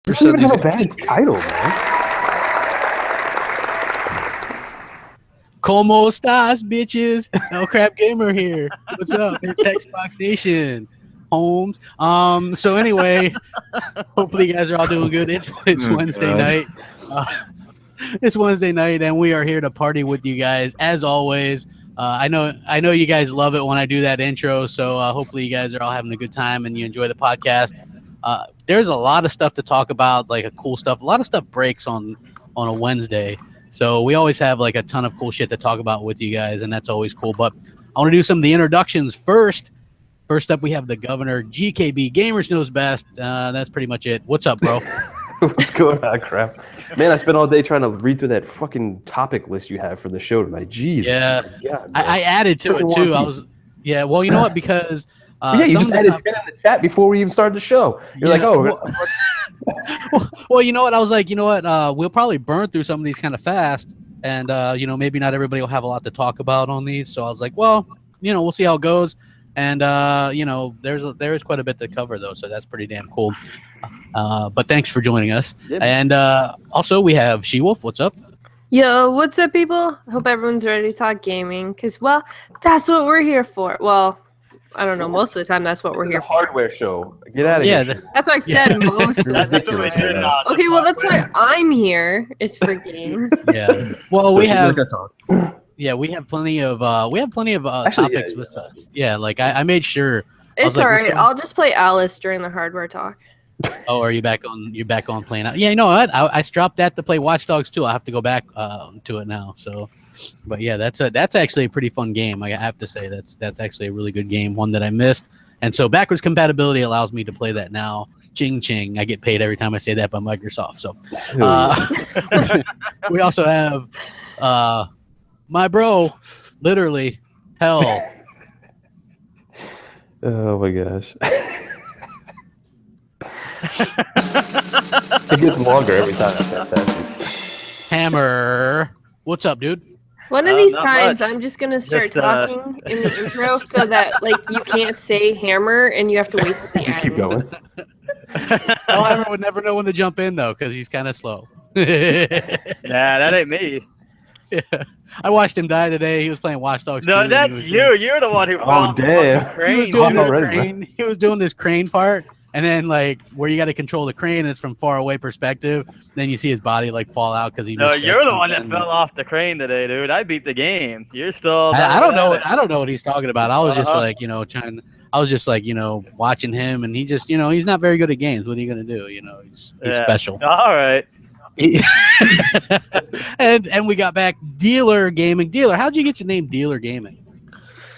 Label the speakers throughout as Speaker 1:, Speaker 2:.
Speaker 1: You don't even have a bad title, man.
Speaker 2: Como estas, bitches? El Crapgamer here. What's up? It's Xbox Nation. Holmes. So anyway, hopefully you guys are all doing good. It's Wednesday night. It's Wednesday night, and we are here to party with you guys as always. I know you guys love it when I do that intro. So hopefully you guys are all having a good time and you enjoy the podcast. There's a lot of stuff to talk about, like a cool stuff. A lot of stuff breaks on a Wednesday. So we always have like a ton of cool shit to talk about with you guys, and that's always cool. But I want to do some of the introductions first. First up, we have the governor, GKB, Gamers Knows Best. That's pretty much it. What's up, bro?
Speaker 1: What's going on, crap? Man, I spent all day trying to read through that fucking topic list you have for the show tonight. Jeez.
Speaker 2: Yeah.
Speaker 1: God,
Speaker 2: I added to it, too. Well, you know what? Because...
Speaker 1: you just added 10 in the chat before we even started the show. You're like, oh...
Speaker 2: Well, you know what? I was like, you know what? We'll probably burn through some of these kind of fast. And, maybe not everybody will have a lot to talk about on these. So I was like, well, we'll see how it goes. And, there's quite a bit to cover, though. So that's pretty damn cool. But thanks for joining us. Yep. And also we have She-Wolf. What's up?
Speaker 3: Yo, what's up, people? I hope everyone's ready to talk gaming. Because, well, that's what we're here for. Well... I don't know. Most of the time, that's what we're here for.
Speaker 1: Hardware show. Get out of here.
Speaker 3: That's what I said. Most of the time. Okay, well, that's why I'm here. Is for games.
Speaker 2: Yeah. Well, we have. Yeah, we have plenty of. Topics with. Yeah, like I made sure.
Speaker 3: It's all right. I'll just play Alice during the hardware talk.
Speaker 2: Oh, are you back on? You're back on playing out? Yeah, you know what? I dropped that to play Watch Dogs 2. I have to go back to it now. So. But yeah, that's actually a pretty fun game. I have to say that's actually a really good game, one that I missed. And so backwards compatibility allows me to play that now. Ching ching. I get paid every time I say that by Microsoft. So we also have my bro, literally hell.
Speaker 1: Oh my gosh. It gets longer every time. That's fantastic.
Speaker 2: Hammer. What's up, dude?
Speaker 3: One of these times, I'm just going to start talking in the intro so that, like, you can't say hammer and you have to wait for the
Speaker 1: Just
Speaker 3: end.
Speaker 1: keep going.
Speaker 2: Hammer would never know when to jump in, though, because he's kind of slow.
Speaker 4: Nah, that ain't me.
Speaker 2: Yeah. I watched him die today. He was playing Watch Dogs 2.
Speaker 4: No, that's you. You're the one who fell off the
Speaker 2: crane. He was doing this crane part. And then, like, where you got to control the crane, it's from far away perspective. Then you see his body, like, fall out because he.
Speaker 4: No, you're the one that fell off the crane today, dude. I beat the game. You're still.
Speaker 2: I don't know. I don't know what he's talking about. I was just like, trying. I was just like, watching him, and he just, he's not very good at games. What are you gonna do? He's special.
Speaker 4: All right.
Speaker 2: and we got back Dealer Gaming. Dealer, how'd you get your name, Dealer Gaming?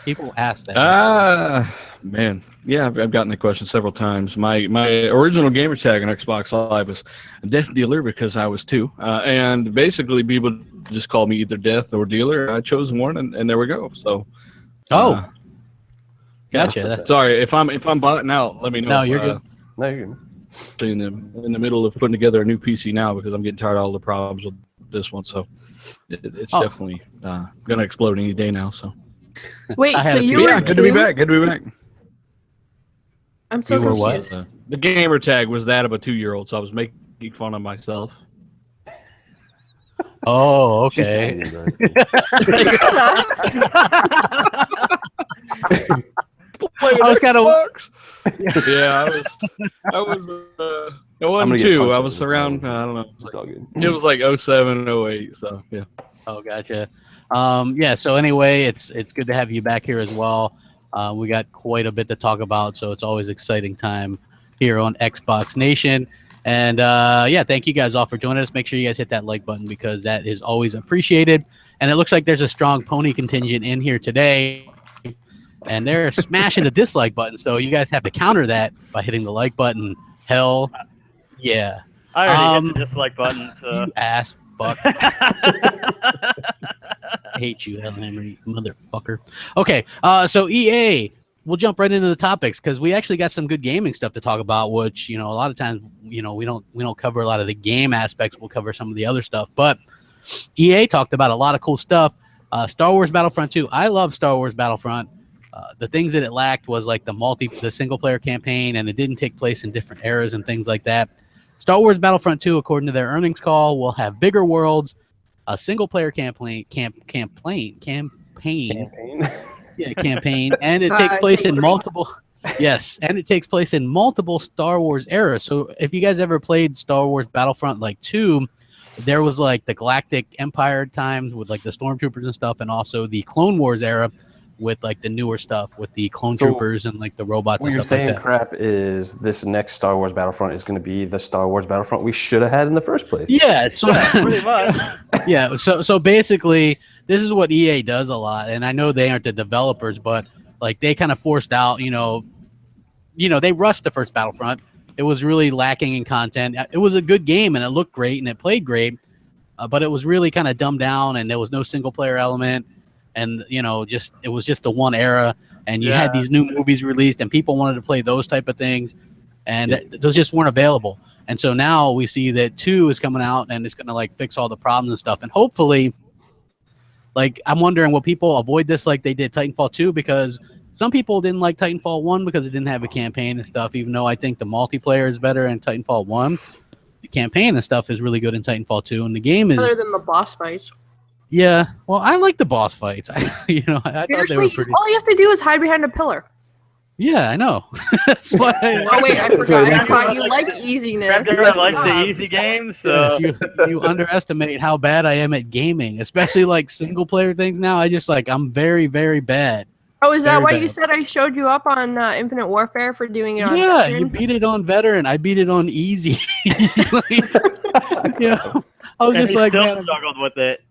Speaker 2: People ask that.
Speaker 5: Man. Yeah, I've gotten the question several times. My original gamer tag on Xbox Live was Death Dealer because I was 2. And basically people just called me either Death or Dealer. I chose one, and there we go. So
Speaker 2: gotcha.
Speaker 5: Yeah, sorry, if I'm botting out, let me know.
Speaker 2: No, you're good.
Speaker 1: No, you're good.
Speaker 5: In the middle of putting together a new PC now because I'm getting tired of all the problems with this one. So it's definitely gonna explode any day now. So
Speaker 3: wait, so you were
Speaker 5: good to be back. Good to be back.
Speaker 3: I'm so confused.
Speaker 5: The gamer tag was that of a 2-year-old, so I was making fun of myself.
Speaker 2: Oh, okay. I was kind of.
Speaker 5: Yeah, I was. It wasn't 2. I was around. I don't know.
Speaker 1: It's all good.
Speaker 5: It was like 07, 08. So yeah.
Speaker 2: Oh, gotcha. Yeah. So anyway, it's good to have you back here as well. We got quite a bit to talk about, so it's always exciting time here on Xbox Nation. And thank you guys all for joining us. Make sure you guys hit that like button because that is always appreciated. And it looks like there's a strong pony contingent in here today, and they're smashing the dislike button. So you guys have to counter that by hitting the like button. Hell, yeah.
Speaker 4: I already hit the dislike button. So.
Speaker 2: You ass fuck. I hate you, Hellhammer, you motherfucker. Okay, so EA, we'll jump right into the topics because we actually got some good gaming stuff to talk about, which, a lot of times, we don't cover a lot of the game aspects. We'll cover some of the other stuff. But EA talked about a lot of cool stuff. Star Wars Battlefront 2. I love Star Wars Battlefront. The things that it lacked was like the single player campaign, and it didn't take place in different eras and things like that. Star Wars Battlefront 2, according to their earnings call, will have bigger worlds, a single-player campaign. Yeah, campaign, and it takes place in multiple. Yes, and it takes place in multiple Star Wars eras. So if you guys ever played Star Wars Battlefront like 2, there was like the Galactic Empire times with like the stormtroopers and stuff, and also the Clone Wars era with like the newer stuff with the clone troopers and like the robots and stuff like that.
Speaker 1: What you're saying, Crap, is this next Star Wars Battlefront is going to be the Star Wars Battlefront we should have had in the first place.
Speaker 2: Yeah, so
Speaker 4: Pretty much.
Speaker 2: yeah, so basically this is what EA does a lot, and I know they aren't the developers, but like they kind of forced out, you know, they rushed the first Battlefront. It was really lacking in content. It was a good game and it looked great and it played great, but it was really kind of dumbed down and there was no single player element. And, you know, it was just the one era, and you had these new movies released, and people wanted to play those type of things, and those just weren't available. And so now we see that 2 is coming out, and it's going to like fix all the problems and stuff. And hopefully, like, I'm wondering, will people avoid this like they did Titanfall 2? Because some people didn't like Titanfall 1 because it didn't have a campaign and stuff, even though I think the multiplayer is better in Titanfall 1. The campaign and stuff is really good in Titanfall 2, and the game is
Speaker 3: other than the boss fights.
Speaker 2: Yeah, well, I like the boss fights. I thought they were pretty.
Speaker 3: All you have to do is hide behind a pillar.
Speaker 2: Yeah, I know. That's why.
Speaker 3: Oh wait, I forgot. I thought you like easiness.
Speaker 4: I like the easy games. So.
Speaker 2: Yes, you underestimate how bad I am at gaming, especially like single player things. Now I'm very, very bad.
Speaker 3: Oh, is that
Speaker 2: Very
Speaker 3: why
Speaker 2: bad.
Speaker 3: you said I showed you up on Infinite Warfare for doing it on?
Speaker 2: Yeah,
Speaker 3: veteran?
Speaker 2: you beat it on veteran. I beat it on easy. You know, I was
Speaker 4: And
Speaker 2: just
Speaker 4: he
Speaker 2: like,
Speaker 4: still
Speaker 2: man,
Speaker 4: struggled with it.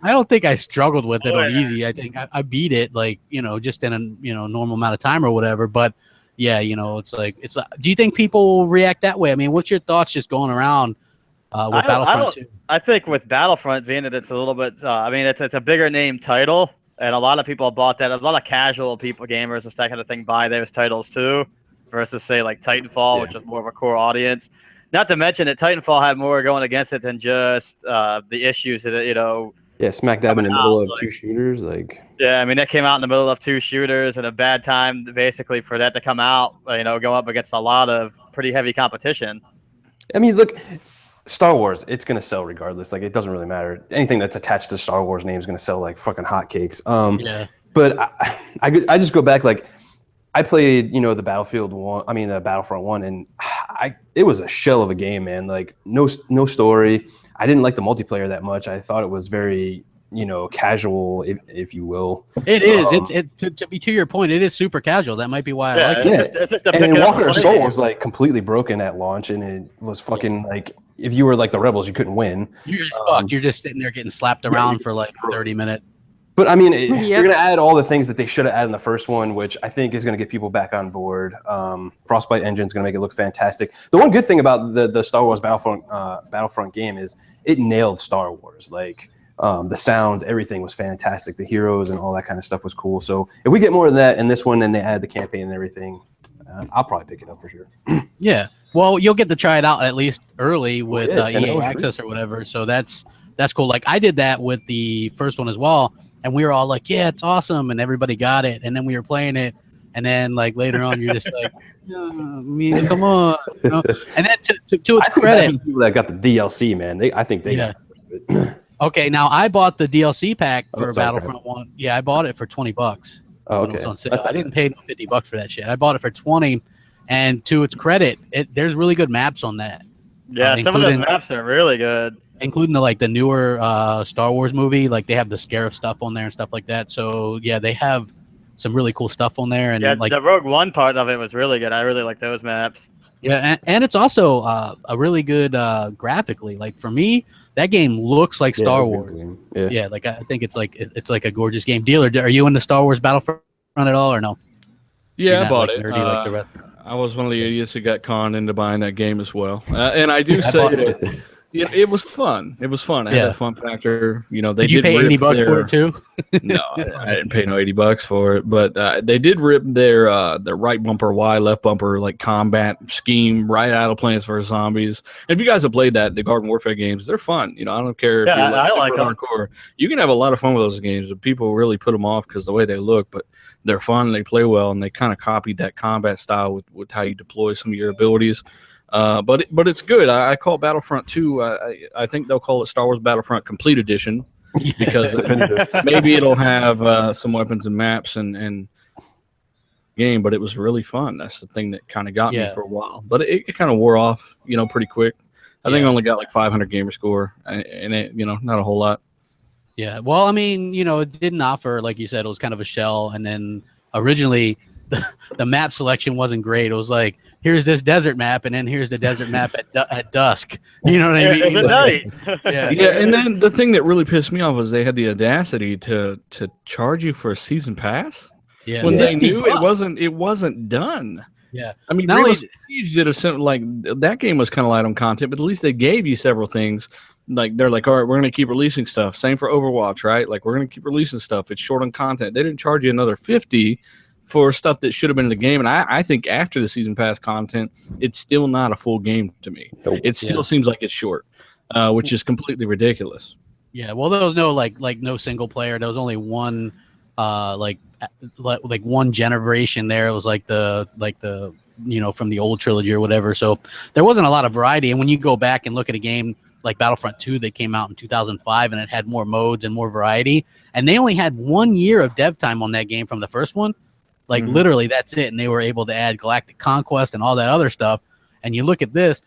Speaker 2: I don't think I struggled with it
Speaker 4: Oh,
Speaker 2: on
Speaker 4: yeah.
Speaker 2: easy. I think I beat it like, you know, just in a, you know, normal amount of time or whatever. But yeah, you know, it's like, do you think people will react that way? I mean, what's your thoughts just going around with Battlefront 2?
Speaker 4: I think with Battlefront, being that it's a little bit, I mean, it's a bigger name title, and a lot of people bought that. A lot of casual people, gamers, and that kind of thing, buy those titles too, versus say like Titanfall, which is more of a core audience. Not to mention that Titanfall had more going against it than just the issues that, you know.
Speaker 1: Yeah, smack dab in the middle of 2 shooters, like.
Speaker 4: Yeah, I mean, that came out in the middle of 2 shooters and a bad time, basically, for that to come out, you know, go up against a lot of pretty heavy competition.
Speaker 1: I mean, look, Star Wars, it's going to sell regardless. Like, it doesn't really matter. Anything that's attached to Star Wars name is going to sell like fucking hotcakes.
Speaker 2: Yeah.
Speaker 1: But I just go back, like, I played, you know, the Battlefront 1, and it was a shell of a game, man. Like, no story. I didn't like the multiplayer that much. I thought it was very, you know, casual, if you will.
Speaker 2: It is. To be to your point, it is super casual. That might be why I like it.
Speaker 4: It's just a
Speaker 1: And
Speaker 4: pick
Speaker 1: Walker Soul was like completely broken at launch, and it was fucking like, if you were like the rebels, you couldn't win.
Speaker 2: You're just fucked. You're just sitting there getting slapped around for like 30 minutes.
Speaker 1: But I mean, you're going to add all the things that they should have added in the first one, which I think is going to get people back on board. Frostbite engine is going to make it look fantastic. The one good thing about the Star Wars Battlefront game is it nailed Star Wars. Like, the sounds, everything was fantastic. The heroes and all that kind of stuff was cool. So if we get more of that in this one and they add the campaign and everything, I'll probably pick it up for sure.
Speaker 2: Yeah. Well, you'll get to try it out at least early with EA
Speaker 1: $10
Speaker 2: Access or whatever. So that's cool. Like, I did that with the first one as well. And we were all like, yeah, it's awesome. And everybody got it. And then we were playing it. And then, like, later on, you're just like, come on. You know? And then to its credit.
Speaker 1: People that got the DLC, man, I think they got it.
Speaker 2: Okay, now I bought the DLC pack for Battlefront 1. Yeah, I bought it for $20.
Speaker 1: Oh,
Speaker 2: when it
Speaker 1: okay.
Speaker 2: was on sale. I didn't pay $50 for that shit. I bought it for $20. And to its credit, there's really good maps on that.
Speaker 4: Yeah, some of those maps are really good. Including
Speaker 2: the newer Star Wars movie, like they have the Scarif stuff on there and stuff like that. So yeah, they have some really cool stuff on there. And
Speaker 4: yeah,
Speaker 2: like
Speaker 4: the Rogue One part of it was really good. I really like those maps.
Speaker 2: Yeah, and it's also a really good graphically. Like for me, that game looks like Star Wars. Yeah, like I think it's like a gorgeous game. Dealer, are you into Star Wars Battlefront at all or no?
Speaker 5: Yeah, I bought
Speaker 2: like
Speaker 5: it.
Speaker 2: Nerdy like the rest.
Speaker 5: I was one of the idiots that got conned into buying that game as well. And I do say that it was fun. It was fun. I had a fun factor. You know, they
Speaker 2: did you pay $80 for it too?
Speaker 5: No, I didn't pay no $80 for it. But they did rip their right bumper, Y, left bumper, like combat scheme right out of Plants vs Zombies. And if you guys have played the Garden Warfare games, they're fun. You know, I don't care if you're like super hardcore. You can have a lot of fun with those games, but people really put them off because the way they look. But they're fun, they play well, and they kind of copied that combat style with how you deploy some of your abilities. But it's good. I call Battlefront 2. I think they'll call it Star Wars Battlefront Complete Edition because maybe it'll have some weapons and maps and game. But it was really fun. That's the thing that kind of got me for a while. But it kind of wore off, pretty quick. I think I only got like 500 gamer score, and it, not a whole lot.
Speaker 2: Yeah. Well, I mean, it didn't offer, like you said, it was kind of a shell, and then originally the map selection wasn't great. It was like, here's this desert map, and then here's the desert map at dusk. You know what I mean?
Speaker 4: At night.
Speaker 2: Yeah.
Speaker 5: And then the thing that really pissed me off was they had the audacity to charge you for a season pass.
Speaker 2: Yeah.
Speaker 5: When they knew it wasn't done.
Speaker 2: Yeah.
Speaker 5: I mean, Siege did that game was kind of light on content, but at least they gave you several things. Like they're like, all right, we're going to keep releasing stuff. Same for Overwatch, right? Like we're going to keep releasing stuff. It's short on content. They didn't charge you another $50 for stuff that should have been in the game. And I think after the season pass content, it's still not a full game to me. Nope. It still seems like it's short, which is completely ridiculous.
Speaker 2: Yeah. Well, there was no like no single player. There was only one like one generation there. It was like the from the old trilogy or whatever. So there wasn't a lot of variety. And when you go back and look at a game like Battlefront 2 that came out in 2005 and it had more modes and more variety, and they only had 1 year of dev time on that game from the first one. Like literally that's it. And they were able to add Galactic Conquest and all that other stuff. And you look at this,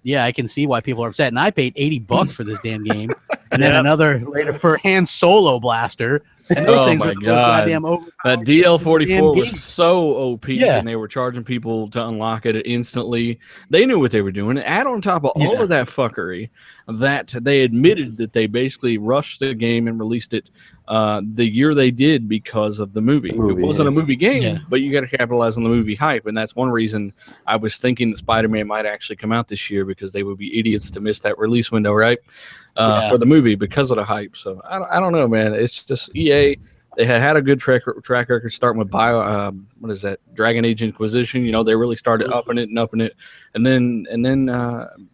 Speaker 2: I can see why people are upset. And I paid $80 for this damn game. And then another later for Han Solo Blaster. And those things
Speaker 5: my God. That DL44 was so OP, and they were charging people to unlock it instantly. They knew what they were doing. Add on top of all of that fuckery, that they admitted that they basically rushed the game and released it the year they did because of the movie. It wasn't a movie game, but you got to capitalize on the movie hype, and that's one reason I was thinking that Spider-Man might actually come out this year, because they would be idiots to miss that release window, right? For the movie because of the hype. So I don't know, man. It's just EA. They had a good track record starting with Dragon Age Inquisition. They really started upping it, and then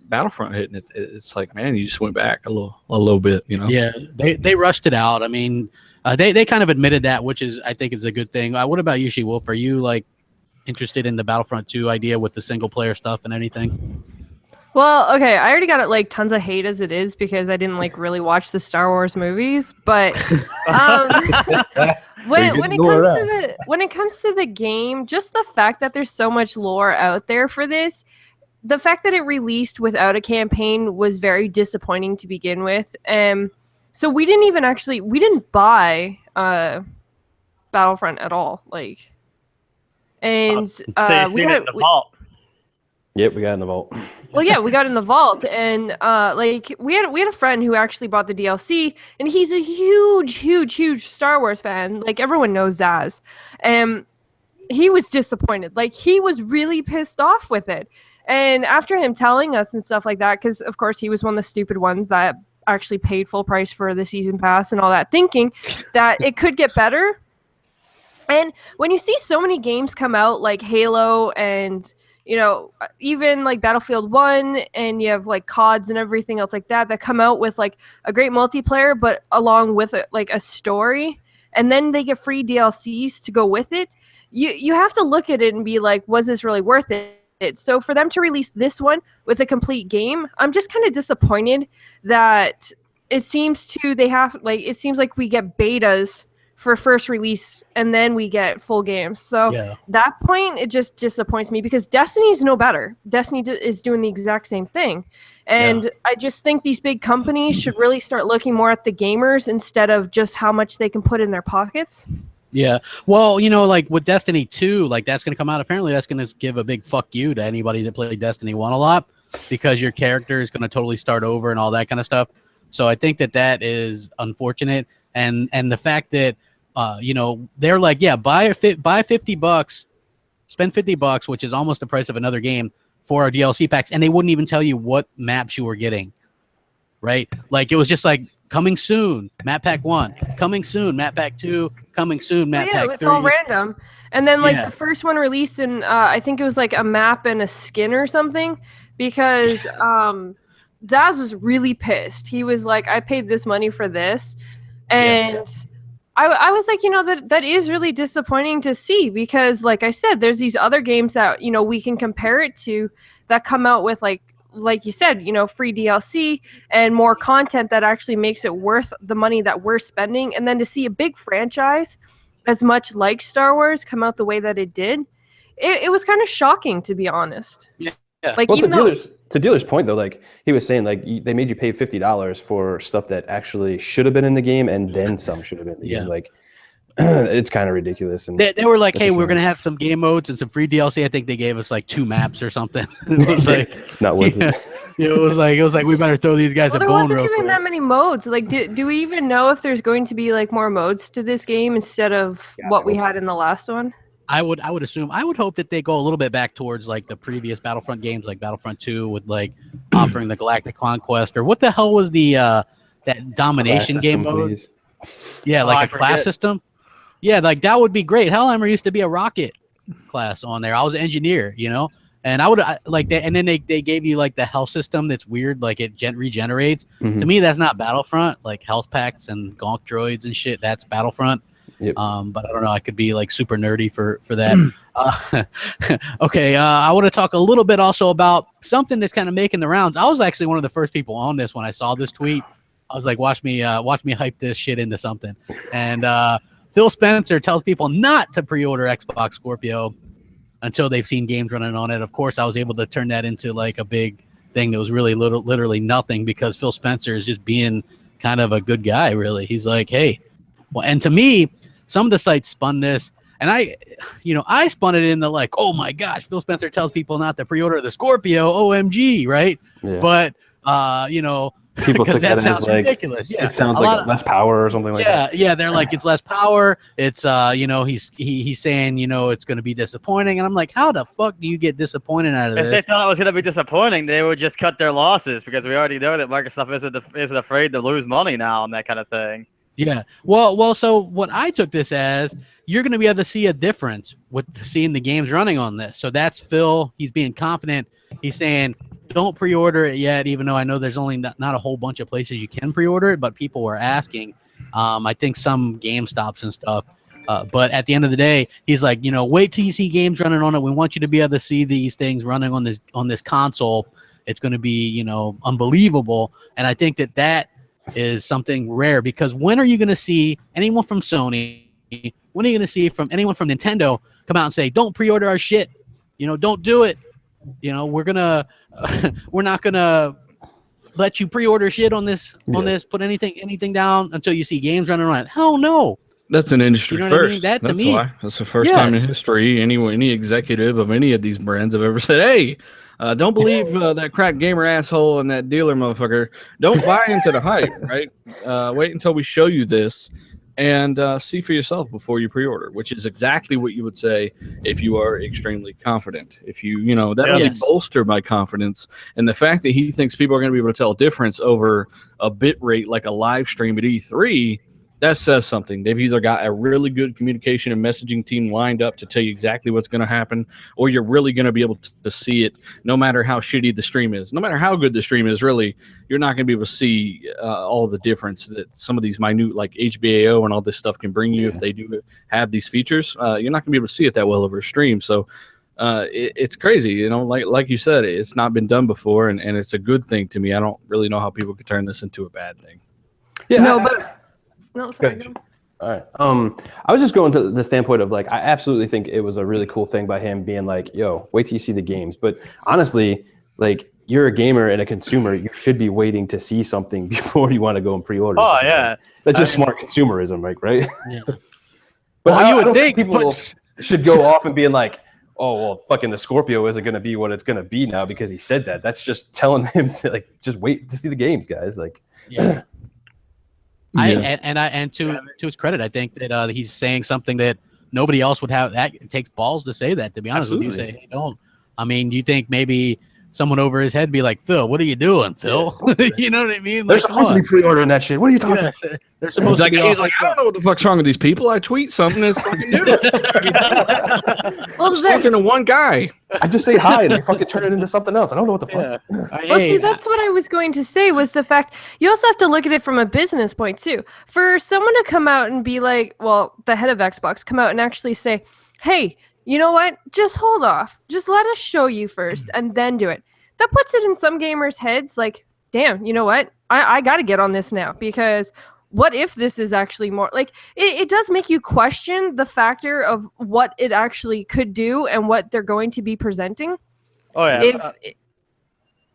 Speaker 5: Battlefront hitting it. It's like, man, you just went back a little bit.
Speaker 2: Yeah, they rushed it out. I mean, they kind of admitted that, which I think is a good thing. What about you, She-Wolf? Are you like interested in the Battlefront 2 idea with the single player stuff and anything?
Speaker 3: Well, okay, I already got like tons of hate as it is because I didn't like really watch the Star Wars movies, but when it comes to the game, just the fact that there's so much lore out there for this, the fact that it released without a campaign was very disappointing to begin with. So we didn't buy Battlefront at all, and we got
Speaker 4: the vault.
Speaker 1: Yep, we got in the vault.
Speaker 3: Well, yeah, we got in the vault, and we had a friend who actually bought the DLC, and he's a huge Star Wars fan. Like everyone knows Zaz, and he was disappointed. Like he was really pissed off with it. And after him telling us and stuff like that, because of course he was one of the stupid ones that actually paid full price for the season pass and all that, thinking that it could get better. And when you see so many games come out like Halo and even like Battlefield 1, and you have like CODs and everything else like that come out with like a great multiplayer, but along with a story, and then they get free DLCs to go with it. You have to look at it and be like, was this really worth it? So for them to release this one with a complete game, I'm just kind of disappointed that it seems like we get betas for first release, and then we get full games. So that point, it just disappoints me because Destiny is no better. Destiny is doing the exact same thing. And I just think these big companies should really start looking more at the gamers instead of just how much they can put in their pockets.
Speaker 2: Yeah. Well, like with Destiny 2, like that's going to come out. Apparently that's going to give a big fuck you to anybody that played Destiny 1 a lot, because your character is going to totally start over and all that kind of stuff. So I think that is unfortunate. And the fact that, they're like, buy $50, spend $50, which is almost the price of another game for our DLC packs. And they wouldn't even tell you what maps you were getting, right? Like it was just like coming soon, map pack 1, coming soon, map pack 2, coming soon, map pack 3.
Speaker 3: It's all random. And then the first one released in, I think it was like a map and a skin or something, because Zaz was really pissed. He was like, I paid this money for this. And I was like, that is really disappointing to see, because like I said, there's these other games that, we can compare it to that come out with like you said, free DLC and more content that actually makes it worth the money that we're spending. And then to see a big franchise as much like Star Wars come out the way that it did, it was kind of shocking, to be honest.
Speaker 2: Yeah.
Speaker 3: Like,
Speaker 1: well, to dealer's point though, like he was saying, like they made you pay $50 for stuff that actually should have been in the game, and then some should have been in the game. Like it's kind of ridiculous. And
Speaker 2: they were like, "Hey, we're gonna have some game modes and some free DLC." I think they gave us like 2 maps or something. It was like
Speaker 1: not worth it.
Speaker 2: It was like we better throw these guys a bone real quick.
Speaker 3: There wasn't even that many modes. Like, do we even know if there's going to be like more modes to this game instead of what we had in the last one?
Speaker 2: I would assume, I would hope that they go a little bit back towards like the previous Battlefront games, like Battlefront 2, with like offering the Galactic Conquest, or what the hell was the that domination game mode? Please. Yeah, like a class system. Yeah, like that would be great. Hellhammer used to be a rocket class on there. I was an engineer, and I would like that. And then they gave you like the health system that's weird, like it regenerates. Mm-hmm. To me, that's not Battlefront. Like health packs and gonk droids and shit, that's Battlefront. Yep. But I don't know. I could be like super nerdy for that. Okay. I want to talk a little bit also about something that's kind of making the rounds. I was actually one of the first people on this when I saw this tweet. I was like, watch me hype this shit into something. And Phil Spencer tells people not to pre-order Xbox Scorpio until they've seen games running on it. Of course, I was able to turn that into like a big thing that was really literally nothing, because Phil Spencer is just being kind of a good guy. Really, he's like, hey, well, and to me, some of the sites spun this, and I spun it in the like, oh my gosh, Phil Spencer tells people not to pre-order the Scorpio, OMG, right? Yeah. But people took that sounds ridiculous. Yeah,
Speaker 1: it sounds like less power or something like that.
Speaker 2: Yeah, they're like, it's less power. It's he's saying it's going to be disappointing, and I'm like, how the fuck do you get disappointed out of this?
Speaker 4: If they thought it was going to be disappointing, they would just cut their losses, because we already know that Microsoft isn't afraid to lose money now and that kind of thing.
Speaker 2: Yeah. Well. So what I took this as, you're going to be able to see a difference with seeing the games running on this. So that's Phil. He's being confident. He's saying, don't pre-order it yet, even though I know there's only not a whole bunch of places you can pre-order it, but people were asking. I think some GameStops and stuff. But at the end of the day, he's like, wait till you see games running on it. We want you to be able to see these things running on this console. It's going to be, unbelievable. And I think that is something rare, because when are you going to see anyone from Sony, when are you going to see anyone from Nintendo come out and say, don't pre-order our shit, don't do it, we're not gonna let you pre-order shit on this put anything down until you see games running on it. Hell no.
Speaker 5: That's an industry first. I mean?
Speaker 2: That's me.
Speaker 5: Why. That's the first time in history any executive of any of these brands have ever said, hey, don't believe that Crapgamer asshole and that dealer motherfucker. Don't buy into the hype, right? Wait until we show you this and see for yourself before you pre-order, which is exactly what you would say if you are extremely confident. If that really bolstered my confidence. And the fact that he thinks people are going to be able to tell a difference over a bit rate like a live stream at E3, that says something. They've either got a really good communication and messaging team lined up to tell you exactly what's going to happen, or you're really going to be able to see it no matter how shitty the stream is. No matter how good the stream is, really, you're not going to be able to see all the difference that some of these minute, like HBAO and all this stuff can bring you if they do have these features. You're not going to be able to see it that well over a stream. So it's crazy. Like you said, it's not been done before, and it's a good thing to me. I don't really know how people could turn this into a bad thing.
Speaker 3: Yeah, No, sorry.
Speaker 1: Go. All right. I was just going to the standpoint of like, I absolutely think it was a really cool thing by him being like, yo, wait till you see the games. But honestly, like, you're a gamer and a consumer, you should be waiting to see something before you want to go and pre-order.
Speaker 4: Oh, yeah.
Speaker 1: That's just smart consumerism, right?
Speaker 2: Yeah.
Speaker 1: But I don't think people should go off and being like, oh, well, fucking the Scorpio isn't going to be what it's going to be now because he said that. That's just telling him to like, just wait to see the games, guys. Like,
Speaker 2: yeah. And to his credit, I think that he's saying something that nobody else would have. That it takes balls to say that. To be honest with you, say, hey, don't. I mean, do you think maybe someone over his head be like, Phil, what are you doing, Phil? You know what I mean?
Speaker 1: They're
Speaker 2: Like,
Speaker 1: supposed to be pre-ordering that shit. What are you talking about?
Speaker 2: They're supposed to be.
Speaker 5: He's like, I don't know what the fuck's wrong with these people. I tweet something, it's fucking new.
Speaker 3: Well,
Speaker 5: I'm talking to one guy.
Speaker 1: I just say hi and they fucking turn it into something else. I don't know what the fuck.
Speaker 3: Well, see, that's what I was going to say was the fact you also have to look at it from a business point too. For someone to come out and be like, well, the head of Xbox come out and actually say, hey, you know what? Just hold off. Just let us show you first and then do it. That puts it in some gamers' heads like, damn, you know what? I got to get on this now because what if this is actually more like it does make you question the factor of what it actually could do and what they're going to be presenting.
Speaker 4: Oh yeah.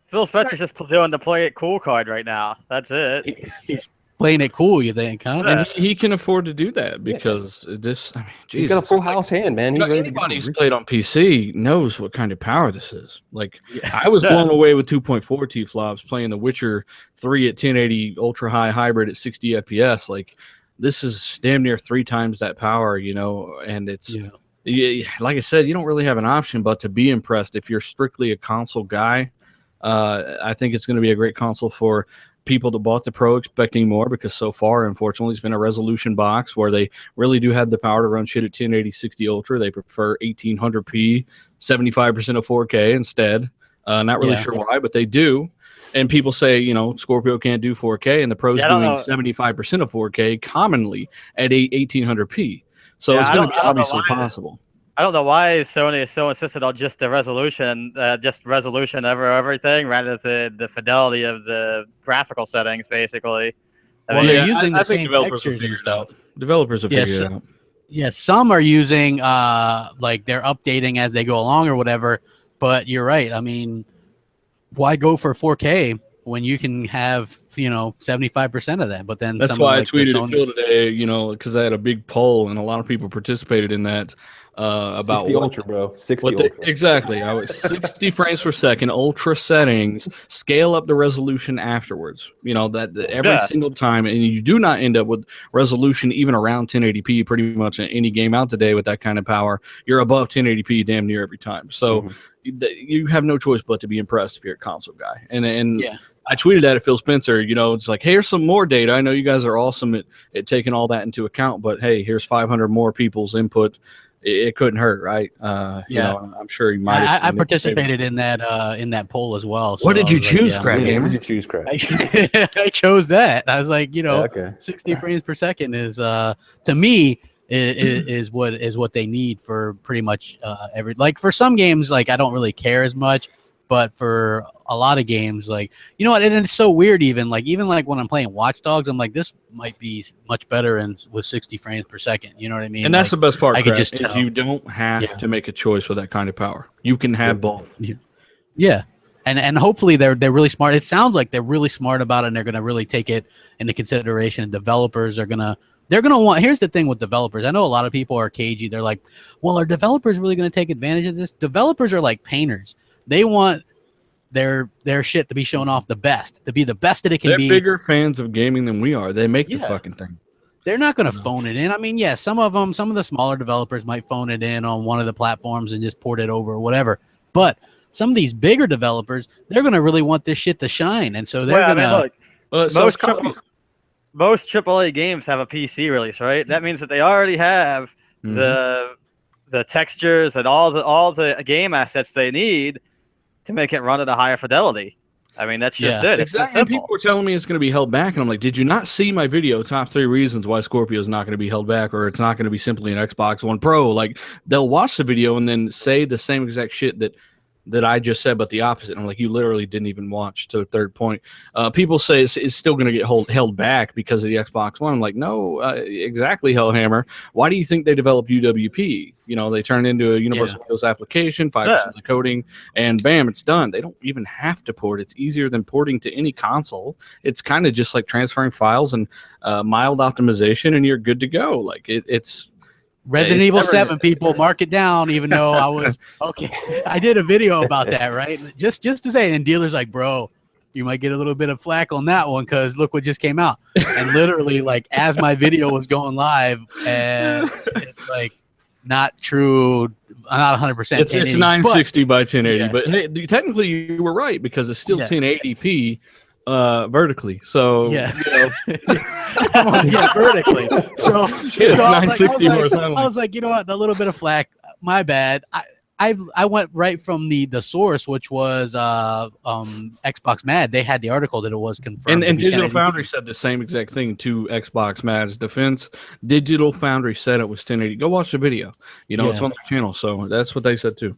Speaker 4: Phil Spencer's just doing the play it cool card right now. That's it.
Speaker 2: He's playing it cool, you think, huh?
Speaker 5: And he can afford to do that because this. I mean, Jesus,
Speaker 1: He's got a full house hand, man. He's ready to go.
Speaker 5: Anybody who's played on PC knows what kind of power this is. Like, I was blown away with 2.4 T-flops playing The Witcher 3 at 1080 ultra high hybrid at 60 FPS. Like, this is damn near 3 times that power, you know. And it's like I said, you don't really have an option but to be impressed if you're strictly a console guy. I think it's going to be a great console for people that bought the Pro expecting more because so far, unfortunately, it's been a resolution box where they really do have the power to run shit at 1080 60 Ultra. They prefer 1800p, 75% of 4K instead. Not really sure why, but they do. And people say, you know, Scorpio can't do 4K, and the Pro's doing 75% of 4K commonly at 1800p. So it's going to be obviously possible.
Speaker 4: I don't know why Sony is so insistent on just the resolution, over everything, rather than the fidelity of the graphical settings, basically.
Speaker 2: They're using the same textures and stuff.
Speaker 5: Developers have figured it out.
Speaker 2: Yeah, some are using, like, they're updating as they go along or whatever, but you're right. I mean, why go for 4K when you can have, you know, 75% of that? But then
Speaker 5: that's why I tweeted at Phil today, you know, because I had a big poll and a lot of people participated in that. About
Speaker 1: 60 Ultra, bro. 60 Ultra.
Speaker 5: Exactly. I was 60 frames per second, ultra settings, scale up the resolution afterwards. You know, that every single time, and you do not end up with resolution even around 1080p pretty much in any game out today with that kind of power. You're above 1080p damn near every time. So you have no choice but to be impressed if you're a console guy. And I tweeted that at Phil Spencer, you know, it's like, hey, here's some more data. I know you guys are awesome at taking all that into account, but hey, here's 500 more people's input. It couldn't hurt, right? You know, I'm sure you might.
Speaker 2: I participated in that poll as well. So
Speaker 5: what did you choose,
Speaker 1: Crapgamer? What did you choose, Crap?
Speaker 2: I chose that. I was like, you know, 60 frames per second is to me is what they need for pretty much every. Like for some games, like I don't really care as much, but for a lot of games, like, you know what, and it's so weird even like when I'm playing Watch Dogs, I'm like, this might be much better with 60 frames per second. You know what I mean?
Speaker 5: And that's the best part,
Speaker 2: I could just tell.
Speaker 5: You don't have to make a choice with that kind of power. You can have both.
Speaker 2: Yeah. And hopefully they're really smart. It sounds like they're really smart about it and they're going to really take it into consideration. Developers are going to want, here's the thing with developers. I know a lot of people are cagey. They're like, well, are developers really going to take advantage of this? Developers are like painters. They want their shit to be shown off the best, to be the best that it can be.
Speaker 5: They're bigger fans of gaming than we are. They make the fucking thing.
Speaker 2: They're not going to phone it in. I mean, some of the smaller developers might phone it in on one of the platforms and just port it over or whatever. But some of these bigger developers, they're going to really want this shit to shine. And so they're going to...
Speaker 4: Most AAA games have a PC release, right? That means that they already have the textures and all the game assets they need to make it run at a higher fidelity. I mean, that's just it. It's
Speaker 5: exactly. And people were telling me it's going to be held back, and I'm like, did you not see my video, top 3 reasons why Scorpio is not going to be held back, or it's not going to be simply an Xbox One Pro? Like, they'll watch the video and then say the same exact shit that I just said, but the opposite. I'm like, you literally didn't even watch to the third point. People say it's still going to get held back because of the Xbox One. I'm like, no, exactly, Hellhammer. Why do you think they developed UWP? You know, they turn it into a Universal Windows application, 5% of the coding, and bam, it's done. They don't even have to port. It's easier than porting to any console. It's kind of just like transferring files and mild optimization, and you're good to go. Like, it's...
Speaker 2: Resident Evil 7, people, mark it down, even though I was I did a video about that, right? Just to say, and dealers like, bro, you might get a little bit of flack on that one because look what just came out. And literally, like, as my video was going live, and it's like not true not 100%.
Speaker 5: It's 960 by 1080,
Speaker 2: yeah.
Speaker 5: but hey, technically you were right because it's still
Speaker 2: Yeah.
Speaker 5: 1080p vertically. So
Speaker 2: Yeah.
Speaker 5: you know,
Speaker 2: yeah, vertically. So
Speaker 5: it's 960 horizontally.
Speaker 2: I was like, you know what, the little bit of flack, my bad. I went right from the source, which was Xbox Mad. They had the article that it was confirmed.
Speaker 5: And Digital Foundry said the same exact thing to Xbox Mad's defense. Digital Foundry said it was 1080. Go watch the video. You know, it's on their channel, so that's what they said too.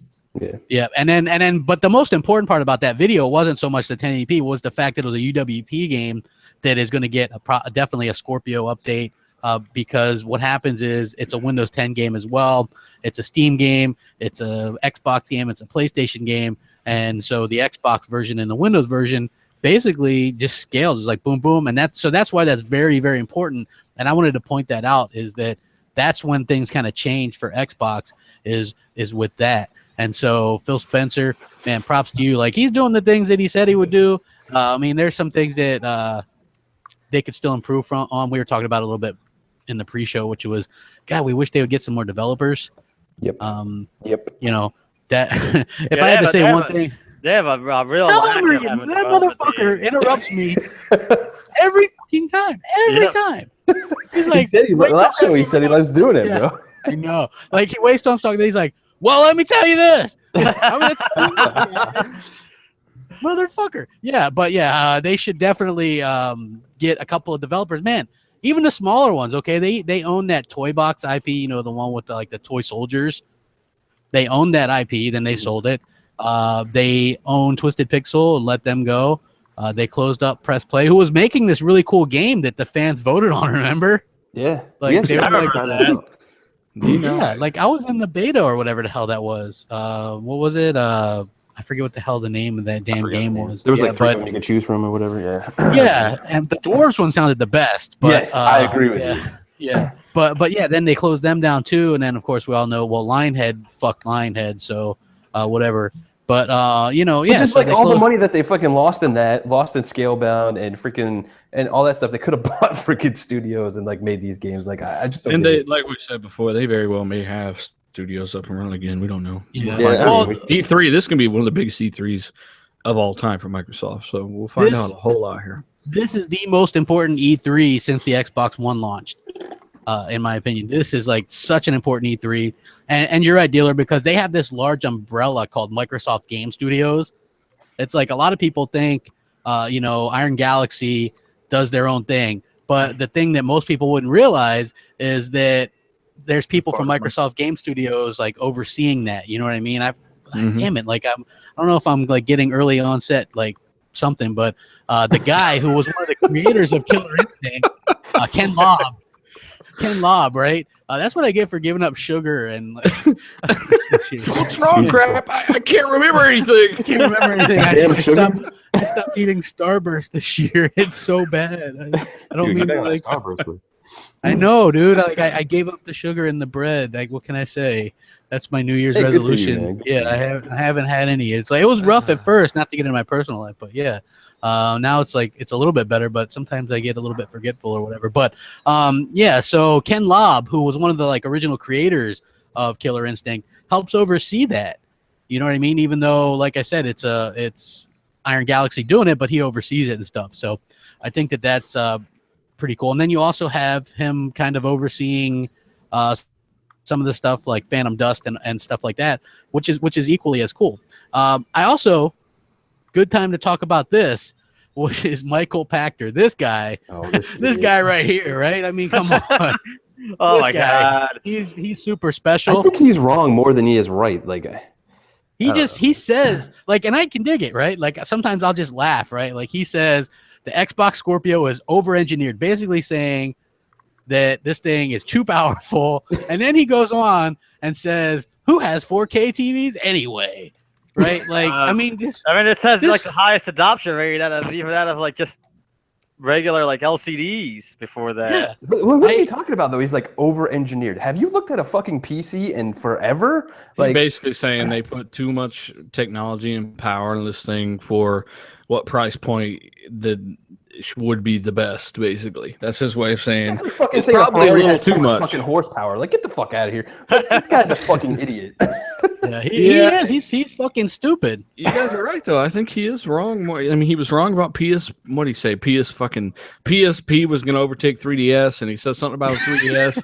Speaker 2: Yeah, and then, but the most important part about that video wasn't so much the 1080p, was the fact that it was a UWP game that is going to get definitely a Scorpio update. Because what happens is it's a Windows 10 game as well. It's a Steam game. It's a Xbox game. It's a PlayStation game. And so the Xbox version and the Windows version basically just scales. It's like boom, boom. And that's why that's very, very important. And I wanted to point that out, is that's when things kind of change for Xbox is with that. And so Phil Spencer, man, props to you. Like, he's doing the things that he said he would do. I mean, there's some things that they could still improve on. We were talking about a little bit in the pre-show, which was, God, we wish they would get some more developers.
Speaker 1: Yep.
Speaker 2: You know, that if I had to say one thing,
Speaker 4: they have a real lack of having
Speaker 2: that motherfucker interrupts me every fucking time. Every time. He's like,
Speaker 1: last show he said he loves doing it, bro.
Speaker 2: I know. Like, he wastes on talking. He's like, well, let me tell you this. Motherfucker. Yeah, but yeah, they should definitely get a couple of developers. Man, even the smaller ones, okay? They own that Toy Box IP, you know, the one with the toy soldiers. They own that IP, then they sold it. They own Twisted Pixel and let them go. They closed up Press Play, who was making this really cool game that the fans voted on, remember?
Speaker 1: Yeah.
Speaker 2: Like,
Speaker 1: they were like,
Speaker 2: yeah, like I was in the beta or whatever the hell that was. What was it? I forget what the hell the name of that damn game was.
Speaker 1: There was like 3 of them you could choose from or whatever. Yeah.
Speaker 2: Yeah, and the dwarves one sounded the best. But,
Speaker 1: yes, I agree with you.
Speaker 2: Yeah, but yeah, then they closed them down too, and then of course we all know, well, Lionhead fucked Lionhead, so whatever. But you know, yeah,
Speaker 1: just
Speaker 2: so
Speaker 1: like all the money that they fucking lost in Scalebound and freaking and all that stuff, they could have bought freaking studios and like made these games. Like I just don't
Speaker 5: and
Speaker 1: get
Speaker 5: they
Speaker 1: it.
Speaker 5: like we said before, they very well may have studios up and running again. We don't know.
Speaker 2: Yeah.
Speaker 5: Well, E3, this can be one of the biggest E3s of all time for Microsoft. So we'll find out a whole lot here.
Speaker 2: This is the most important E3 since the Xbox One launched. In my opinion, this is like such an important E3, and you're right, Dealer, because they have this large umbrella called Microsoft Game Studios. It's like a lot of people think, you know, Iron Galaxy does their own thing, but the thing that most people wouldn't realize is that there's people from Microsoft Game Studios like overseeing that. You know what I mean? Damn it, like I don't know if I'm like getting early onset like something, but the guy who was one of the creators of Killer Instinct, Ken Lobb, right? That's what I get for giving up sugar and.
Speaker 5: What's wrong, crap? I can't remember anything.
Speaker 2: I can't remember anything. I stopped eating Starburst this year. It's so bad. I don't mean to, like. I know, dude. Like I gave up the sugar in the bread. Like, what can I say? That's my New Year's resolution. I haven't had any. It's like it was rough at first, not to get into my personal life, but yeah. Now it's like it's a little bit better, but sometimes I get a little bit forgetful or whatever. But yeah, so Ken Lobb, who was one of the like original creators of Killer Instinct, helps oversee that. You know what I mean? Even though, like I said, it's Iron Galaxy doing it, but he oversees it and stuff. So I think that's pretty cool. And then you also have him kind of overseeing some of the stuff like Phantom Dust and stuff like that, which is equally as cool. I also. Good time to talk about this, which is Michael Pachter. This guy, this guy right here, right? I mean, come on.
Speaker 4: Oh my God,
Speaker 2: he's super special.
Speaker 1: I think he's wrong more than he is right. Like
Speaker 2: he says like, and I can dig it, right? Like sometimes I'll just laugh, right? Like he says the Xbox Scorpio is over-engineered, basically saying that this thing is too powerful, and then he goes on and says, "Who has 4K TVs anyway?" Right, like I mean,
Speaker 4: it says like the highest adoption rate out of like just regular like LCDs before that.
Speaker 2: Yeah.
Speaker 1: What is he talking about though? He's like over-engineered. Have you looked at a fucking PC in forever? Like
Speaker 5: he's basically saying they put too much technology and power in this thing for what price point that would be the best. Basically, that's his way of saying.
Speaker 1: That's like fucking
Speaker 5: it's
Speaker 1: saying
Speaker 5: probably
Speaker 1: a
Speaker 5: a little
Speaker 1: has
Speaker 5: too much
Speaker 1: fucking horsepower. Like, get the fuck out of here. Like, this guy's a fucking idiot.
Speaker 2: Yeah, he is. He's fucking stupid.
Speaker 5: You guys are right though. I think he is wrong. I mean, he was wrong about PS. What did he say? PSP was going to overtake 3DS, and he said something about 3DS,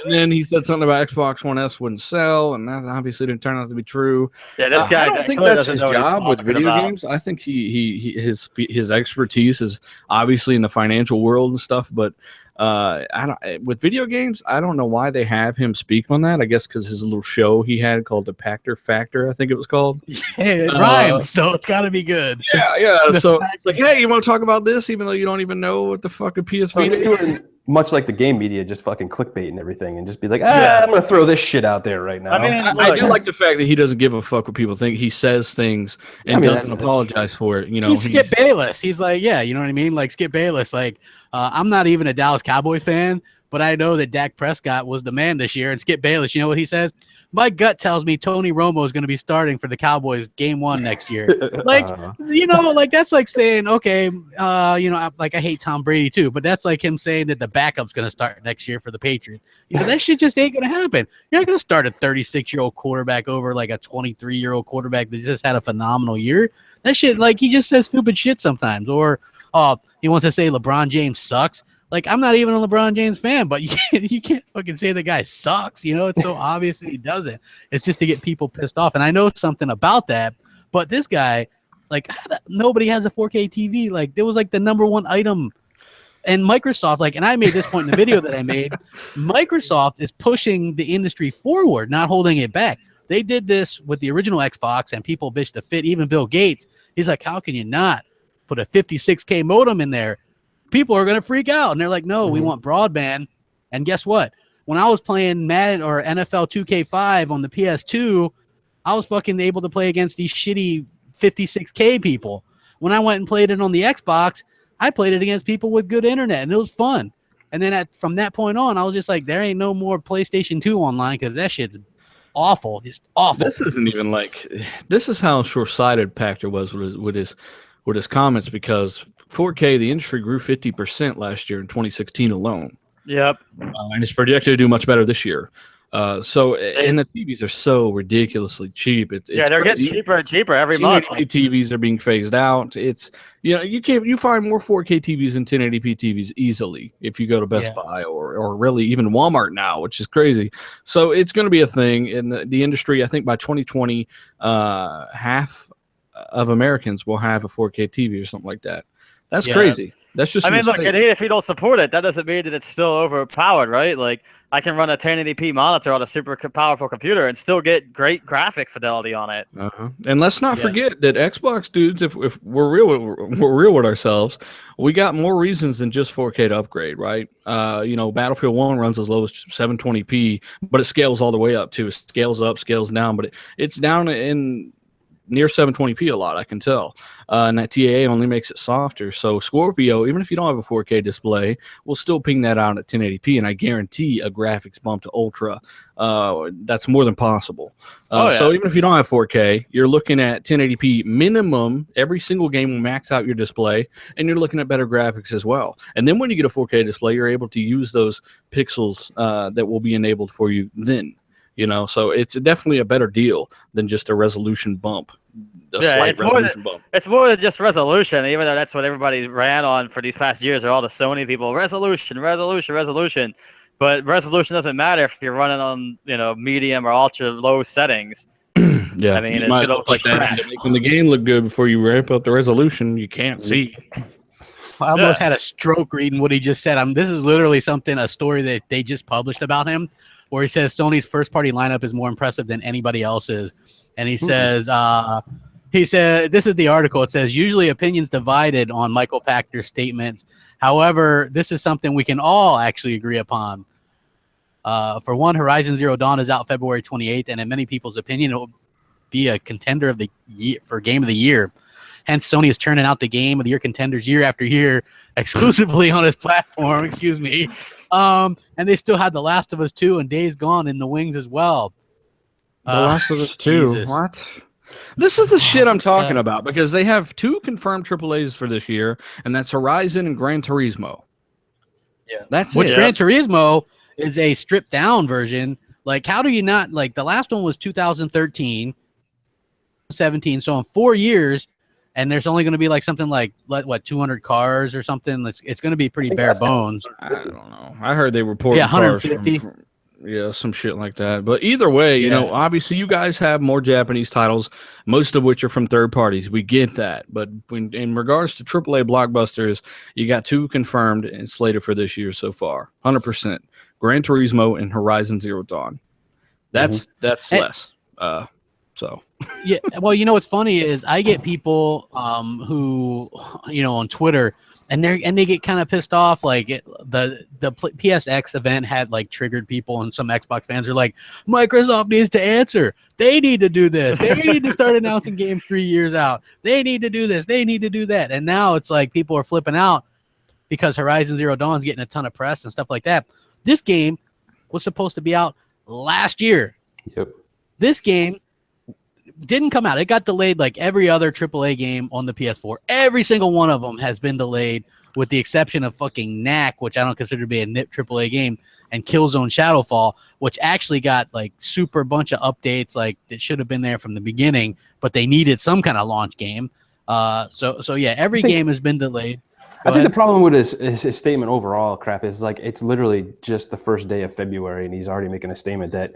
Speaker 5: and then he said something about Xbox One S wouldn't sell, and that obviously didn't turn out to be true.
Speaker 4: Yeah, this guy.
Speaker 5: I don't think that's his job with video games. I think his expertise is obviously in the financial world and stuff, but. With video games, I don't know why they have him speak on that. I guess because his little show he had called the Pachter Factor, I think it was called.
Speaker 2: Yeah, it rhymes, so it's got to be good.
Speaker 5: Yeah. So it's like, hey, you want to talk about this, even though you don't even know what the fuck a PSP
Speaker 1: so
Speaker 5: is?
Speaker 1: Doing much like the game media, just fucking clickbait and everything, and just be like, I'm gonna throw this shit out there right now.
Speaker 4: I mean,
Speaker 5: I do like the fact that he doesn't give a fuck what people think. He says things and doesn't apologize for it. You know,
Speaker 2: he's Skip Bayless. He's like, yeah, you know what I mean? Like Skip Bayless. Like, I'm not even a Dallas Cowboy fan, but I know that Dak Prescott was the man this year. And Skip Bayless, you know what he says? My gut tells me Tony Romo is going to be starting for the Cowboys game 1 next year. Like, you know, like that's like saying, okay, you know, like I hate Tom Brady too, but that's like him saying that the backup's going to start next year for the Patriots. You know, that shit just ain't going to happen. You're not going to start a 36-year-old quarterback over like a 23-year-old quarterback that just had a phenomenal year. That shit, like he just says stupid shit sometimes. Or he wants to say LeBron James sucks. Like, I'm not even a LeBron James fan, but you can't fucking say the guy sucks. You know, it's so obvious that he doesn't. It's just to get people pissed off. And I know something about that, but this guy, like, nobody has a 4K TV. Like, there was like the #1 item. And Microsoft, like, and I made this point in the video that I made, Microsoft is pushing the industry forward, not holding it back. They did this with the original Xbox, and people bitched to fit. Even Bill Gates, he's like, how can you not put a 56K modem in there? People are going to freak out. And they're like, no, we want broadband. And guess what? When I was playing Madden or NFL 2K5 on the PS2, I was fucking able to play against these shitty 56K people. When I went and played it on the Xbox, I played it against people with good internet, and it was fun. And then from that point on, I was just like, there ain't no more PlayStation 2 online because that shit's awful. Just awful.
Speaker 5: This isn't even like – this is how short-sighted Pachter was with his comments, because 4K, the industry grew 50% last year in 2016 alone.
Speaker 4: Yep.
Speaker 5: And it's projected to do much better this year. And the TVs are so ridiculously cheap. It's
Speaker 4: they're
Speaker 5: crazy.
Speaker 4: getting cheaper and cheaper every month.
Speaker 5: 1080p TVs are being phased out. It's, you know, you find more 4K TVs than 1080p TVs easily if you go to Best Buy or really even Walmart now, which is crazy. So it's going to be a thing in the industry. I think by 2020, half of Americans will have a 4K TV or something like that. That's crazy. That's just.
Speaker 4: I mean, look, if you don't support it, that doesn't mean that it's still overpowered, right? Like, I can run a 1080p monitor on a super powerful computer and still get great graphic fidelity on it.
Speaker 5: And let's not forget that Xbox dudes, if we're real with ourselves, we got more reasons than just 4K to upgrade, right? You know, Battlefield 1 runs as low as 720p, but it scales all the way up too. It scales up, scales down, but it's down in near 720p a lot, I can tell. And that TAA only makes it softer. So Scorpio, even if you don't have a 4K display, will still ping that out at 1080p, and I guarantee a graphics bump to Ultra. That's more than possible. So even if you don't have 4K, you're looking at 1080p minimum. Every single game will max out your display, and you're looking at better graphics as well. And then when you get a 4K display, you're able to use those pixels that will be enabled for you then. You know, so it's definitely a better deal than just a resolution bump.
Speaker 4: It's more than just resolution, even though that's what everybody ran on for these past years, or all the Sony people. Resolution. But resolution doesn't matter if you're running on, you know, medium or ultra low settings. I mean, it's look like that.
Speaker 5: Making the game look good before you ramp up the resolution, you can't see.
Speaker 2: I almost had a stroke reading what he just said. This is literally a story that they just published about him, where he says Sony's first-party lineup is more impressive than anybody else's. And he says, this is the article. It says, usually opinions divided on Michael Pachter's statements. However, this is something we can all actually agree upon. For one, Horizon Zero Dawn is out February 28th, and in many people's opinion, it will be a contender of the year for Game of the Year. Hence, Sony is churning out the Game of the Year contenders year after year exclusively on its platform. Excuse me. And they still had The Last of Us 2 and Days Gone in the wings as well.
Speaker 5: The Last of Us 2?
Speaker 2: Jesus.
Speaker 5: What? This is the shit I'm talking about, because they have 2 confirmed AAAs for this year, and that's Horizon and Gran Turismo.
Speaker 2: Yeah.
Speaker 5: That's
Speaker 2: Which
Speaker 5: it.
Speaker 2: Gran Turismo is a stripped-down version. Like, how do you not, like, the last one was 2013, 17. So in 4 years, and there's only going to be like something like, what, 200 cars or something. It's going to be pretty bare bones.
Speaker 5: I don't know. I heard they reported
Speaker 2: 150.
Speaker 5: cars from some shit like that. But either way, you know, obviously you guys have more Japanese titles, most of which are from third parties. We get that. But in regards to AAA blockbusters, you got 2 confirmed and slated for this year so far. 100%. Gran Turismo and Horizon Zero Dawn. That's less. So
Speaker 2: yeah, well, you know what's funny is I get people who, you know, on Twitter, and they get kind of pissed off. Like the PSX event had like triggered people, and some Xbox fans are like, Microsoft needs to answer. They need to do this. They need to start announcing games 3 years out. They need to do this. They need to do that. And now it's like people are flipping out because Horizon Zero Dawn's getting a ton of press and stuff like that. This game was supposed to be out last year.
Speaker 1: Yep.
Speaker 2: This game didn't come out. It got delayed like every other AAA game on the PS4. Every single one of them has been delayed, with the exception of fucking Knack, which I don't consider to be a NIP AAA game, and Killzone Shadowfall, which actually got like super bunch of updates, like it should have been there from the beginning, but they needed some kind of launch game. So yeah, every game has been delayed.
Speaker 1: I think the problem with his statement overall, Crap, is like it's literally just the first day of February, and he's already making a statement that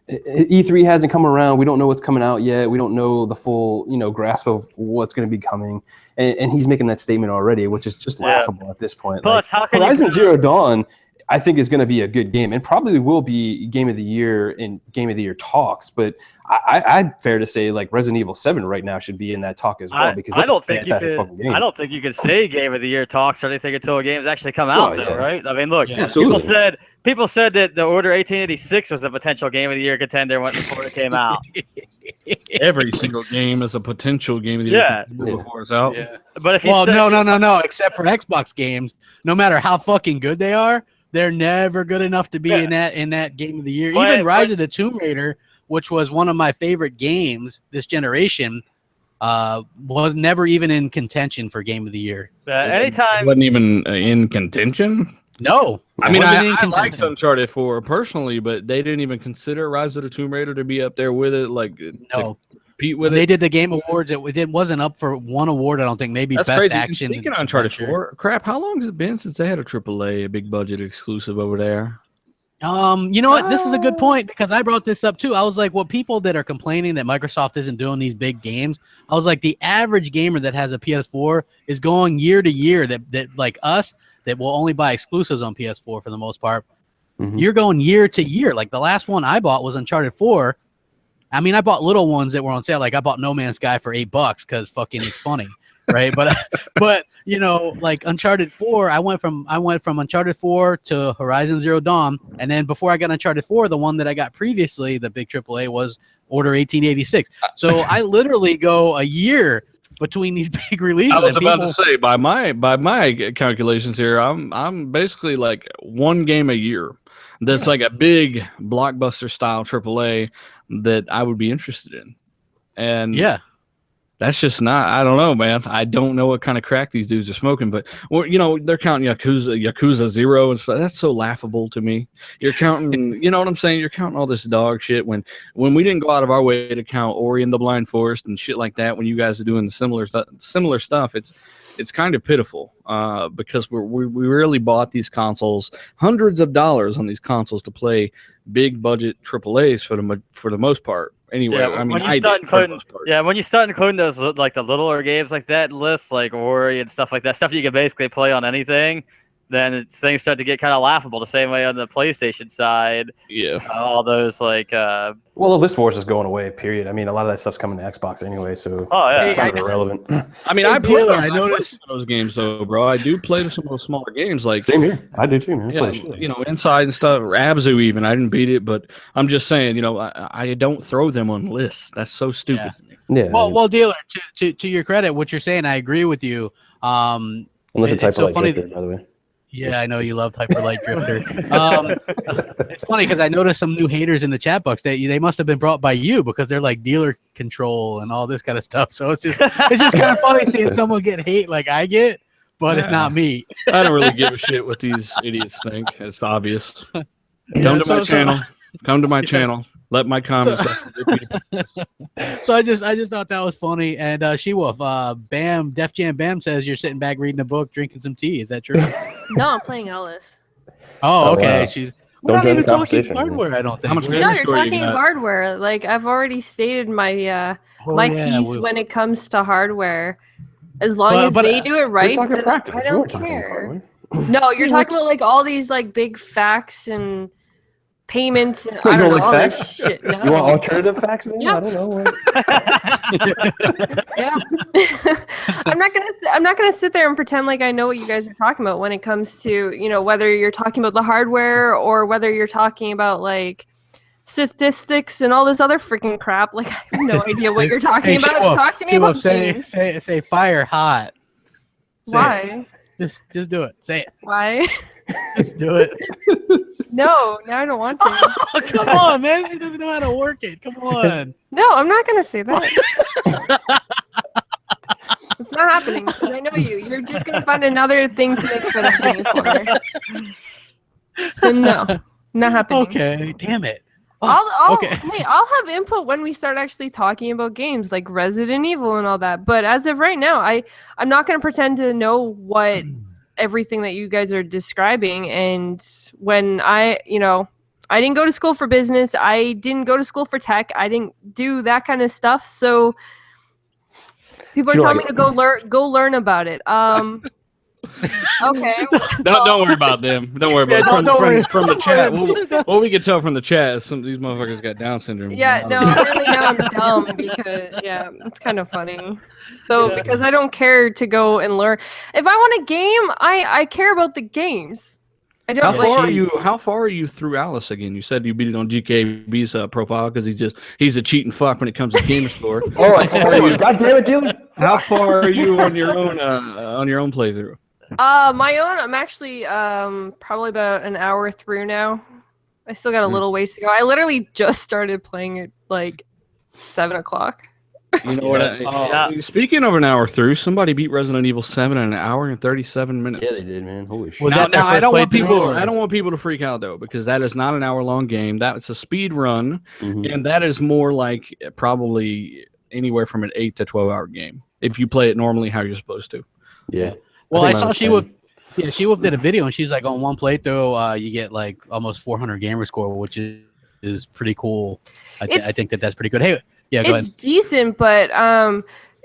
Speaker 1: E3 hasn't come around. We don't know what's coming out yet. We don't know the full, grasp of what's going to be coming, and he's making that statement already, which is just laughable at this point.
Speaker 4: Plus, how can
Speaker 1: Horizon Zero Dawn, I think, is going to be a good game, and probably will be Game of the Year in Game of the Year talks. But I'd fair to say like Resident Evil 7 right now should be in that talk as well, because that's a fantastic fucking game.
Speaker 4: I don't think you can say Game of the Year talks or anything until a game's actually come out, right? I mean, look, people said that the Order 1886 was a potential Game of the Year contender before it came out.
Speaker 5: Every single game is a potential Game of the Year before it's out.
Speaker 2: Yeah.
Speaker 4: But if you
Speaker 2: no, except for Xbox games, no matter how fucking good they are, they're never good enough to be in that Game of the Year. Even Rise of the Tomb Raider, which was one of my favorite games this generation, was never even in contention for Game of the Year.
Speaker 4: Anytime
Speaker 5: it wasn't even in contention.
Speaker 2: No,
Speaker 5: I mean I liked Uncharted 4 personally, but they didn't even consider Rise of the Tomb Raider to be up there with it. Like to compete with
Speaker 2: They did the Game Awards. It wasn't up for one award. I don't think. Maybe
Speaker 5: That's
Speaker 2: Best
Speaker 5: crazy.
Speaker 2: Action.
Speaker 5: Speaking of Uncharted 4, Crap, how long has it been since they had a AAA, a big budget exclusive over there?
Speaker 2: You know what? This is a good point, because I brought this up too. I was like, well, people that are complaining that Microsoft isn't doing these big games, I was like, the average gamer that has a PS4 is going year to year. That like us, that will only buy exclusives on PS4 for the most part. Mm-hmm. You're going year to year. Like the last one I bought was Uncharted 4. I mean, I bought little ones that were on sale. Like I bought No Man's Sky for $8 because fucking it's funny. Right, but like Uncharted 4, I went from Uncharted 4 to Horizon Zero Dawn, and then before I got Uncharted 4, the one that I got previously, the big AAA, was Order 1886. So I literally go a year between these big releases.
Speaker 5: I was about to say, by my calculations here, I'm basically like one game a year. That's like a big blockbuster style AAA that I would be interested in, and that's just not. I don't know, man. I don't know what kind of crack these dudes are smoking, but they're counting Yakuza 0 and stuff. That's so laughable to me. You're counting, you know what I'm saying? You're counting all this dog shit when we didn't go out of our way to count Ori and the Blind Forest and shit like that. When you guys are doing similar stuff, it's kind of pitiful because we really bought these consoles, hundreds of dollars on these consoles to play big budget AAAs for the most part. Anyway, when you start including those like the littler games like that list, like Ori and stuff like that, stuff you can basically play on anything, then things start to get kind of laughable. The same way on the PlayStation side, all those like.
Speaker 1: Well, the list wars is going away. Period. I mean, a lot of that stuff's coming to Xbox anyway, so it's kind of irrelevant.
Speaker 5: I mean, I noticed those games though, bro. I do play some of those smaller games. Like
Speaker 1: same here. I do too, man.
Speaker 5: Inside and stuff. Abzu even. I didn't beat it, but I'm just saying, I don't throw them on lists. That's so stupid to me.
Speaker 1: Yeah.
Speaker 2: Well, Dealer, to your credit, what you're saying, I agree with you.
Speaker 1: Unless it's Hyper Light Drifter, by the way.
Speaker 2: Yeah, I know you loved Hyper Light Drifter. It's funny because I noticed some new haters in the chat box. They must have been brought by you, because they're like dealer control and all this kind of stuff. So it's just kind of funny seeing someone get hate like I get, but it's not me.
Speaker 5: I don't really give a shit what these idiots think. It's obvious. Come to my channel. Come to my channel. Let my comments.
Speaker 2: So I just thought that was funny. And She-Wolf, Bam, Def Jam Bam says you're sitting back reading a book, drinking some tea. Is that true?
Speaker 3: No, I'm playing Ellis.
Speaker 2: Oh, okay.
Speaker 1: Wow.
Speaker 2: We're not
Speaker 1: join
Speaker 2: even
Speaker 1: the
Speaker 2: talking
Speaker 1: conversation,
Speaker 2: hardware, I don't think.
Speaker 5: How much
Speaker 3: No,
Speaker 5: Gamer
Speaker 3: you're
Speaker 5: Score you
Speaker 3: talking
Speaker 5: got?
Speaker 3: hardware. Like I've already stated my piece when it comes to hardware. As long as they do it right,
Speaker 1: talking
Speaker 3: then
Speaker 1: practical.
Speaker 3: I
Speaker 1: We
Speaker 3: don't
Speaker 1: weren't talking
Speaker 3: care.
Speaker 1: hardware.
Speaker 3: No, you're talking about like all these like big facts and payments and I
Speaker 1: You
Speaker 3: don't know
Speaker 1: like
Speaker 3: all
Speaker 1: facts?
Speaker 3: this shit. No.
Speaker 1: You want alternative facts? Then?
Speaker 3: Yeah.
Speaker 1: I don't know.
Speaker 3: Yeah. I'm not gonna sit there and pretend like I know what you guys are talking about when it comes to, you know, whether you're talking about the hardware or whether you're talking about like statistics and all this other freaking crap. Like I have no idea what you're talking about.
Speaker 2: She-Wolf,
Speaker 3: Talk to me
Speaker 2: She-Wolf,
Speaker 3: about games.
Speaker 2: say fire hot. Say
Speaker 3: Why?
Speaker 2: it. Just do it. Say it.
Speaker 3: Why?
Speaker 2: Just do it.
Speaker 3: No, now I don't want to.
Speaker 2: Oh, come on, man. She doesn't know how to work it. Come on.
Speaker 3: No, I'm not gonna say that. It's not happening because I know you. You're just gonna find another thing to make fun of me for. So no, not happening.
Speaker 2: Okay. Damn it.
Speaker 3: Hey, I'll have input when we start actually talking about games like Resident Evil and all that. But as of right now, I'm not gonna pretend to know what everything that you guys are describing. And when I didn't go to school for business, I didn't go to school for tech, I didn't do that kind of stuff. So people are telling me to go learn about it. Okay.
Speaker 5: Don't worry about them. Don't worry about them. From the chat. What we can tell from the chat is some of these motherfuckers got Down syndrome.
Speaker 3: Yeah, no, really now I'm dumb because it's kind of funny. So because I don't care to go and learn. If I want a game, I care about the games. I don't.
Speaker 5: How far are you through Alice again? You said you beat it on GKB's profile because he's a cheating fuck when it comes to Gamer Score.
Speaker 1: God damn it, Dylan.
Speaker 5: How far are you on your own playthrough?
Speaker 3: My own, I'm actually probably about an hour through now. I still got a little ways to go. I literally just started playing it like 7 o'clock.
Speaker 5: You know what? Speaking of an hour through, somebody beat Resident Evil 7 in an hour and 37 minutes.
Speaker 1: Yeah, they did, man. Holy shit.
Speaker 5: I don't want people to freak out though, because that is not an hour-long game. That's a speed run, and that is more like probably anywhere from an 8 to 12-hour game if you play it normally how you're supposed to.
Speaker 1: Yeah.
Speaker 2: Well, I saw She-Wolf. Yeah, She-Wolf did a video, and she's like, on one playthrough, you get like almost 400 gamer score, which is pretty cool. I think that's pretty good. Hey, yeah, go ahead.
Speaker 3: It's decent, but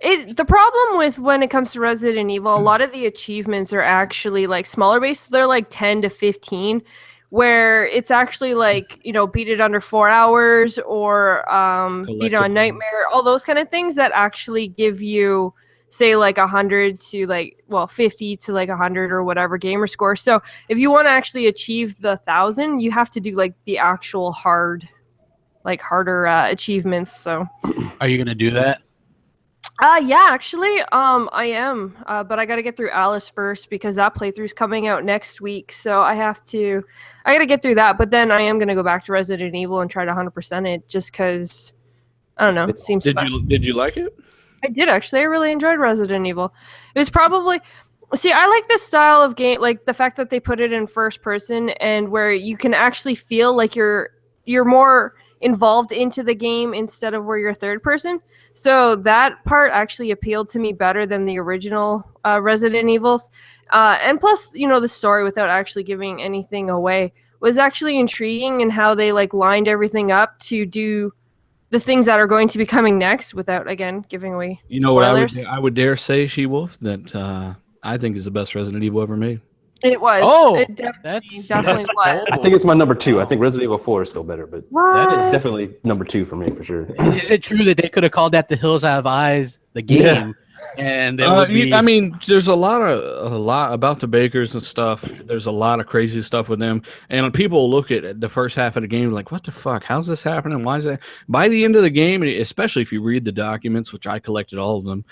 Speaker 3: the problem with when it comes to Resident Evil, a lot of the achievements are actually like smaller based. So they're like 10 to 15, where it's actually like, you know, beat it under 4 hours or beat it on Nightmare, all those kind of things that actually give you, say, like 100 to 50 to 100 or whatever gamer score. So if you want to actually achieve the 1,000, you have to do like the actual harder achievements. So
Speaker 2: are you gonna do that?
Speaker 3: Yeah, actually, I am. But I got to get through Alice first because that playthrough's coming out next week. So I got to get through that. But then I am gonna go back to Resident Evil and try to 100% it, just because I don't know. It seems fun.
Speaker 5: Did you like it?
Speaker 3: I did actually. I really enjoyed Resident Evil. It was probably I like this style of game, like the fact that they put it in first person and where you can actually feel like you're more involved into the game instead of where you're third person. So that part actually appealed to me better than the original Resident Evils. And plus, you know, the story, without actually giving anything away, was actually intriguing in how they like lined everything up to do the things that are going to be coming next without, again, giving away spoilers.
Speaker 5: What I would dare say, She-Wolf, that I think is the best Resident Evil ever made.
Speaker 3: It was.
Speaker 2: Oh,
Speaker 3: it definitely was.
Speaker 1: I think it's my number 2. I think Resident Evil 4 is still better, but
Speaker 3: What?
Speaker 1: that is definitely number 2 for me, for sure.
Speaker 2: Is it true that they could have called that The Hills Have Eyes, the game?
Speaker 1: Yeah.
Speaker 2: And it would be...
Speaker 5: I mean, there's a lot about the Bakers and stuff. There's a lot of crazy stuff with them, and people look at the first half of the game like, "What the fuck? How's this happening? Why is that?" By the end of the game, especially if you read the documents, which I collected all of them,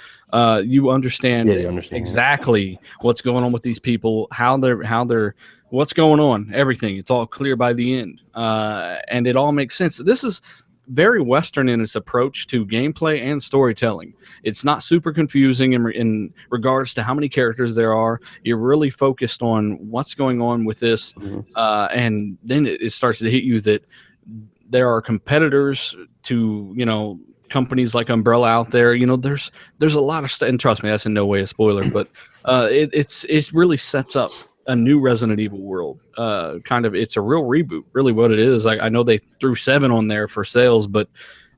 Speaker 5: you understand exactly what's going on with these people, how they're what's going on, everything. It's all clear by the end, and it all makes sense. This is very Western in its approach to gameplay and storytelling. It's not super confusing in regards to how many characters there are. You're really focused on what's going on with this, and then it starts to hit you that there are competitors to, you know, companies like Umbrella out there. You know, there's a lot of stuff, and trust me, that's in no way a spoiler, but it really sets up a new Resident Evil world. It's a real reboot, really what it is. I know they threw 7 on there for sales, but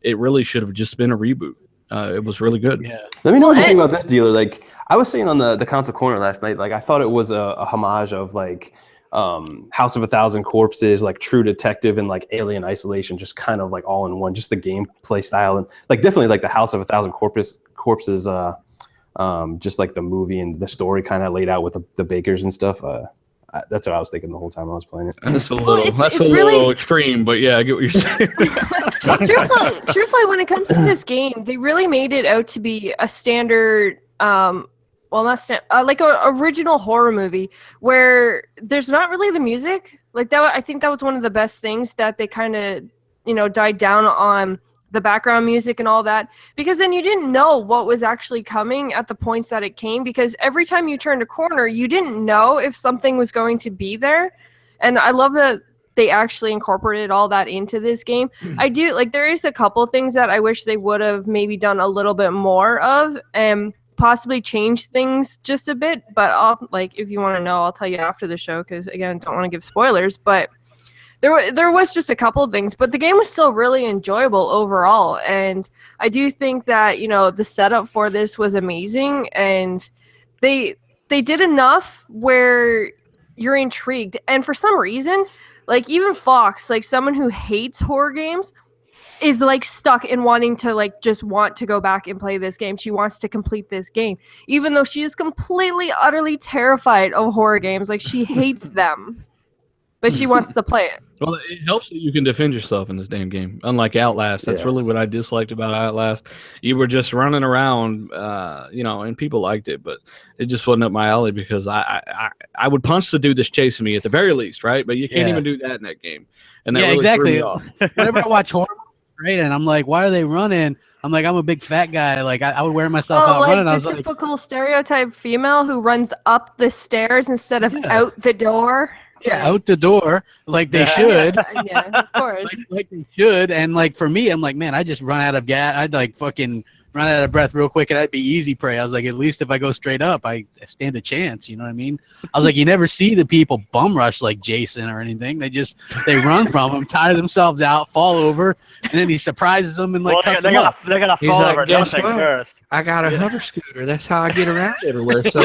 Speaker 5: it really should have just been a reboot. It was really good.
Speaker 2: Yeah.
Speaker 1: Let me know what you think about this, dealer. Like, I was saying on the console corner last night, like I thought it was a homage of like House of a Thousand Corpses, like True Detective, and like Alien Isolation, just kind of like all in one, just the gameplay style, and like definitely like the House of a Thousand Corpses, just like the movie and the story kind of laid out with the bakers and stuff. That's what I was thinking the whole time I was playing it.
Speaker 5: That's a little extreme, but yeah, I get what you're saying.
Speaker 3: truthfully, when it comes to this game, they really made it out to be a standard, like an original horror movie where there's not really the music. Like that, I think that was one of the best things that they kind of, you know, died down on the background music and all that, because then you didn't know what was actually coming at the points that it came, because every time you turned a corner, you didn't know if something was going to be there. And I love that they actually incorporated all that into this game. I do, like, there is a couple things that I wish they would have maybe done a little bit more of, and possibly change things just a bit, but if you want to know, I'll tell you after the show, because again, don't want to give spoilers, but there was just a couple of things, but the game was still really enjoyable overall. And I do think that, you know, the setup for this was amazing, and they did enough where you're intrigued. And for some reason, like even Fox, like someone who hates horror games, is like stuck in wanting to like just want to go back and play this game. She wants to complete this game, even though she is completely, utterly terrified of horror games. Like she hates them, but she wants to play it.
Speaker 5: Well, it helps that you can defend yourself in this damn game. Unlike Outlast, that's really what I disliked about Outlast. You were just running around, you know, and people liked it, but it just wasn't up my alley, because I would punch the dude that's chasing me at the very least, right? But you can't even do that in that game. And that really threw me off.
Speaker 2: Whenever I watch horror, right, and I'm like, why are they running? I'm like, I'm a big fat guy. Like I would wear myself out running. I was
Speaker 3: the typical stereotype female who runs up the stairs instead of out the door.
Speaker 2: Yeah, out the door, like they should.
Speaker 3: Yeah, of course.
Speaker 2: Like they should. And like for me, I'm like, man, I just run out of gas. I'd like fucking run out of breath real quick, and I'd be easy prey. I was like, at least if I go straight up, I stand a chance. You know what I mean? I was like, you never see the people bum rush like Jason or anything. They run from him, tire themselves out, fall over, and then he surprises them and like cuts them up.
Speaker 4: They're gonna fall over nothing first.
Speaker 5: I got a hover scooter. That's how I get around everywhere. So.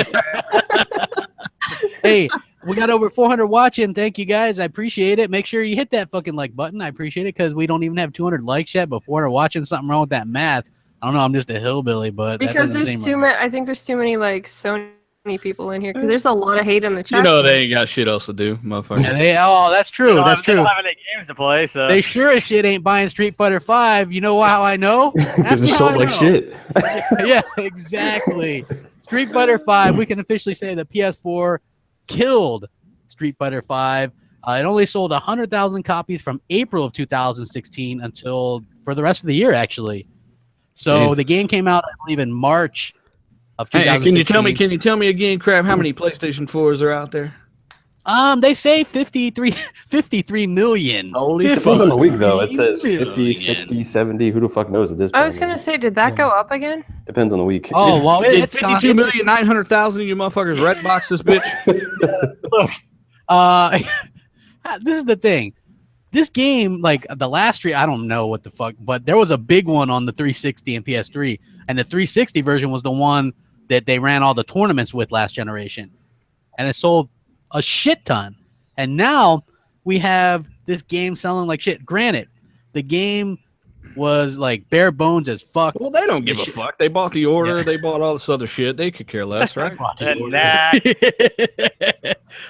Speaker 2: Hey, we got over 400 watching. Thank you guys. I appreciate it. Make sure you hit that fucking like button. I appreciate it, because we don't even have 200 likes yet, but 400 watching. Something wrong with that math. I don't know. I'm just a hillbilly, but
Speaker 3: because there's too many. I think there's too many like Sony people in here, because there's a lot of hate in the chat.
Speaker 5: You know they ain't got shit else to do, motherfucker.
Speaker 2: Yeah, that's true. That's true.
Speaker 4: They don't have any games to play, so
Speaker 2: they sure as shit ain't buying Street Fighter 5. You know how I know?
Speaker 1: Because it's sold like shit.
Speaker 2: Yeah, exactly. Street Fighter 5. We can officially say the PS4 killed Street Fighter 5. It only sold 100,000 copies from April of 2016 until for the rest of the year, actually. So the game came out, I believe, in March of 2016.
Speaker 5: Can you tell me again, Crap, how many PlayStation 4s are out there?
Speaker 2: They say 53 million.
Speaker 5: Holy
Speaker 1: fuck. Depends on the week, though. It says 50, 60, 70. Who the fuck knows at this point?
Speaker 3: I was going to say, did that go up again?
Speaker 1: Depends on the week.
Speaker 2: Oh, well, it's
Speaker 5: 52,900,000 of you motherfuckers red box this bitch.
Speaker 2: Look, this is the thing. This game, like the last street, I don't know what the fuck, but there was a big one on the 360 and PS3, and the 360 version was the one that they ran all the tournaments with last generation, and it sold a shit ton. And now we have this game selling like shit. Granted, the game was like bare bones as fuck.
Speaker 5: Well, they don't give a fuck. They bought the order. Yeah. They bought all this other shit. They could care less, right?
Speaker 2: I bought Knack.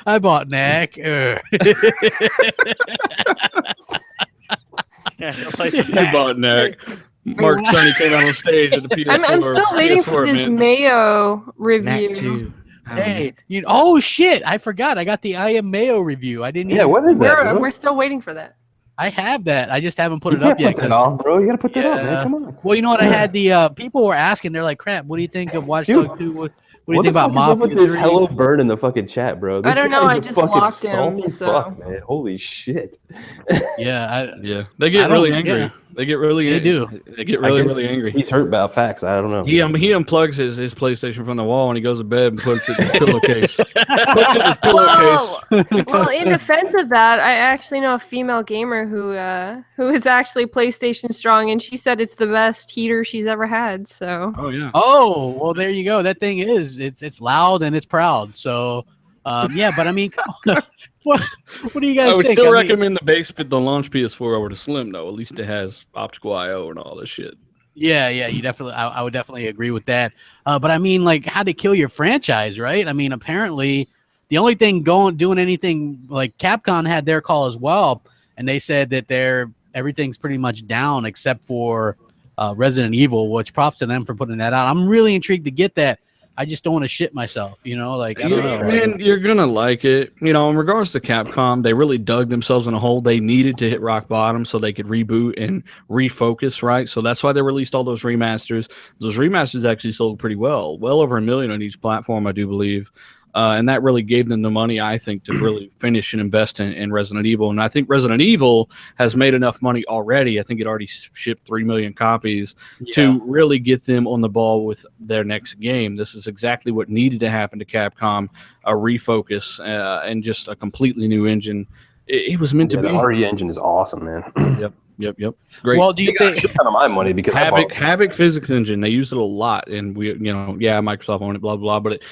Speaker 5: I bought Knack. Mark Sonny came out on stage at the PS4.
Speaker 3: I'm still waiting for this Mayo review.
Speaker 2: Hey, oh shit! I forgot. I got the I Am Mayo review. I didn't.
Speaker 1: Yeah, what is that?
Speaker 3: We're still waiting for that.
Speaker 2: I have that. I just haven't put it up yet.
Speaker 1: Put that off, bro. You gotta put that up, man. Come on.
Speaker 2: Well, you know what? I had the people were asking. They're like, "Crap, what do you think of Watch Dogs 2 What do you think about
Speaker 1: Mafia? What this
Speaker 2: 3?
Speaker 1: hello bird in the fucking chat, bro? This
Speaker 3: don't know,
Speaker 1: guy's
Speaker 3: I
Speaker 1: a
Speaker 3: just
Speaker 1: fucking
Speaker 3: blocked him,
Speaker 1: salty
Speaker 3: so-
Speaker 1: fuck, man. Holy shit.
Speaker 2: Yeah,
Speaker 5: Yeah, they get really angry.
Speaker 2: yeah.
Speaker 5: They get really.
Speaker 2: They do.
Speaker 5: They get
Speaker 1: I
Speaker 5: really,
Speaker 1: guess
Speaker 5: really angry.
Speaker 1: He's hurt about facts. I don't know.
Speaker 5: He unplugs his PlayStation from the wall and he goes to bed and puts it in his pillowcase. Puts it in his pillowcase.
Speaker 3: Well, in defense of that, I actually know a female gamer who is actually PlayStation strong, and she said it's the best heater she's ever had. So.
Speaker 5: Oh yeah.
Speaker 2: Oh, well, there you go. That thing it's loud and it's proud. So, yeah, but I mean, come on. what do you guys
Speaker 5: I would
Speaker 2: think?
Speaker 5: still
Speaker 2: I mean,
Speaker 5: recommend the launch PS4 over the Slim though. At least it has optical I/O and all this shit.
Speaker 2: yeah, you definitely. I would definitely agree with that. But I mean, like, how to kill your franchise, right? I mean, apparently, the only thing doing anything like Capcom had their call as well, and they said that everything's pretty much down except for Resident Evil, which props to them for putting that out. I'm really intrigued to get that. I just don't want to shit myself, like, I don't know.
Speaker 5: Man, you're gonna like it. In regards to Capcom, they really dug themselves in a hole. They needed to hit rock bottom so they could reboot and refocus, right? So that's why they released all those remasters. Those remasters actually sold pretty well over 1 million on each platform, I do believe. And that really gave them the money, I think, to really finish and invest in Resident Evil. And I think Resident Evil has made enough money already. I think it already shipped 3 million copies to really get them on the ball with their next game. This is exactly what needed to happen to Capcom, a refocus and just a completely new engine. It was meant to be.
Speaker 1: The RE engine is awesome, man.
Speaker 5: Yep. Great.
Speaker 2: Well, do you
Speaker 1: They got a
Speaker 2: think?
Speaker 1: shit ton of my money because
Speaker 5: Havoc physics engine, they use it a lot, and Microsoft owned it, blah blah. But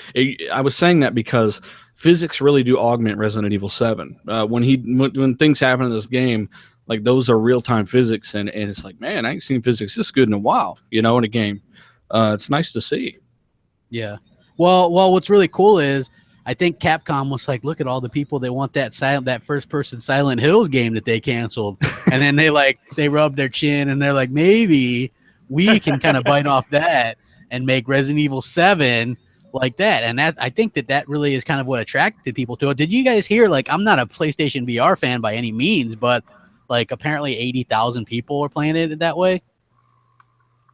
Speaker 5: I was saying that because physics really do augment Resident Evil 7. When things happen in this game, like those are real time physics, and it's like, man, I ain't seen physics this good in a while, in a game. It's nice to see.
Speaker 2: Yeah. Well, what's really cool is I think Capcom was like, look at all the people that want that first person Silent Hills game that they canceled, and then they rub their chin and they're like, maybe we can kind of bite off that and make Resident Evil 7 like that. And that I think that really is kind of what attracted people to it. Did you guys hear? Like, I'm not a PlayStation VR fan by any means, but like apparently 80,000 people are playing it that way.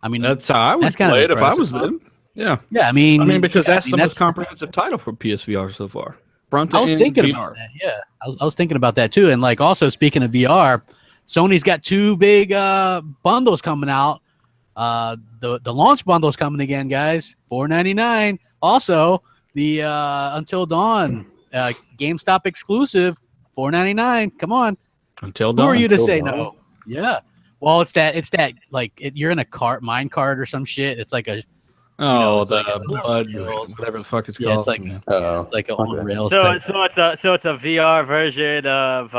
Speaker 2: I mean,
Speaker 5: that's how I would play it if I was them. Yeah.
Speaker 2: I mean,
Speaker 5: because that's the most comprehensive title for PSVR so far.
Speaker 2: I was thinking about that. Yeah, I was thinking about that too. And like, also speaking of VR, Sony's got 2 big bundles coming out. The launch bundle's coming again, guys. $4.99. Also, the Until Dawn GameStop exclusive, $4.99. Come on.
Speaker 5: Until Dawn.
Speaker 2: Who are you to say no? Yeah. Well, it's that you're in a mine cart or some shit. It's like a
Speaker 5: the blood, whatever the fuck it's called.
Speaker 2: It's like a on rails.
Speaker 4: So it's a VR version of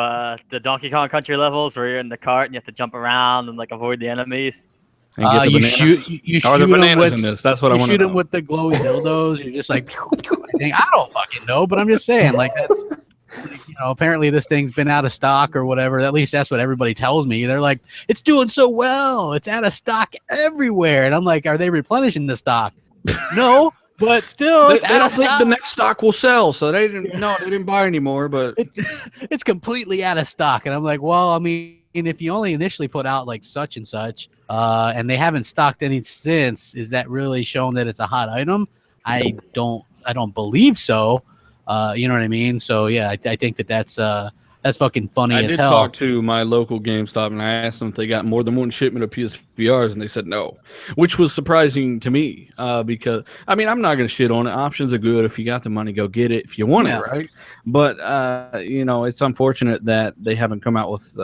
Speaker 4: the Donkey Kong Country levels where you're in the cart and you have to jump around and like avoid the enemies.
Speaker 2: You shoot them with
Speaker 5: in this. That's what I want to know.
Speaker 2: Shoot them with the glowy dildos. You're just like, I don't fucking know, but I'm just saying, like, that's apparently this thing's been out of stock or whatever. At least that's what everybody tells me. They're like, it's doing so well. It's out of stock everywhere. And I'm like, are they replenishing the stock? No, but still,
Speaker 5: they don't think the next stock will sell, so they didn't buy anymore. But
Speaker 2: it's completely out of stock. And I'm like, well, I mean, if you only initially put out like such and such, and they haven't stocked any since, is that really showing that it's a hot item? I don't believe so. You know what I mean? So yeah, I think that's fucking funny as hell.
Speaker 5: I did talk to my local GameStop and I asked them if they got more than one shipment of PSVRs, and they said no, which was surprising to me because I mean, I'm not gonna shit on it. Options are good. If you got the money, go get it if you want it, right? But it's unfortunate that they haven't come out with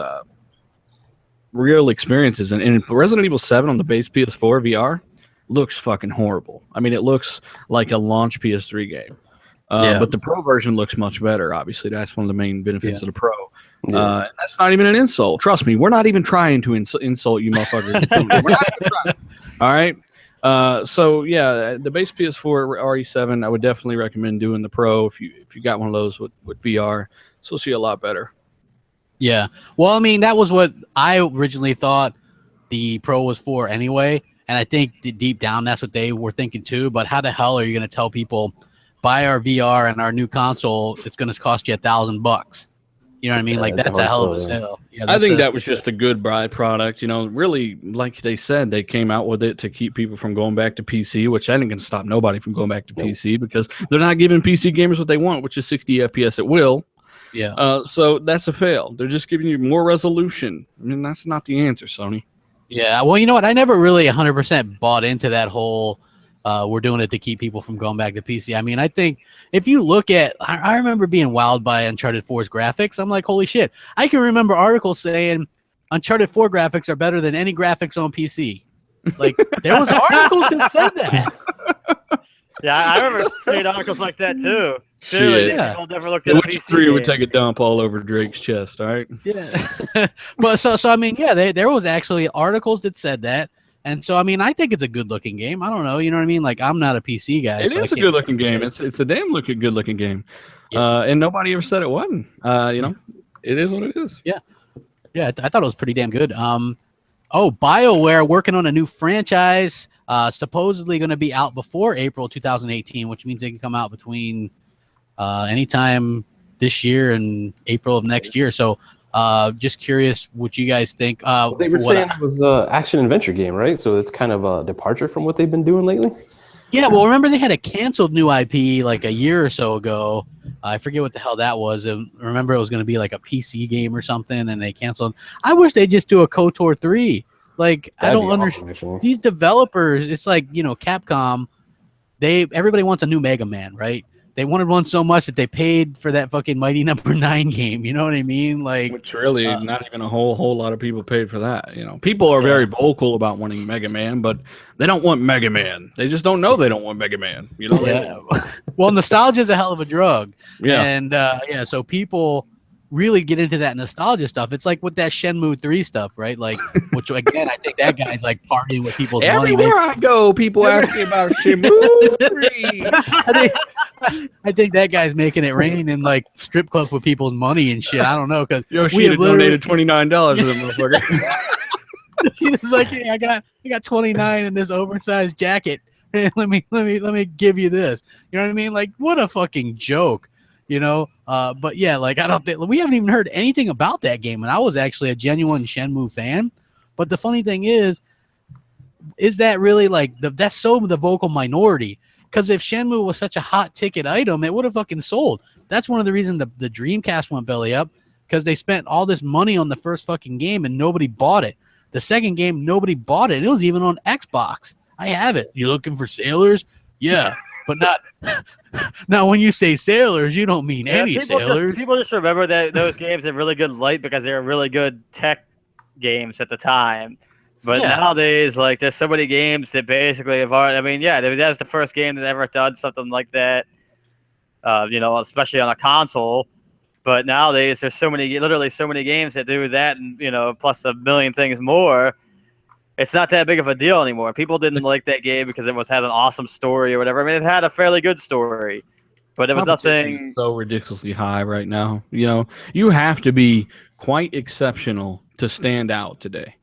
Speaker 5: real experiences. And Resident Evil 7 on the base PS4 VR looks fucking horrible. I mean, it looks like a launch PS3 game. But the Pro version looks much better. Obviously, that's one of the main benefits of the Pro. That's not even an insult. Trust me, we're not even trying to insult you, motherfuckers. We're not even trying. All right. So yeah, the base PS4 RE7, I would definitely recommend doing the Pro if you got one of those with VR. So see a lot better.
Speaker 2: Yeah. Well, I mean, that was what I originally thought the Pro was for anyway, and I think deep down that's what they were thinking too. But how the hell are you going to tell people, buy our VR and our new console, it's going to cost you $1,000? You know what I mean? Like that's a hell of a sale. Yeah,
Speaker 5: I think that was just a good byproduct. You know, really, like they said, they came out with it to keep people from going back to PC, which I think can stop nobody from going back to PC because they're not giving PC gamers what they want, which is 60 FPS at will.
Speaker 2: Yeah.
Speaker 5: So that's a fail. They're just giving you more resolution. I mean, that's not the answer, Sony.
Speaker 2: Yeah. Well, you know what? I never really 100% bought into that whole we're doing it to keep people from going back to PC. I mean, I think if you look at, I remember being wowed by Uncharted 4's graphics. I'm like, holy shit. I can remember articles saying Uncharted 4 graphics are better than any graphics on PC. Like, there was articles that said that.
Speaker 4: Yeah, I remember seeing articles like that too. Clearly, people never looked at
Speaker 5: The Witcher 3 would take a dump all over Drake's chest, all right?
Speaker 2: Yeah. But so I mean, yeah, there was actually articles that said that. And so, I mean, I think it's a good-looking game. I don't know, you know what I mean? Like, I'm not a PC guy.
Speaker 5: It is a good-looking game. It's a damn good-looking game. Yeah. And nobody ever said it wasn't. You know, it is what it is.
Speaker 2: Yeah. Yeah, I thought it was pretty damn good. BioWare working on a new franchise, supposedly going to be out before April 2018, which means they can come out between anytime this year and April of next year. So, just curious what you guys think.
Speaker 1: They were saying it was an action adventure game, right? So it's kind of a departure from what they've been doing lately.
Speaker 2: Yeah, well, remember they had a canceled new IP like a year or so ago. I forget what the hell that was. And remember it was going to be like a PC game or something, and they canceled. I wish they'd just do a KOTOR 3. Like, I don't understand. Awesome, these developers, it's like, you know, Capcom, everybody wants a new Mega Man, right? They wanted one so much that they paid for that fucking Mighty Number 9 game. You know what I mean? Like,
Speaker 5: which really not even a whole lot of people paid for that. You know, people are very vocal about wanting Mega Man, but they don't want Mega Man. They just don't know they don't want Mega Man. You know?
Speaker 2: Yeah. Well, nostalgia is a hell of a drug.
Speaker 5: Yeah.
Speaker 2: And so people really get into that nostalgia stuff. It's like with that Shenmue 3 stuff, right? Like, which again, I think that guy's like partying with people's money.
Speaker 5: Everywhere I go, people ask me about Shenmue 3.
Speaker 2: I think that guy's making it rain in like strip clubs with people's money and shit. I don't know, because
Speaker 5: we have donated $29 to them motherfucker.
Speaker 2: He was like, "Hey, I got 29 in this oversized jacket. let me give you this." You know what I mean? Like, what a fucking joke, you know? But yeah, like I don't think we haven't even heard anything about that game, and I was actually a genuine Shenmue fan. But the funny thing is that really like that's so the vocal minority? Because if Shenmue was such a hot ticket item, it would have fucking sold. That's one of the reasons the Dreamcast went belly up, because they spent all this money on the first fucking game and nobody bought it. The second game, nobody bought it. It was even on Xbox. I have it. You looking for sailors? Yeah, but not. Now, when you say sailors, you don't mean any sailors.
Speaker 4: People just remember that those games in really good light because they were really good tech games at the time. But nowadays, like, there's so many games that basically have already, I mean, that's the first game that ever done something like that, you know, especially on a console. But nowadays, there's literally so many games that do that, and, you know, plus a million things more. It's not that big of a deal anymore. People didn't like that game because it had an awesome story or whatever. I mean, it had a fairly good story, but it was nothing
Speaker 5: so ridiculously high right now. You know, you have to be quite exceptional to stand out today.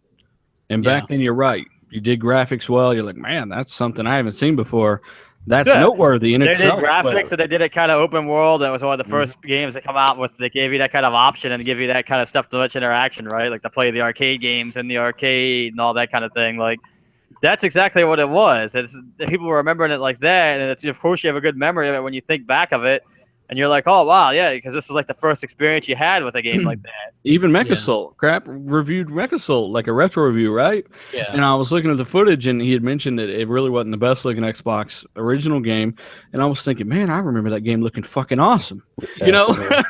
Speaker 5: And back then, you're right. You did graphics well. You're like, man, that's something I haven't seen before. That's noteworthy in itself.
Speaker 4: They did graphics, and they did it kind of open world. That was one of the first games that come out with. They gave you that kind of option and give you that kind of stuff to much interaction, right? Like to play the arcade games in the arcade and all that kind of thing. Like, that's exactly what it was. People were remembering it like that, and of course you have a good memory of it when you think back of it. And you're like, oh, wow, yeah, because this is like the first experience you had with a game like that.
Speaker 5: Even Mechasoul. Crap reviewed Mechasoul, like a retro review, right?
Speaker 2: Yeah.
Speaker 5: And I was looking at the footage, and he had mentioned that it really wasn't the best-looking Xbox original game. And I was thinking, man, I remember that game looking fucking awesome. Yeah, you know?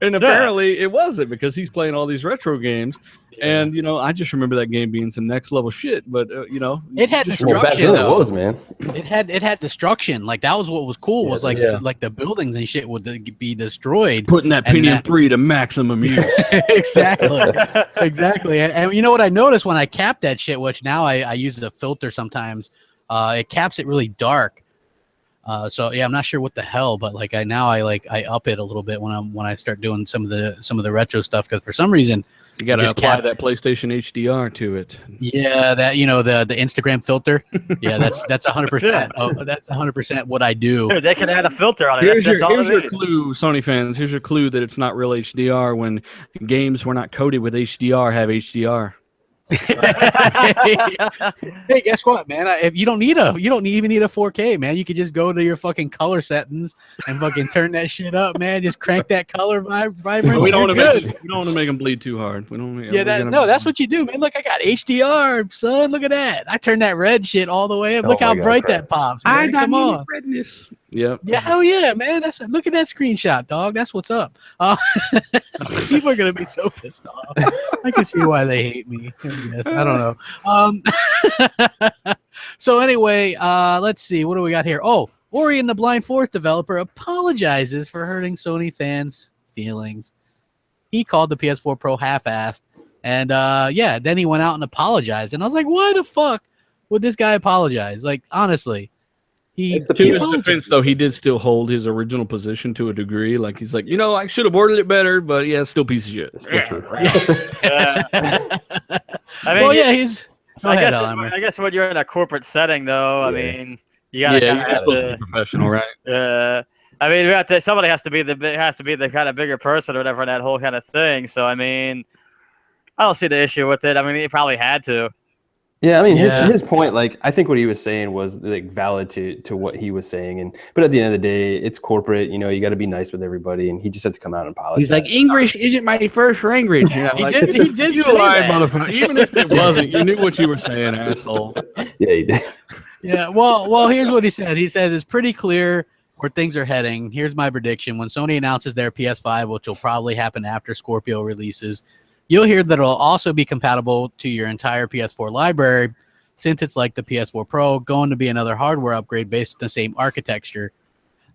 Speaker 5: And apparently it wasn't, because he's playing all these retro games. Yeah. And, you know, I just remember that game being some next-level shit. But, you know.
Speaker 2: It had destruction, though.
Speaker 1: It was, man.
Speaker 2: It had destruction. Like, that was what was cool, was like the buildings and shit would be destroyed.
Speaker 5: Putting that Pentium 3 to maximum use.
Speaker 2: Exactly. And you know what I noticed when I capped that shit, which now I use as a filter sometimes, it caps it really dark. So yeah, I'm not sure what the hell, but like I up it a little bit when I start doing some of the retro stuff, because for some reason
Speaker 5: You got to apply that PlayStation HDR to it.
Speaker 2: Yeah, that the Instagram filter. Yeah, that's 100%. Oh, that's 100% what I do.
Speaker 4: Dude, they can add a filter on it.
Speaker 5: Here's
Speaker 4: That's all
Speaker 5: your
Speaker 4: it is.
Speaker 5: clue, Sony fans. Here's your clue that it's not real HDR when games were not coded with HDR have HDR.
Speaker 2: Hey, guess what, man? If you don't even need a 4K, man. You could just go to your fucking color settings and fucking turn that shit up, man. Just crank that color vibrance.
Speaker 5: We don't
Speaker 2: want
Speaker 5: to make them bleed too hard. We don't.
Speaker 2: That's what you do, man. Look, I got HDR, son. Look at that. I turned that red shit all the way up. Look how bright that pops. Man. Come on.
Speaker 5: Redness. Yep.
Speaker 2: Yeah, hell yeah, man. Look at that screenshot, dog. That's what's up. People are gonna be so pissed off. I can see why they hate me. Yes, I don't know. So anyway, let's see. What do we got here? Oh, Ori and the Blind Forest developer apologizes for hurting Sony fans' feelings. He called the PS4 Pro half-assed, and then he went out and apologized. And I was like, why the fuck would this guy apologize? Like, honestly.
Speaker 5: To his defense, though, he did still hold his original position to a degree. Like, he's like, I should have worded it better, but yeah, it's still a piece of shit.
Speaker 1: It's still true.
Speaker 4: I guess when you're in a corporate setting, though, I mean, you gotta
Speaker 5: supposed to be professional, right?
Speaker 4: I mean, somebody has to be the kind of bigger person or whatever in that whole kind of thing. So I mean, I don't see the issue with it. I mean, he probably had to.
Speaker 1: Yeah, I mean, his point, like, I think what he was saying was like valid to what he was saying, but at the end of the day, it's corporate. You got to be nice with everybody, and he just had to come out and apologize.
Speaker 5: He's like, English isn't my first language.
Speaker 2: He did say that.
Speaker 5: Motherfucker. Even if it wasn't, you knew what you were saying, asshole.
Speaker 1: Yeah, he did.
Speaker 2: Yeah, well, here's what he said. He said it's pretty clear where things are heading. Here's my prediction: when Sony announces their PS5, which will probably happen after Scorpio releases, you'll hear that it'll also be compatible to your entire PS4 library, since it's like the PS4 Pro, going to be another hardware upgrade based on the same architecture.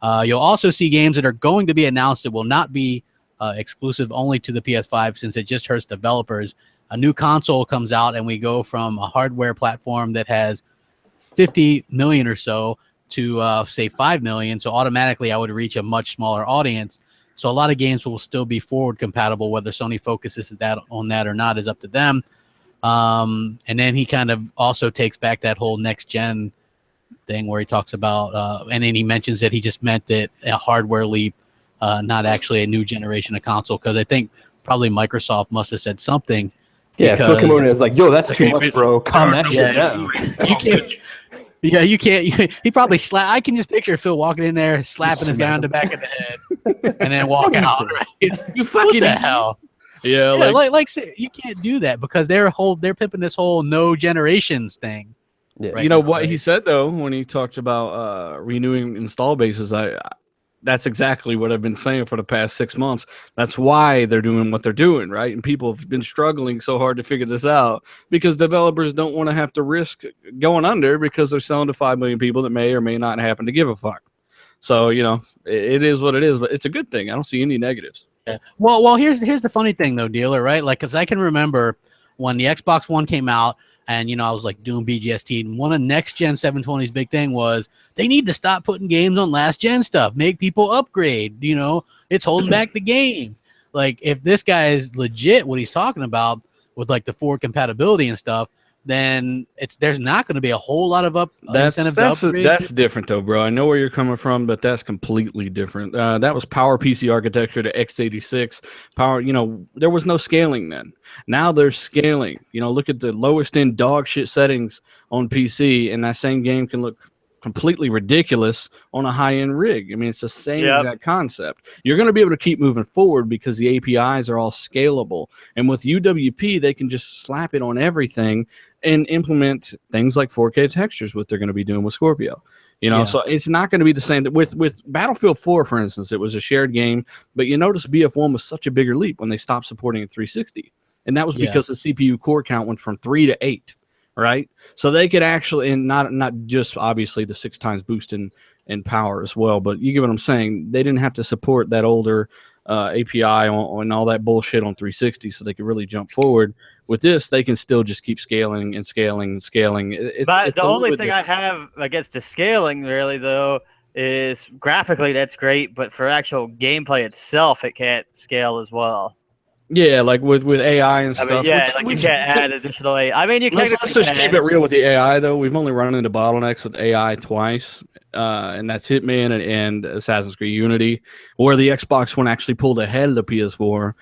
Speaker 2: You'll also see games that are going to be announced that will not be exclusive only to the PS5, since it just hurts developers. A new console comes out, and we go from a hardware platform that has 50 million or so to, say, 5 million. So automatically, I would reach a much smaller audience. So a lot of games will still be forward compatible. Whether Sony focuses on that or not is up to them. And then he kind of also takes back that whole next gen thing where he talks about, and then he mentions that he just meant that a hardware leap, not actually a new generation of console. Because I think probably Microsoft must have said something.
Speaker 1: Yeah, Phil Kimona is like, yo, that's too much, bro. Calm that shit down.
Speaker 2: You can't. Yeah, you can't. He probably I can just picture Phil walking in there, slapping his guy on the back of the head, and then walk out. Right?
Speaker 5: You fucking
Speaker 2: what the hell?
Speaker 5: Yeah,
Speaker 2: like you can't do that because they're pimping this whole no generations thing.
Speaker 1: Yeah.
Speaker 2: Right
Speaker 5: you know
Speaker 2: now,
Speaker 5: what
Speaker 2: right?
Speaker 5: he said though when he talked about renewing install bases. That's exactly what I've been saying for the past 6 months. That's why they're doing what they're doing, right? And people have been struggling so hard to figure this out because developers don't want to have to risk going under because they're selling to 5 million people that may or may not happen to give a fuck. So, it is what it is, but it's a good thing. I don't see any negatives.
Speaker 2: Yeah. Well, here's the funny thing though, dealer, right? Like, because I can remember when the Xbox One came out, and I was like doing BGST, and one of next gen 720's big thing was they need to stop putting games on last gen stuff, make people upgrade. It's holding back the games. Like, if this guy is legit what he's talking about with like the forward compatibility and stuff, then there's not going to be a whole lot of incentive to upgrade.
Speaker 5: That's different though, bro. I know where you're coming from, but that's completely different. That was Power PC architecture to x86 power. There was no scaling then. Now there's scaling. Look at the lowest end dog shit settings on PC, and that same game can look completely ridiculous on a high-end rig. I mean, it's the same exact concept. You're going to be able to keep moving forward because the APIs are all scalable. And with UWP, they can just slap it on everything and implement things like 4K textures, what they're going to be doing with Scorpio. So it's not going to be the same. With Battlefield 4, for instance, it was a shared game, but you notice BF1 was such a bigger leap when they stopped supporting a 360. And that was because the CPU core count went from 3 to 8. Right, so they could actually, and not just obviously the 6 times boost in power as well, but you get what I'm saying. They didn't have to support that older API on all that bullshit on 360, so they could really jump forward. With this, they can still just keep scaling and scaling and scaling.
Speaker 4: But the only thing I have against the scaling, really, though, is graphically that's great, but for actual gameplay itself, it can't scale as well.
Speaker 5: Yeah, like with AI and
Speaker 4: I
Speaker 5: stuff.
Speaker 4: mean, yeah, like you can't add additional AI. I mean, you
Speaker 5: Let's
Speaker 4: technically
Speaker 5: just keep it real with the AI, though. We've only run into bottlenecks with AI twice, and that's Hitman and Assassin's Creed Unity, where the Xbox One actually pulled ahead of the PS4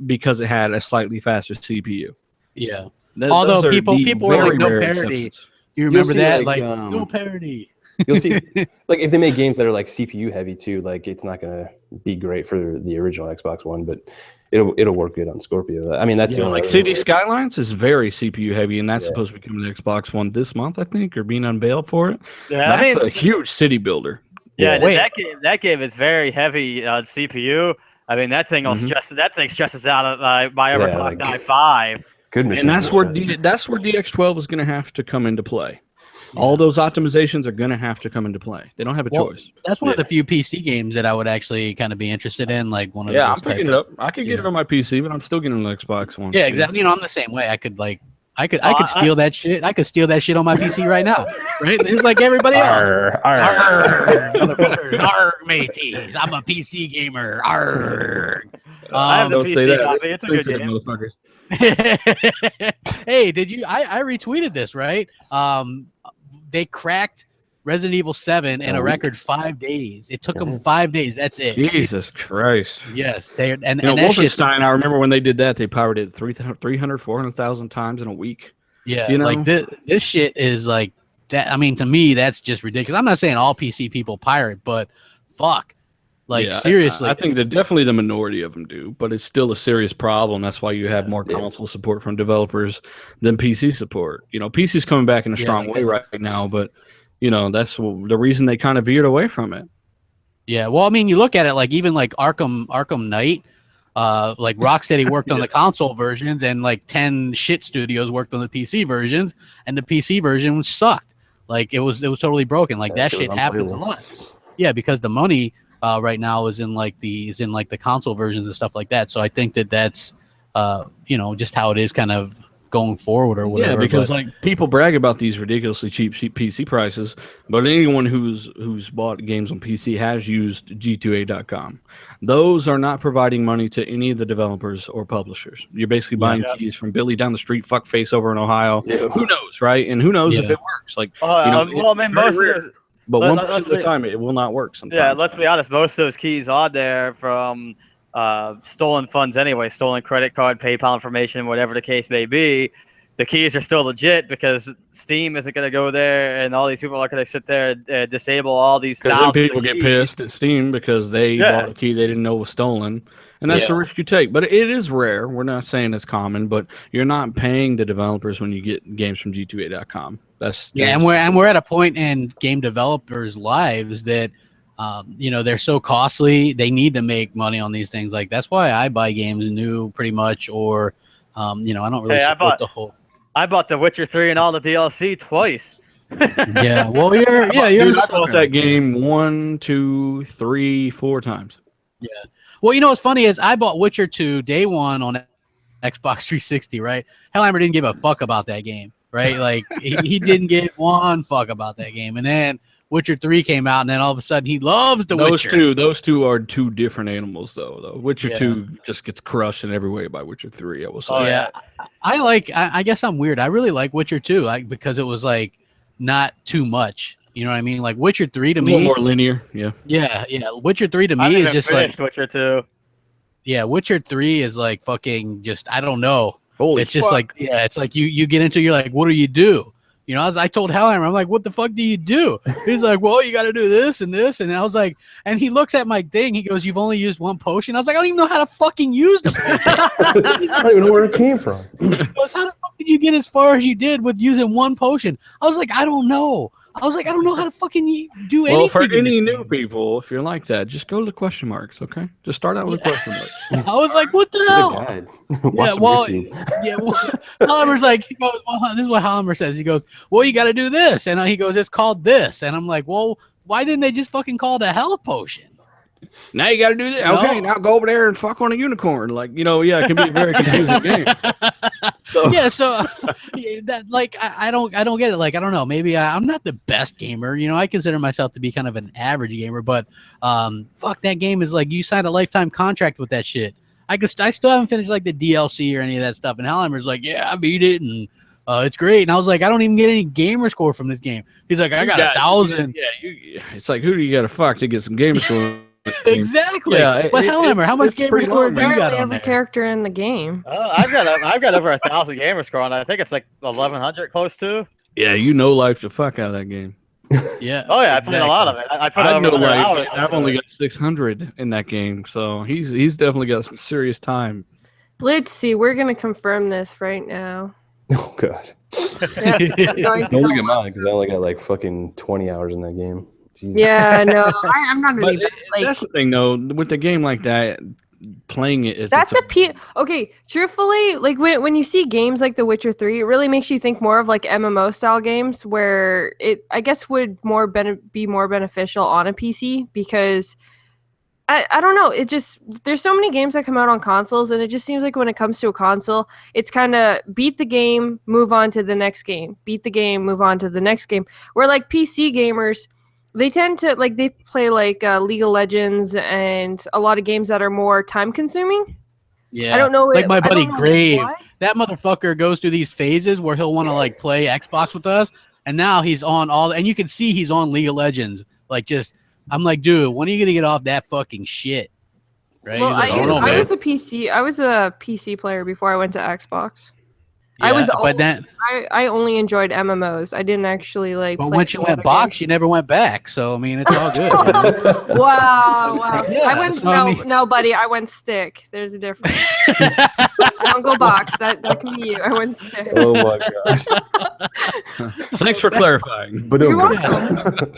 Speaker 5: because it had a slightly faster CPU.
Speaker 2: Yeah. Although people were like, no parity.
Speaker 5: Exceptions.
Speaker 2: You remember
Speaker 1: see,
Speaker 2: that?
Speaker 1: like,
Speaker 2: No parity.
Speaker 1: You'll see, like if they make games that are like CPU heavy too, like it's not gonna be great for the original Xbox One, but it'll work good on Scorpio. I mean, that's the only
Speaker 5: like City Skylines is very CPU heavy, and that's supposed to be coming to Xbox One this month, I think, or being unveiled for it.
Speaker 4: Yeah,
Speaker 5: that's a huge city builder.
Speaker 4: Yeah, that game is very heavy on CPU. I mean, that thing will that thing stresses out of my overclocked i5.
Speaker 1: Good machine.
Speaker 5: And that's where DX12 is going to have to come into play. All those optimizations are going to have to come into play. They don't have a choice.
Speaker 2: That's one of the few PC games that I would actually kind of be interested in. Like one of
Speaker 5: I'm picking it up. I could get it on my PC, but I'm still getting an Xbox One.
Speaker 2: Yeah, exactly. You know, I'm the same way. I could steal that shit. I could steal that shit on my PC right now. Right? It's like everybody else. Arr, mateys. I'm a PC gamer. Arr.
Speaker 4: I have the PC copy. It's a good game.
Speaker 5: Motherfuckers.
Speaker 2: Hey, did you? I retweeted this, right? They cracked Resident Evil 7 in a record 5 days. It took them 5 days. That's it.
Speaker 5: Jesus Christ.
Speaker 2: Yes, they and
Speaker 5: Wolfenstein. I remember when they did that, they powered it 400,000 times in a week.
Speaker 2: Yeah, like this shit is like that. I mean, to me, that's just ridiculous. I'm not saying all PC people pirate, but fuck. Like, seriously.
Speaker 5: I think that definitely the minority of them do, but it's still a serious problem. That's why you have more console support from developers than PC support. You know, PC's coming back in a strong way right now, but, you know, that's the reason they kind of veered away from it.
Speaker 2: Yeah, well, I mean, you look at it like even like Arkham Knight, like Rocksteady worked on the console versions and like 10 shit studios worked on the PC versions, and the PC version sucked. Like, it was totally broken. Like, that shit happens a lot. Yeah, because the money right now is in like the console versions and stuff like that. So I think that's you know, just how it is kind of going forward or whatever.
Speaker 5: Yeah, because like people brag about these ridiculously cheap PC prices, but anyone who's bought games on PC has used G2A.com. Those are not providing money to any of the developers or publishers. You're basically buying keys from Billy down the street, fuckface over in Ohio. Yeah. Who knows, right? And who knows if it works? Like, you know,
Speaker 4: well, I mean, most of those.
Speaker 5: But 1% of the time, it will not work sometimes.
Speaker 4: Yeah, let's be honest. Most of those keys are there from stolen funds anyway, stolen credit card, PayPal information, whatever the case may be. The keys are still legit because Steam isn't going to go there, and all these people are going to sit there and disable all these.
Speaker 5: Because then people get pissed at Steam because they bought a key they didn't know was stolen. And that's the risk you take. But it is rare. We're not saying it's common, but you're not paying the developers when you get games from G2A.com.
Speaker 2: And we're at a point in game developers' lives that you know, they're so costly. They need to make money on these things. Like, that's why I buy games new pretty much, or you know, I don't really support the whole.
Speaker 4: I bought The Witcher 3 and all the DLC twice.
Speaker 2: Yeah, well, I
Speaker 5: bought that game 1, 2, 3, 4 times.
Speaker 2: Yeah. Well, you know what's funny is I bought Witcher 2 day one on Xbox 360, right? Hellhammer didn't give a fuck about that game, right? Like, he didn't give one fuck about that game. And then Witcher 3 came out, and then all of a sudden he loves The Witcher.
Speaker 5: Those two are two different animals, though. Witcher 2 just gets crushed in every way by Witcher 3, I will say.
Speaker 2: Oh, yeah. I guess I'm weird. I really like Witcher 2 because it was, like, not too much. You know what I mean? Like, Witcher 3 to me.
Speaker 5: A little more linear, yeah.
Speaker 2: Yeah. Witcher 3 to me is just like.
Speaker 4: Witcher 2.
Speaker 2: Yeah, Witcher 3 is like fucking just, I don't know.
Speaker 5: Holy
Speaker 2: It's just like, yeah, it's like you get into, you're like, what do you do? You know, I told Hellhammer, I'm like, what the fuck do you do? He's like, well, you got to do this and this. And I was like, and he looks at my thing. He goes, you've only used one potion. I was like, I don't even know how to fucking use the potion.
Speaker 1: I don't even know where it came from.
Speaker 2: He goes, how the fuck did you get as far as you did with using one potion? I was like, I don't know. I was like, I don't know how to fucking do anything.
Speaker 5: Well, for any new people, if you're like that, just go to the question marks, okay? Just start out with question marks.
Speaker 2: I was like, what the hell? Hellhammer's like, he goes, well, this is what Hellhammer says. He goes, well, you got to do this. And he goes, it's called this. And I'm like, well, why didn't they just fucking call it a health potion?
Speaker 5: Now you got to do this. Okay, now go over there and fuck on a unicorn. Like, it can be a very confusing game. So.
Speaker 2: Yeah, so that like I don't get it. Like, I don't know. Maybe I'm not the best gamer. I consider myself to be kind of an average gamer, but fuck, that game is like you signed a lifetime contract with that shit. I still haven't finished like the DLC or any of that stuff. And Hellheimer's like, yeah, I beat it and it's great. And I was like, I don't even get any gamer score from this game. He's like, I got 1,000.
Speaker 5: Yeah, it's like, who do you got to fuck to get some gamer score?
Speaker 2: Exactly. Yeah, but Hellheimer, how much gamer score do you got on
Speaker 3: every character in the game?
Speaker 4: I've got over 1,000 gamer score on. I think it's like 1,100 close to.
Speaker 5: Yeah, life the fuck out of that game.
Speaker 2: Yeah.
Speaker 4: Oh yeah, I played a lot of it. I put over 100 hours.
Speaker 5: I've only got 600 in that game, so he's definitely got some serious time.
Speaker 3: Let's see. We're gonna confirm this right now.
Speaker 1: Oh god. Don't look at mine because I only got like fucking 20 hours in that game. Jesus.
Speaker 3: Yeah, no, I'm not really.
Speaker 5: That's the thing, though. With a game like that, playing it is.
Speaker 3: That's okay. Truthfully, like when you see games like The Witcher 3, it really makes you think more of like MMO style games, where it I guess would be more beneficial on a PC because I don't know. It just there's so many games that come out on consoles, and it just seems like when it comes to a console, it's kind of beat the game, move on to the next game, beat the game, move on to the next game. Where like PC gamers. They tend to they play like League of Legends and a lot of games that are more time consuming.
Speaker 2: Yeah,
Speaker 3: I don't know.
Speaker 2: Like my buddy Grave, that motherfucker goes through these phases where he'll want to like play Xbox with us, and now he's on and you can see he's on League of Legends. I'm like, dude, when are you gonna get off that fucking shit? Right?
Speaker 3: Well,
Speaker 2: like,
Speaker 3: I was a PC player before I went to Xbox.
Speaker 2: Yeah,
Speaker 3: I only enjoyed MMOs. I didn't actually like.
Speaker 2: But once you went box, you never went back. So I mean, it's all good.
Speaker 3: Wow.
Speaker 2: Yeah,
Speaker 3: I went no, buddy. I went stick. There's a difference. I don't go box. That can be you. I went stick.
Speaker 1: Oh my gosh.
Speaker 5: Thanks for clarifying.
Speaker 1: But
Speaker 3: you're welcome.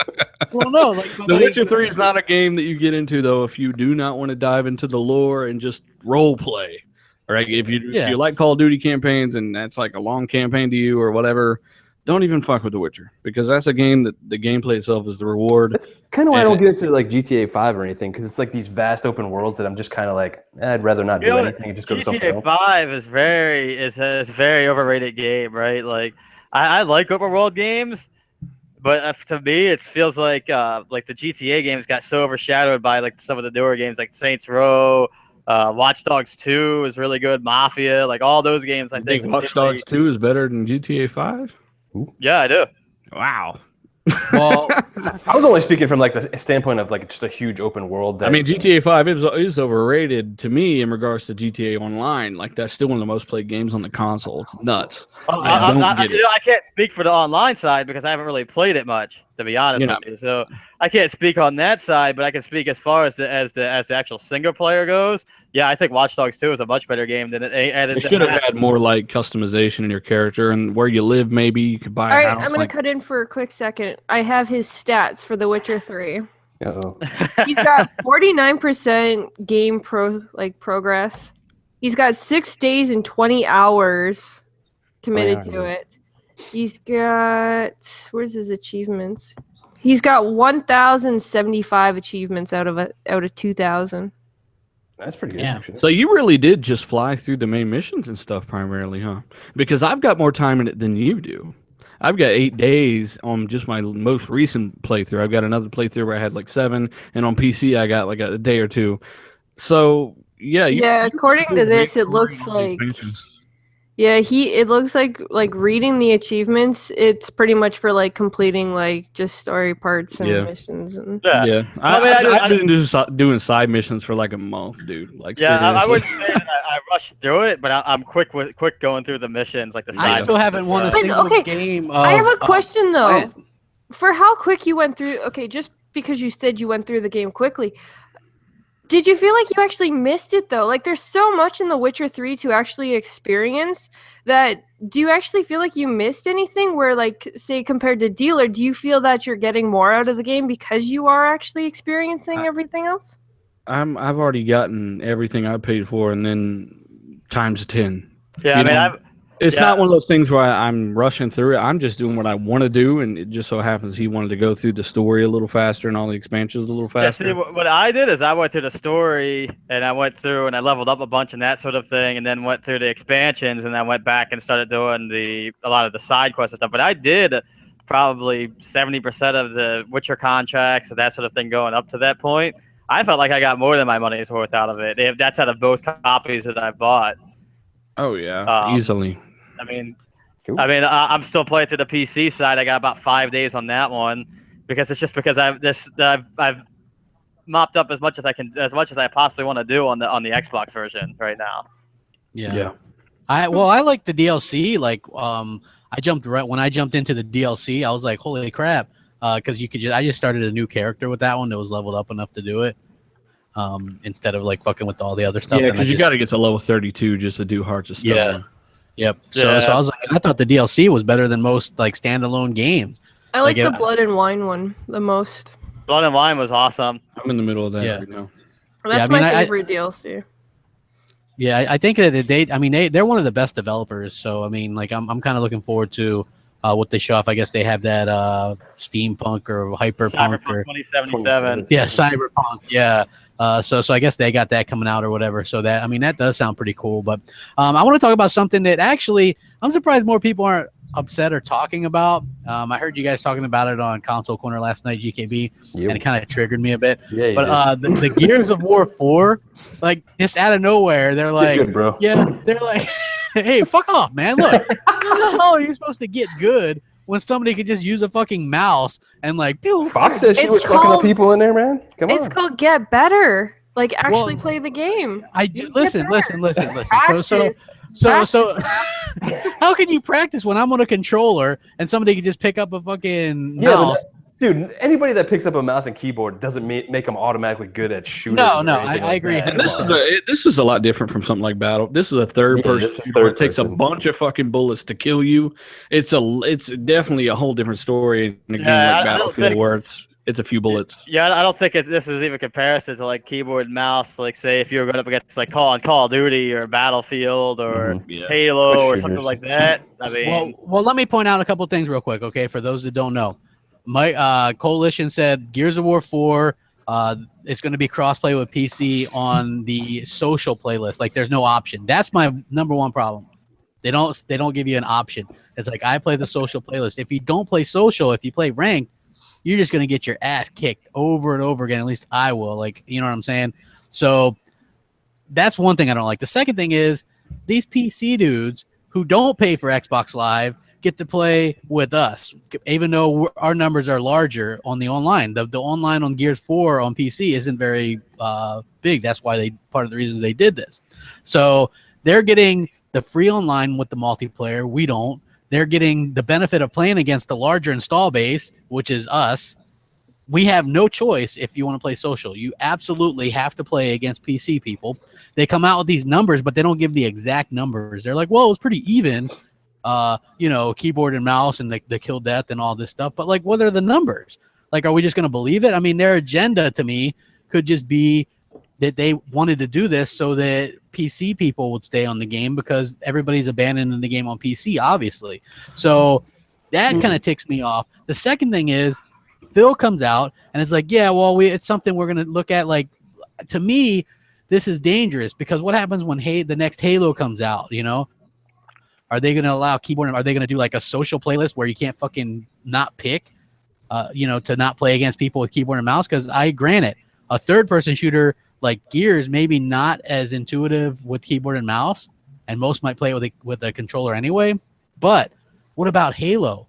Speaker 2: Well, no,
Speaker 5: The Witcher 3 is not a game that you get into though if you do not want to dive into the lore and just role play. Right? If you like Call of Duty campaigns and that's like a long campaign to you or whatever, don't even fuck with The Witcher because that's a game that the gameplay itself is the reward. That's
Speaker 1: kind of why I don't get into like GTA 5 or anything because it's like these vast open worlds that I'm just kind of like I'd rather not do anything and just go to something else.
Speaker 4: GTA 5 is a very overrated game, right? Like I like open world games, but to me it feels like the GTA games got so overshadowed by like some of the newer games like Saints Row. Watch Dogs 2 is really good. Mafia, like all those games. I think
Speaker 5: Watch Dogs 2 is better than GTA 5.
Speaker 4: Yeah, I do.
Speaker 5: Wow.
Speaker 2: Well,
Speaker 1: I was only speaking from like the standpoint of like just a huge open world.
Speaker 5: I mean, GTA 5 is overrated to me in regards to GTA Online. Like that's still one of the most played games on the console. It's nuts.
Speaker 4: I can't speak for the online side because I haven't really played it much, to be honest with you. So I can't speak on that side, but I can speak as far as the actual single player goes. Yeah, I think Watch Dogs 2 is a much better game than it.
Speaker 5: They should have had more like customization in your character and where you live. Maybe you could buy a house.
Speaker 3: All right, I'm gonna cut in for a quick second. I have his stats for The Witcher 3.
Speaker 1: Uh-oh.
Speaker 3: He's got 49% game progress. He's got 6 days and 20 hours committed to it. He's got where's his achievements? He's got 1,075 achievements out of 2,000.
Speaker 1: That's pretty good. Actually.
Speaker 5: So you really did just fly through the main missions and stuff primarily, huh? Because I've got more time in it than you do. I've got 8 days on just my most recent playthrough. I've got another playthrough where I had like 7, and on PC I got like a day or 2. So yeah.
Speaker 3: According to this, it looks like. Yeah, it looks like reading the achievements. It's pretty much for like completing like just story parts and missions and.
Speaker 5: Yeah. I've been just doing side missions for like a month, dude. Like
Speaker 4: I wouldn't say that I rushed through it, but I'm quick going through the missions like the.
Speaker 2: I still haven't won a single game.
Speaker 3: I have a question though. For how quick you went through? Okay, just because you said you went through the game quickly. Did you feel like you actually missed it, though? Like, there's so much in The Witcher 3 to actually experience that do you actually feel like you missed anything where, like, say, compared to Dealer, do you feel that you're getting more out of the game because you are actually experiencing everything else?
Speaker 5: I've already gotten everything I paid for and then times 10.
Speaker 4: Yeah,
Speaker 5: It's not one of those things where I'm rushing through it. I'm just doing what I want to do, and it just so happens he wanted to go through the story a little faster and all the expansions a little faster.
Speaker 4: Yeah, see, what I did is I went through the story, and I went through and I leveled up a bunch and that sort of thing, and then went through the expansions, and I went back and started doing a lot of the side quests and stuff. But I did probably 70% of the Witcher contracts and that sort of thing going up to that point. I felt like I got more than my money's worth out of it. That's out of both copies that I bought.
Speaker 5: Oh yeah, easily.
Speaker 4: I mean,
Speaker 1: Cool.
Speaker 4: I'm still playing through the PC side. I got about 5 days on that one because it's just because I've mopped up as much as I possibly want to do on the Xbox version right now.
Speaker 2: Yeah. I like the DLC. Like, when I jumped into the DLC, I was like, holy crap, because I just started a new character with that one that was leveled up enough to do it. Instead of like fucking with all the other stuff.
Speaker 5: Yeah, because you got to get to level 32 just to do Hearts of Stone.
Speaker 2: Yeah. Yep. So I was like, I thought the DLC was better than most like standalone games.
Speaker 3: I like the Blood and Wine one the most.
Speaker 4: Blood and Wine was awesome.
Speaker 5: I'm in the middle of that right now.
Speaker 3: That's my favorite DLC.
Speaker 2: Yeah, I think that they're one of the best developers. So I mean, like I'm kind of looking forward to what they show off. I guess they have that steampunk or hyperpunk or
Speaker 4: 2077.
Speaker 2: Yeah, cyberpunk. Yeah. So I guess they got that coming out or whatever. So that does sound pretty cool. But I want to talk about something that actually I'm surprised more people aren't upset or talking about. I heard you guys talking about it on Console Corner last night, GKB, and it kind of triggered me a bit.
Speaker 1: Yeah,
Speaker 2: but the Gears of War 4, like just out of nowhere, they're like,
Speaker 1: good, bro.
Speaker 2: Yeah, they're like, hey, fuck off, man. Look, how the hell are you supposed to get good when somebody could just use a fucking mouse and like,
Speaker 1: Fox said she was fucking up people in there, man. Come on.
Speaker 3: It's called Get Better. Like actually play the game.
Speaker 2: Listen. So how can you practice when I'm on a controller and somebody can just pick up a fucking mouse?
Speaker 1: Dude, anybody that picks up a mouse and keyboard doesn't make them automatically good at shooting.
Speaker 2: No, I agree.
Speaker 5: And this is a lot different from something like Battle. This is a third person shooter. It takes a bunch of fucking bullets to kill you. It's definitely a whole different story in a game like Battlefield where it's a few bullets.
Speaker 4: Yeah, I don't think this is even comparison to like keyboard and mouse. Like say if you were going up against like Call of Duty or Battlefield or Halo or something like that. I mean,
Speaker 2: well, let me point out a couple things real quick, okay? For those that don't know. My Coalition said Gears of War 4 it's going to be crossplay with PC on the social playlist. Like there's no option. That's my number one problem. They don't give you an option. It's like I play the social playlist. If you don't play social, if you play ranked, you're just going to get your ass kicked over and over again. At least I will. Like, you know what I'm saying? So that's one thing I don't like. The second thing is these PC dudes who don't pay for Xbox Live get to play with us, even though our numbers are larger on the online. The online on Gears 4 on PC isn't very big. That's why part of the reasons they did this. So they're getting the free online with the multiplayer. We don't. They're getting the benefit of playing against the larger install base, which is us. We have no choice if you want to play social. You absolutely have to play against PC people. They come out with these numbers, but they don't give the exact numbers. They're like, well, it was pretty even. Keyboard and mouse and the kill death and all this stuff. But like, what are the numbers? Like, are we just going to believe it? I mean, their agenda to me could just be that they wanted to do this so that PC people would stay on the game because everybody's abandoning the game on PC, obviously. So that kind of ticks me off. The second thing is Phil comes out and it's like, yeah, well, it's something we're going to look at. Like, to me, this is dangerous because what happens when the next Halo comes out, you know? Are they going to allow keyboard? Are they going to do like a social playlist where you can't fucking not pick, to not play against people with keyboard and mouse? Because granted, a third-person shooter like Gears maybe not as intuitive with keyboard and mouse, and most might play with a controller anyway. But what about Halo,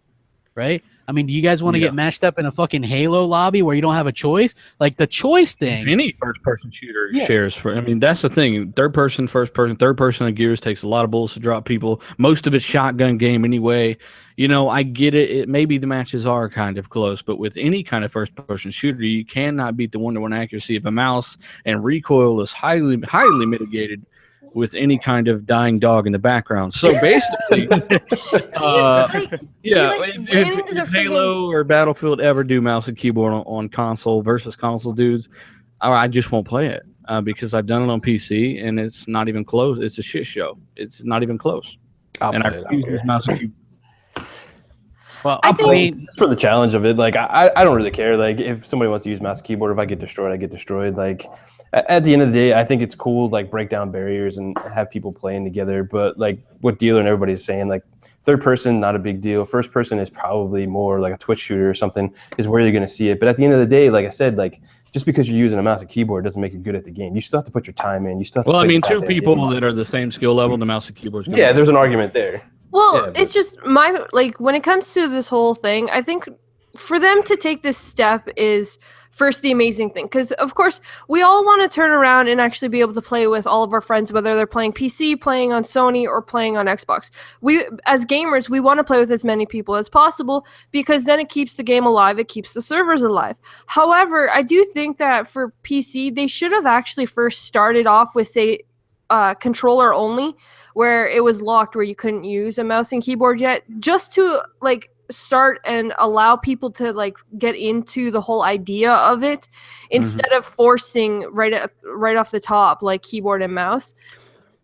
Speaker 2: right? I mean, do you guys want to get matched up in a fucking Halo lobby where you don't have a choice? Like the choice thing.
Speaker 5: Any first-person shooter shares for. I mean, that's the thing. Third person, first person, third person on Gears takes a lot of bullets to drop people. Most of it's shotgun game anyway. You know, I get it. Maybe the matches are kind of close, but with any kind of first-person shooter, you cannot beat the one-to-one accuracy of a mouse, and recoil is highly mitigated with any kind of dying dog in the background. So basically, if Halo or Battlefield ever do mouse and keyboard on console versus console dudes, I just won't play it because I've done it on PC and it's not even close. It's a shit show. It's not even close. And I refuse to use mouse and keyboard.
Speaker 2: Well,
Speaker 3: I think
Speaker 1: it's for the challenge of it. Like I don't really care. Like if somebody wants to use mouse and keyboard, if I get destroyed, I get destroyed. Like at the end of the day, I think it's cool. Like break down barriers and have people playing together. But like what Dealer and everybody's saying, like third person, not a big deal. First person is probably more like a Twitch shooter or something is where you're going to see it. But at the end of the day, like I said, like just because you're using a mouse and keyboard doesn't make you good at the game. You still have to put your time in. You still have to
Speaker 5: Well, I
Speaker 1: play
Speaker 5: mean,
Speaker 1: the
Speaker 5: two
Speaker 1: goddamn
Speaker 5: people
Speaker 1: game.
Speaker 5: that are the same skill level, the mouse and keyboard.
Speaker 1: Yeah, there's an argument there.
Speaker 3: Well,
Speaker 1: Yeah,
Speaker 3: it's just like when it comes to this whole thing, I think for them to take this step is first the amazing thing, because of course we all want to turn around and actually be able to play with all of our friends, whether they're playing PC, playing on Sony, or playing on Xbox. We as gamers, we want to play with as many people as possible because then it keeps the game alive, it keeps the servers alive. However, I do think that for PC, they should have actually first started off with, say, controller only, where it was locked, where you couldn't use a mouse and keyboard yet, just to like start and allow people to like get into the whole idea of it instead of forcing right off the top like keyboard and mouse,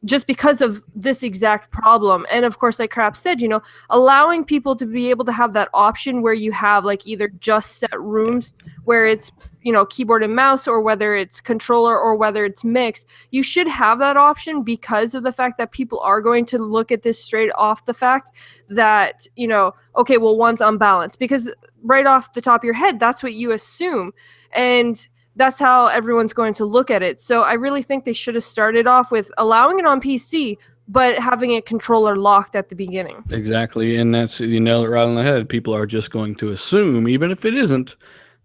Speaker 3: just because of this exact problem. And of course, like Crap said, you know, allowing people to be able to have that option where you have like either just set rooms where it's, you know, keyboard and mouse, or whether it's controller, or whether it's mixed. You should have that option because of the fact that people are going to look at this straight off the fact that, you know, okay, well, one's unbalanced, because right off the top of your head, that's what you assume. And that's how everyone's going to look at it. So I really think they should have started off with allowing it on PC, but having it controller locked at the beginning.
Speaker 5: Exactly, and that's, you nailed it right on the head. People are just going to assume, even if it isn't,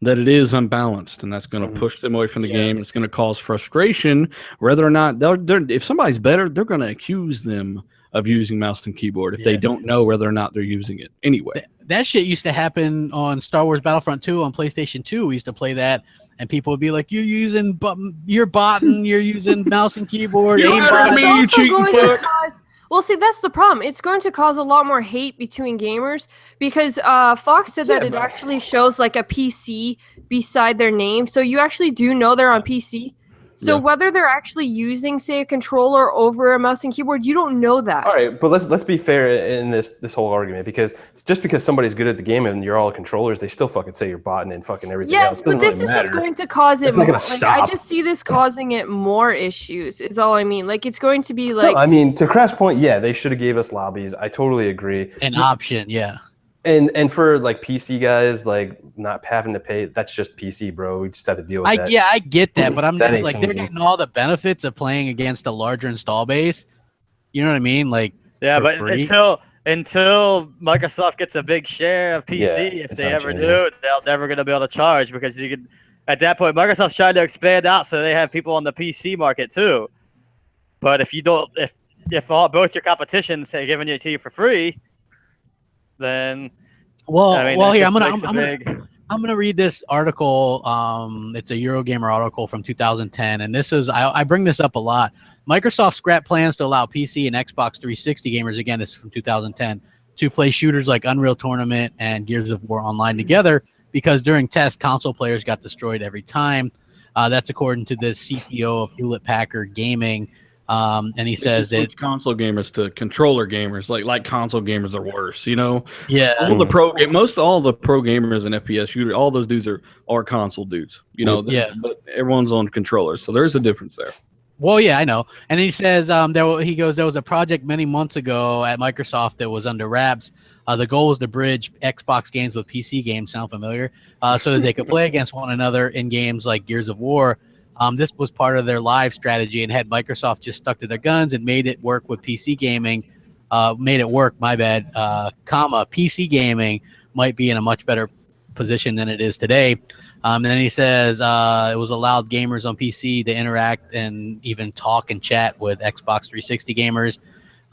Speaker 5: that it is unbalanced, and that's going to push them away from the game. It's going to cause frustration, whether or not if somebody's better, they're going to accuse them of using mouse and keyboard if they don't know whether or not they're using it anyway.
Speaker 2: That shit used to happen on Star Wars Battlefront 2 on PlayStation 2. We used to play that, and people would be like, "You're using you're botting, you're using mouse and keyboard."
Speaker 3: Well, see, that's the problem. It's going to cause a lot more hate between gamers because Fox said that it actually shows like a PC beside their name. So you actually do know they're on PC. So whether they're actually using, say, a controller over a mouse and keyboard, you don't know that.
Speaker 1: All right, but let's be fair in this whole argument, because just because somebody's good at the game and you're all controllers, they still fucking say you're botting and fucking everything else.
Speaker 3: Yes, but this is just going to cause it more. Like, I just see this causing it more issues, is all I mean. Like, it's going to be like...
Speaker 1: No, I mean, to Crap's point, yeah, they should have gave us lobbies. I totally agree.
Speaker 2: An option, yeah.
Speaker 1: And for like PC guys, like not having to pay, that's just PC, bro. We just have to deal with that.
Speaker 2: Yeah, I get that, but I'm
Speaker 1: That
Speaker 2: just
Speaker 1: ain't
Speaker 2: like, they're
Speaker 1: changing.
Speaker 2: getting all the benefits of playing against a larger install base. You know what I mean? Like,
Speaker 4: Yeah,
Speaker 2: for
Speaker 4: but
Speaker 2: free.
Speaker 4: until Microsoft gets a big share of PC, if they ever do, they're never going to be able to charge, because you can. At that point, Microsoft's trying to expand out so they have people on the PC market too. But if you don't, if both your competitions are giving it to you for free, then
Speaker 2: here I'm gonna read this article. It's a Eurogamer article from 2010, and this is I bring this up a lot. Microsoft scrapped plans to allow PC and Xbox 360 gamers, again, this is from 2010, to play shooters like Unreal Tournament and Gears of War Online together, because during tests, console players got destroyed every time. That's according to the CTO of Hewlett Packard Gaming. And he says that
Speaker 5: console gamers to controller gamers, like console gamers are worse, you know.
Speaker 2: Yeah,
Speaker 5: most all the pro gamers and FPS shooters, all those dudes are console dudes, you know. But everyone's on controllers, so there's a difference there.
Speaker 2: Well, yeah, I know. And he says there was a project many months ago at Microsoft that was under wraps. The goal was to bridge Xbox games with PC games. Sound familiar? So that they could play against one another in games like Gears of War. This was part of their live strategy, and had Microsoft just stuck to their guns and made it work with PC gaming, PC gaming might be in a much better position than it is today. And then he says it was allowed gamers on PC to interact and even talk and chat with Xbox 360 gamers.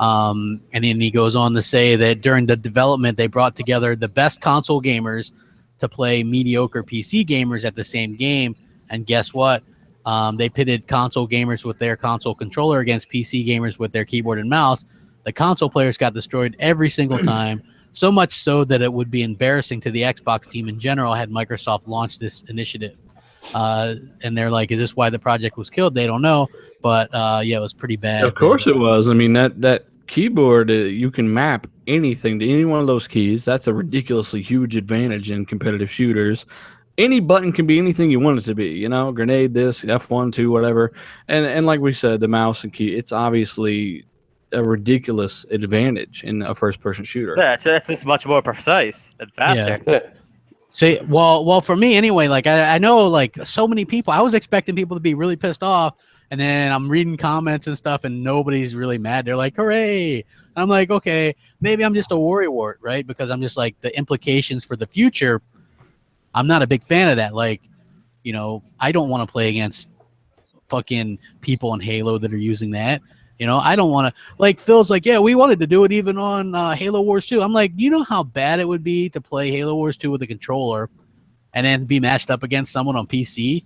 Speaker 2: And then he goes on to say that during the development, they brought together the best console gamers to play mediocre PC gamers at the same game. And guess what? They pitted console gamers with their console controller against PC gamers with their keyboard and mouse. The console players got destroyed every single time, so much so that it would be embarrassing to the Xbox team in general had Microsoft launched this initiative. And they're like, is this why the project was killed? They don't know. But, yeah, it was pretty bad.
Speaker 5: Of course it was. I mean, that keyboard, you can map anything to any one of those keys. That's a ridiculously huge advantage in competitive shooters. Any button can be anything you want it to be, you know, grenade, this, F1, 2, whatever. And like we said, the mouse and key, it's obviously a ridiculous advantage in a first-person shooter.
Speaker 4: Yeah, it's just much more precise and faster.
Speaker 1: Yeah.
Speaker 2: See, well, for me anyway, like I know like so many people, I was expecting people to be really pissed off, and then I'm reading comments and stuff, and nobody's really mad. They're like, hooray. And I'm like, okay, maybe I'm just a worrywart, right? Because I'm just like, the implications for the future, I'm not a big fan of that. Like, you know, I don't want to play against fucking people in Halo that are using that. You know, I don't want to, like, Phil's like, yeah, we wanted to do it even on Halo Wars 2. I'm like, you know how bad it would be to play Halo Wars 2 with a controller and then be matched up against someone on PC?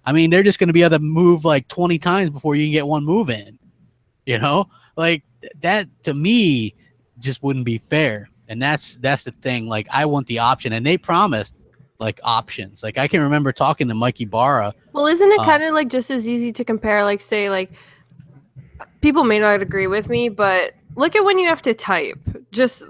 Speaker 2: I mean, they're just going to be able to move like 20 times before you can get one move in. You know? Like, that, to me, just wouldn't be fair. And that's the thing. Like, I want the option. And they promised, like, options. Like, I can remember talking to Mikey Barra.
Speaker 3: Well, isn't it kind of, like, just as easy to compare, like, say, like, people may not agree with me, but look at when you have to type just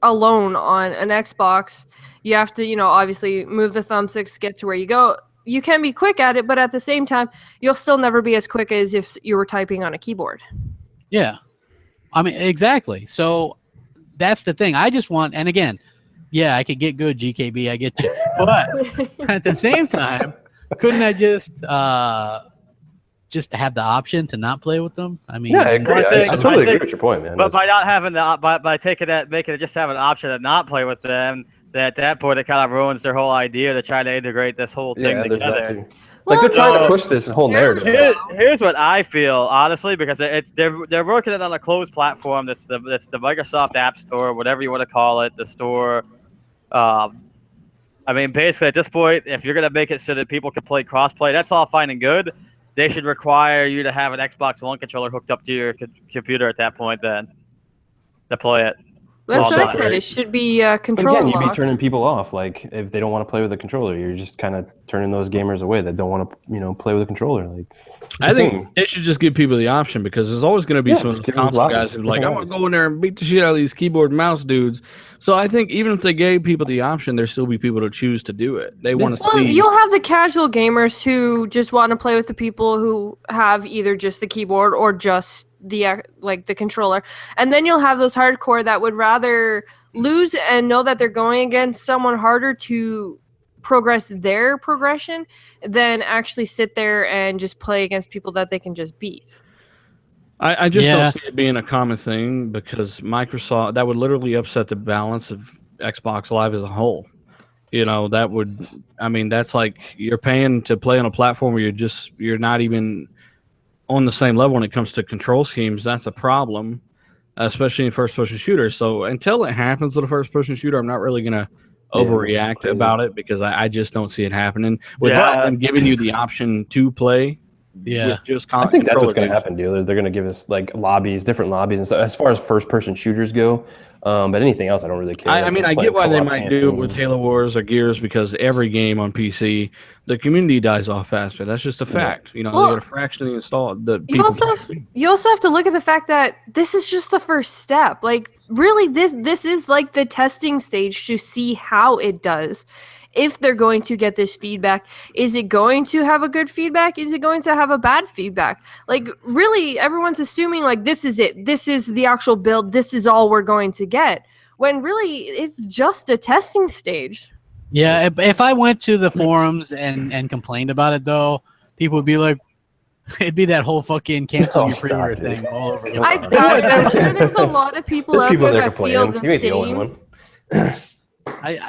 Speaker 3: alone on an Xbox. You have to, you know, obviously move the thumbsticks to get to where you go. You can be quick at it, but at the same time, you'll still never be as quick as if you were typing on a keyboard.
Speaker 2: Yeah. I mean, exactly. So that's the thing. I just want, and again, yeah, I could get good, GKB, I get you. But at the same time, couldn't I just have the option to not play with them? I mean,
Speaker 1: yeah, I agree. I totally agree with your point, man.
Speaker 4: But by not having the, by taking that, making it just have an option to not play with them, at that point, it kind of ruins their whole idea to try to integrate this whole thing together.
Speaker 1: Like, they're trying to push this whole narrative.
Speaker 4: Here's what I feel, honestly, because they're working it on a closed platform. That's the Microsoft App Store, whatever you want to call it, the store. I mean, basically, at this point, if you're going to make it so that people can play crossplay, that's all fine and good. They should require you to have an Xbox One controller hooked up to your computer at that point, then, to play it.
Speaker 3: That's what I said. It should be control
Speaker 1: Again, you'd
Speaker 3: locked.
Speaker 1: be turning people off. Like, if they don't want to play with a controller, you're just kind of turning those gamers away that don't want to, you know, play with a controller. Like,
Speaker 5: I think they should just give people the option, because there's always going to be some of those console guys who are like, I want to go in there and beat the shit out of these keyboard and mouse dudes. So I think even if they gave people the option, there'll still be people to choose to do it. They want to see.
Speaker 3: You'll have the casual gamers who just want to play with the people who have either just the keyboard or just the the controller, and then you'll have those hardcore that would rather lose and know that they're going against someone harder to progress their progression than actually sit there and just play against people that they can just beat.
Speaker 5: I just don't see it being a common thing, because Microsoft, that would literally upset the balance of Xbox Live as a whole. You know, that would, I mean, that's like you're paying to play on a platform where you're not even on the same level when it comes to control schemes. That's a problem, especially in first-person shooters. So until it happens with a first-person shooter, I'm not really going to overreact about it, because I just don't see it happening. Without them giving you the option to play, just
Speaker 1: I think that's what's going to happen, dude. They're going to give us like lobbies, different lobbies, and so as far as first-person shooters go. But anything else, I don't really care.
Speaker 5: I mean, I get why they might do it with Halo Wars or Gears, because every game on PC, the community dies off faster. That's just a fact. You know, they get a fraction of the install. You
Speaker 3: also have to look at the fact that this is just the first step. Like, really, this is like the testing stage to see how it does. If they're going to get this feedback, is it going to have a good feedback? Is it going to have a bad feedback? Like, really, everyone's assuming, like, this is it. This is the actual build. This is all we're going to get. When really, it's just a testing stage.
Speaker 2: Yeah, if I went to the forums and complained about it, though, people would be like, it'd be that whole fucking cancel your pre-order thing all over.
Speaker 3: I'm sure there's a lot of people out there that feel the same.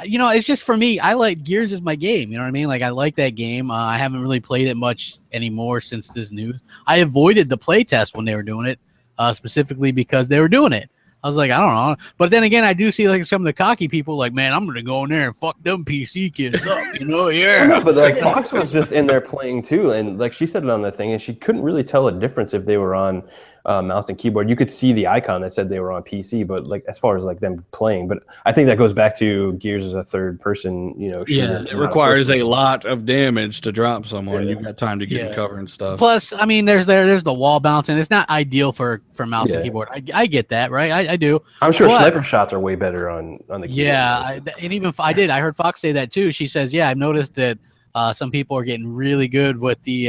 Speaker 2: You know, it's just for me. I like Gears is my game. You know what I mean? Like, I like that game. I haven't really played it much anymore since this news. I avoided the playtest when they were doing it, specifically because they were doing it. I was like, I don't know. But then again, I do see like some of the cocky people like, man, I'm gonna go in there and fuck them PC kids up. You know,
Speaker 1: No, but like Fox was just in there playing too, and like she said it on the thing, and she couldn't really tell a difference if they were on mouse and keyboard. You could see the icon that said they were on PC, but like as far as like them playing, but I think that goes back to Gears as a third person, shooter.
Speaker 5: It requires a lot of damage to drop someone.
Speaker 1: Yeah.
Speaker 5: You've got time to get in cover and stuff.
Speaker 2: Plus, I mean, there's the wall bouncing. It's not ideal for mouse and keyboard. I get that, right? I do.
Speaker 1: I'm sure sniper shots are way better on the keyboard.
Speaker 2: Yeah, and even I heard Fox say that too. She says, yeah, I've noticed that some people are getting really good with the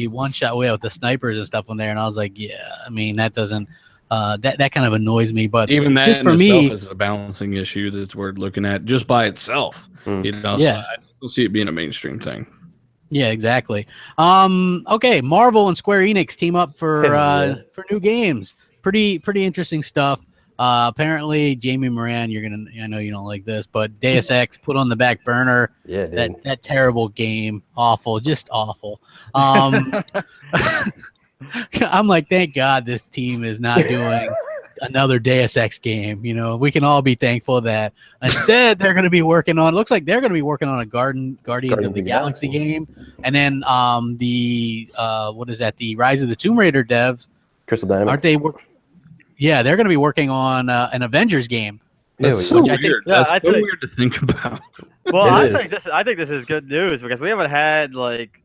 Speaker 2: one shot with the snipers and stuff on there, and I was like, yeah, I mean that doesn't that kind of annoys me, but
Speaker 5: even that
Speaker 2: just for
Speaker 5: in
Speaker 2: me
Speaker 5: itself is a balancing issue that's worth looking at just by itself. So I don't see it being a mainstream thing.
Speaker 2: Yeah, exactly. Okay, Marvel and Square Enix team up for new games. Pretty interesting stuff. Apparently, Jamie Moran, I know you don't like this, but Deus Ex put on the back burner.
Speaker 1: Yeah, dude.
Speaker 2: That terrible game, awful, just awful. I'm like, thank God this team is not doing another Deus Ex game. We can all be thankful that instead they're going to be working on. Looks like they're going to be working on a Guardians of the Galaxy game, and then the what is that? The Rise of the Tomb Raider devs,
Speaker 1: Crystal Dynamics,
Speaker 2: aren't they? Yeah, they're going to be working on an Avengers game.
Speaker 5: That's so weird. That's so weird to think about.
Speaker 4: Well, I think this is good news because we haven't had like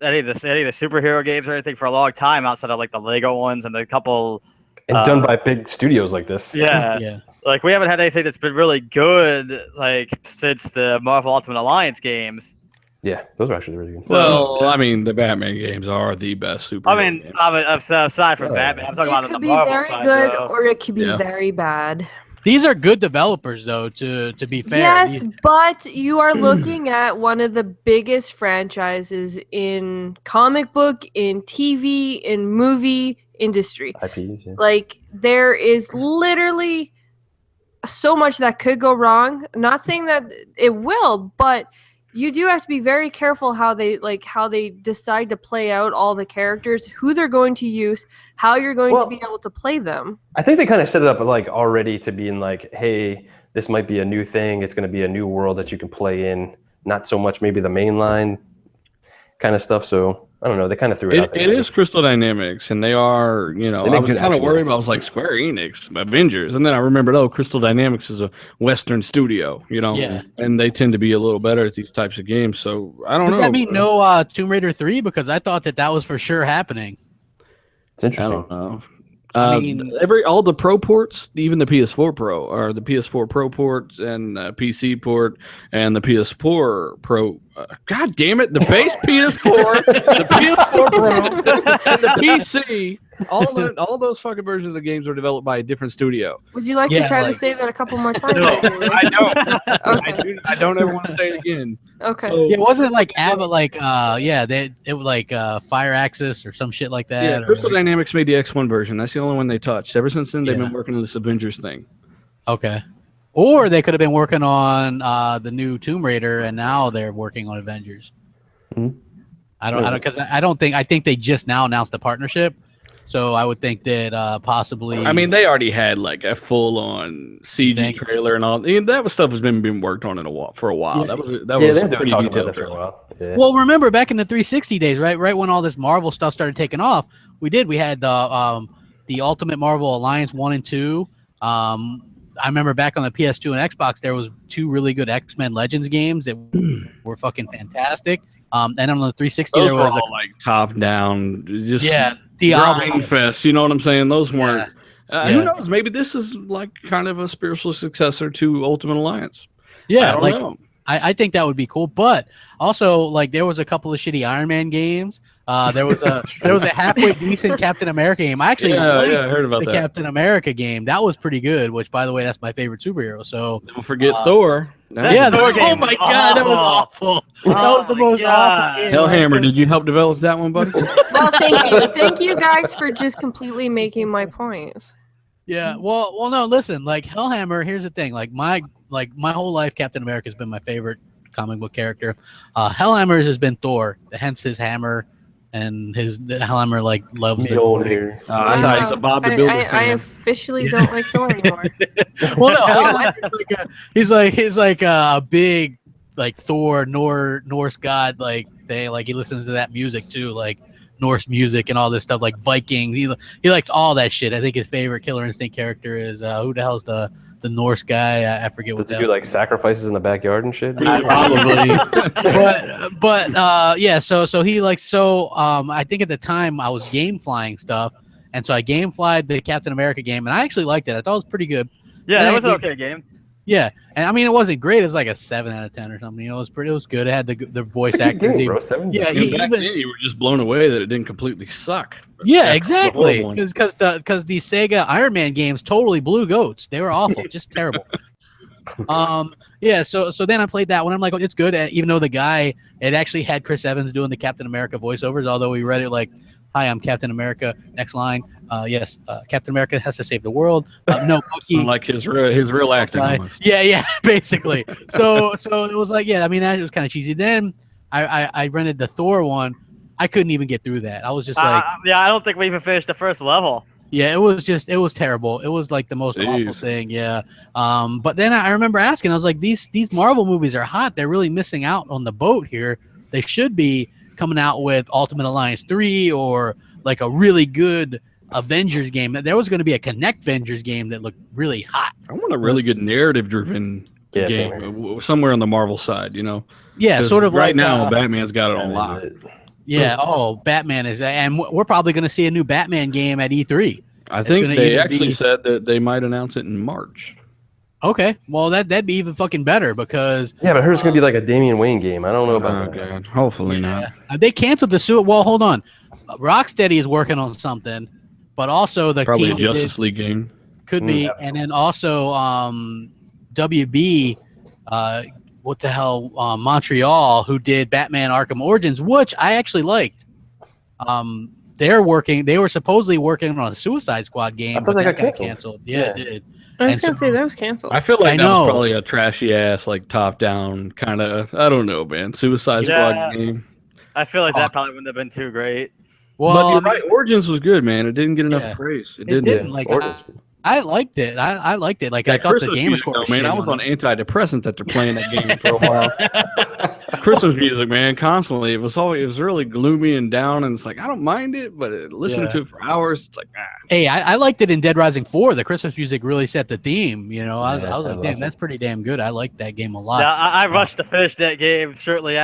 Speaker 4: any of the superhero games or anything for a long time outside of like the Lego ones and the couple.
Speaker 1: And done by big studios like this.
Speaker 4: Yeah. Like we haven't had anything that's been really good like since the Marvel Ultimate Alliance games.
Speaker 1: Yeah, those are actually really good.
Speaker 5: Well, I mean, the Batman games are the best superhero games.
Speaker 4: Aside from Batman, I'm talking about the Marvel side.
Speaker 3: It could be very good or it could be very bad.
Speaker 2: These are good developers, though, to be fair.
Speaker 3: Yes, but you are looking at one of the biggest franchises in comic book, in TV, in movie industry.
Speaker 1: IPs, yeah.
Speaker 3: Like, there is literally so much that could go wrong. I'm not saying that it will, but you do have to be very careful how they decide to play out all the characters, who they're going to use, how you're going to be able to play them.
Speaker 1: I think they kind of set it up like already to being like, hey, this might be a new thing. It's going to be a new world that you can play in. Not so much maybe the mainline kind of stuff. So I don't know. They kind of threw it out there.
Speaker 5: It is Crystal Dynamics, and they are, I was kind of worried. I was like, Square Enix, Avengers. And then I remembered, Crystal Dynamics is a Western studio, and they tend to be a little better at these types of games. So I don't know.
Speaker 2: Does that mean no Tomb Raider 3? Because I thought that was for sure happening.
Speaker 1: It's interesting.
Speaker 5: I don't know. I mean, all the Pro ports, even the PS4 Pro, or the PS4 Pro port and PC port and the PS4 Pro. God damn it! The base PS4, the PS4 Pro, and the PC. All those fucking versions of the games were developed by a different studio.
Speaker 3: Would you like to try to say that a couple more times?
Speaker 5: No, I don't. Okay. I don't ever want to say it again.
Speaker 3: Okay.
Speaker 5: So,
Speaker 2: it wasn't like it was like Fire Axis or some shit like that.
Speaker 5: Yeah, Crystal Dynamics made the X1 version. That's the only one they touched. Ever since then, they've been working on this Avengers thing.
Speaker 2: Okay. Or they could have been working on the new Tomb Raider, and now they're working on Avengers.
Speaker 1: Mm-hmm.
Speaker 2: I think they just now announced the partnership. So I would think that possibly.
Speaker 5: I mean, they already had like a full-on CG trailer and all. That stuff has been being worked on for a while.
Speaker 2: Yeah.
Speaker 5: That was pretty detailed
Speaker 1: for a while. Yeah.
Speaker 2: Well, remember back in the 360 days, right when all this Marvel stuff started taking off, we had the Ultimate Marvel Alliance 1 and 2. I remember back on the PS2 and Xbox, there was 2 really good X-Men Legends games that were fucking fantastic. And on the 360,
Speaker 5: those
Speaker 2: there was
Speaker 5: all like top-down, just
Speaker 2: Diablo
Speaker 5: grinding fest. You know what I'm saying? Those weren't. Who knows? Maybe this is like kind of a spiritual successor to Ultimate Alliance.
Speaker 2: Yeah,
Speaker 5: I don't know.
Speaker 2: I think that would be cool, but also like there was a couple of shitty Iron Man games. There was a halfway decent Captain America game. I actually liked
Speaker 5: I heard about
Speaker 2: the Captain America game. That was pretty good. Which, by the way, that's my favorite superhero. So
Speaker 5: don't forget Thor.
Speaker 2: Thor game. Oh my god, that was awful. That was the most awful game.
Speaker 5: Hellhammer, did you help develop that one, buddy?
Speaker 3: Well, thank you guys for just completely making my points.
Speaker 2: Yeah. Well, no. Listen, like Hellhammer. Here's the thing. Like my whole life, Captain America has been my favorite comic book character. Hellhammer has been Thor, hence his hammer, and the Hellhammer loves
Speaker 1: the old hair.
Speaker 5: I thought he's a Bob the Builder fan.
Speaker 3: I officially don't like Thor anymore.
Speaker 2: Well, no, he's like a big Thor Norse god. He listens to that music too. Norse music and all this stuff like Viking. He likes all that shit. I think his favorite Killer Instinct character is who the hell's the Norse guy? I forget what.
Speaker 1: Does he do like sacrifices in the backyard and shit?
Speaker 2: Probably. Yeah. So he likes I think at the time I was game flying stuff, and so I game flied the Captain America game, and I actually liked it. I thought it was pretty good.
Speaker 4: Yeah, that was an okay game.
Speaker 2: Yeah, and I mean it wasn't great. It was like a 7 out of 10 or something. You know, it was good. It had the voice actors.
Speaker 1: Game, bro. 7?
Speaker 2: Yeah,
Speaker 5: back then you were just blown away that it didn't completely suck.
Speaker 2: Yeah, exactly. Because the Sega Iron Man games totally blew goats. They were awful, just terrible. Yeah. So then I played that one. I'm like, oh, it's good. Even though it actually had Chris Evans doing the Captain America voiceovers. Although we read it like, "Hi, I'm Captain America." Next line. Yes, Captain America has to save the world. No, Bucky.
Speaker 5: Like his real acting.
Speaker 2: Yeah, basically. So it was like, yeah, I mean, that was kind of cheesy. Then I rented the Thor one. I couldn't even get through that. I was just like,
Speaker 4: yeah, I don't think we even finished the first level.
Speaker 2: Yeah, it was terrible. It was like the most awful thing. Yeah. But then I remember asking, I was like, these Marvel movies are hot. They're really missing out on the boat here. They should be coming out with Ultimate Alliance 3 or like a really good Avengers game. There was going to be a Connect Avengers game that looked really hot.
Speaker 5: I want a really good narrative-driven game somewhere on the Marvel side, you know?
Speaker 2: Yeah, sort of
Speaker 5: right
Speaker 2: like,
Speaker 5: now, Batman's got it on lock.
Speaker 2: Yeah, Batman is, and we're probably going to see a new Batman game at E3.
Speaker 5: I think they actually said that they might announce it in March.
Speaker 2: Okay, well that'd be even fucking better because
Speaker 1: but I heard it's gonna be like a Damian Wayne game. I don't know about that.
Speaker 5: God. Hopefully not.
Speaker 2: They canceled the suit. Well, hold on, Rocksteady is working on something, but also the
Speaker 5: probably
Speaker 2: team
Speaker 5: a Justice League game
Speaker 2: could be, and then also WB. What the hell, Montreal, who did Batman Arkham Origins, which I actually liked. They were supposedly working on a Suicide Squad game, but that got canceled. Yeah, it did.
Speaker 3: I was gonna say that was canceled.
Speaker 5: I feel like that was probably a trashy ass, like top down kind of. I don't know, man. Suicide Squad game.
Speaker 4: I feel like that probably wouldn't have been too great.
Speaker 5: Well, but you're right. Origins was good, man. It didn't get enough praise. It didn't.
Speaker 2: Like I liked it. I liked it. Like I thought
Speaker 5: Christmas
Speaker 2: the game
Speaker 5: music, was man. I was on antidepressants after playing that game for a while. Christmas music, man, constantly. It was really gloomy and down, and it's like I don't mind it, but listening to it for hours, it's like
Speaker 2: Hey, I liked it in Dead Rising 4. The Christmas music really set the theme. You know, I was like, damn, that's pretty damn good. I liked that game a lot.
Speaker 4: Yeah, I rushed to finish that game shortly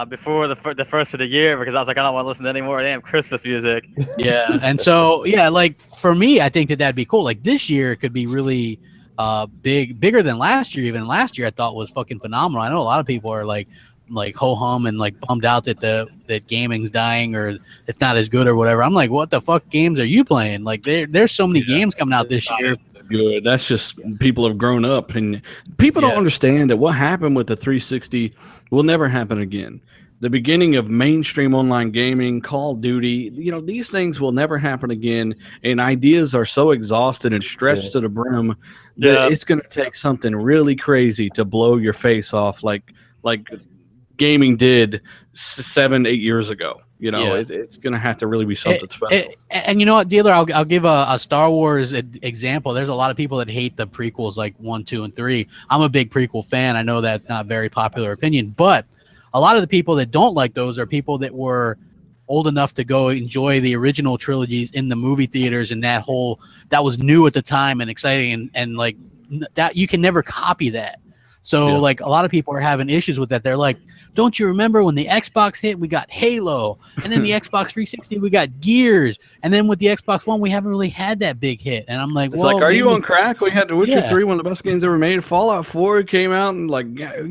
Speaker 4: before the first of the year because I was like, I don't want to listen to any more damn Christmas music.
Speaker 2: Yeah, and so like for me, I think that'd be cool. Like this year could be really bigger than last year. Even last year I thought was fucking phenomenal. I know a lot of people are like ho hum and like bummed out that gaming's dying or it's not as good or whatever. I'm like, what the fuck games are you playing? Like there's so many games coming out this year.
Speaker 5: Good. That's just people have grown up and people don't understand that what happened with the 360 will never happen again. The beginning of mainstream online gaming, Call of Duty, these things will never happen again. And ideas are so exhausted and stretched to the brim that it's going to take something really crazy to blow your face off like gaming did 7-8 years ago. It's going to have to really be something special.
Speaker 2: And you know what, Dealer, I'll give a Star Wars example. There's a lot of people that hate the prequels like 1, 2, and 3. I'm a big prequel fan. I know that's not a very popular opinion, but a lot of the people that don't like those are people that were old enough to go enjoy the original trilogies in the movie theaters, and that was new at the time and exciting, and like that you can never copy that. So like a lot of people are having issues with that. They're like, don't you remember when the Xbox hit, we got Halo, and then the Xbox 360 we got Gears, and then with the Xbox One we haven't really had that big hit. And I'm like,
Speaker 5: it's like, are you on crack? We had The Witcher 3, one of the best games ever made. Fallout 4 came out, and like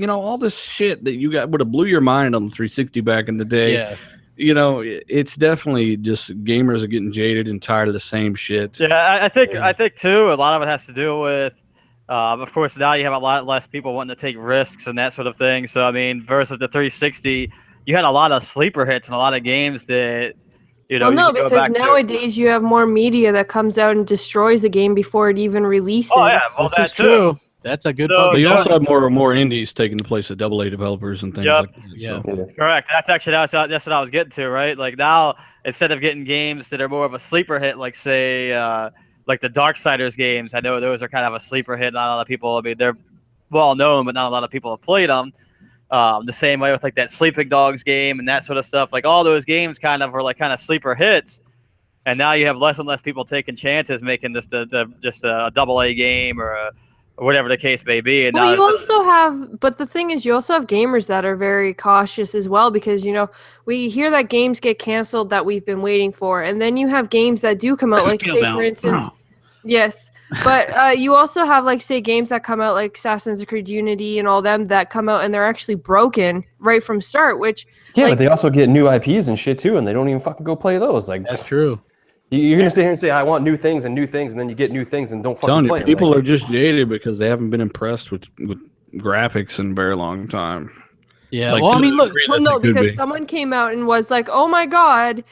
Speaker 5: all this shit that you got would have blew your mind on the 360 back in the day.
Speaker 2: Yeah.
Speaker 5: It's definitely just gamers are getting jaded and tired of the same shit.
Speaker 4: Yeah, I think too a lot of it has to do with of course, now you have a lot less people wanting to take risks and that sort of thing. So, I mean, versus the 360, you had a lot of sleeper hits and a lot of games that,
Speaker 3: Well, no, because nowadays you have more media that comes out and destroys the game before it even releases.
Speaker 4: Oh, yeah, well, that's true.
Speaker 2: That's a good.
Speaker 5: But you also have more indies taking the place of AA developers and things like that.
Speaker 2: Yeah.
Speaker 4: Correct. That's what I was getting to, right? Like now, instead of getting games that are more of a sleeper hit, like say, like the Darksiders games, I know those are kind of a sleeper hit. Not a lot of people. I mean, they're well known, but not a lot of people have played them. The same way with like that Sleeping Dogs game and that sort of stuff. Like all those games kind of were like kind of sleeper hits. And now you have less and less people taking chances, making this just a AA game or whatever the case may be. And
Speaker 3: well, you also have, but the thing is, you also have gamers that are very cautious as well because, you know, we hear that games get canceled that we've been waiting for. And then you have games that do come out, like, say, for instance, yes. But you also have, like, say, games that come out like Assassin's Creed Unity and all them that come out and they're actually broken right from start, which...
Speaker 1: Yeah,
Speaker 3: like,
Speaker 1: but they also get new IPs and shit, too, and they don't even fucking go play those. Like,
Speaker 2: that's true.
Speaker 1: You're gonna sit here and say I want new things, and then you get new things and don't fucking play them.
Speaker 5: People are just jaded because they haven't been impressed with graphics in a very long time.
Speaker 2: Yeah,
Speaker 5: like,
Speaker 2: well, I mean, look,
Speaker 3: well, no, because someone came out and was like, "Oh my god,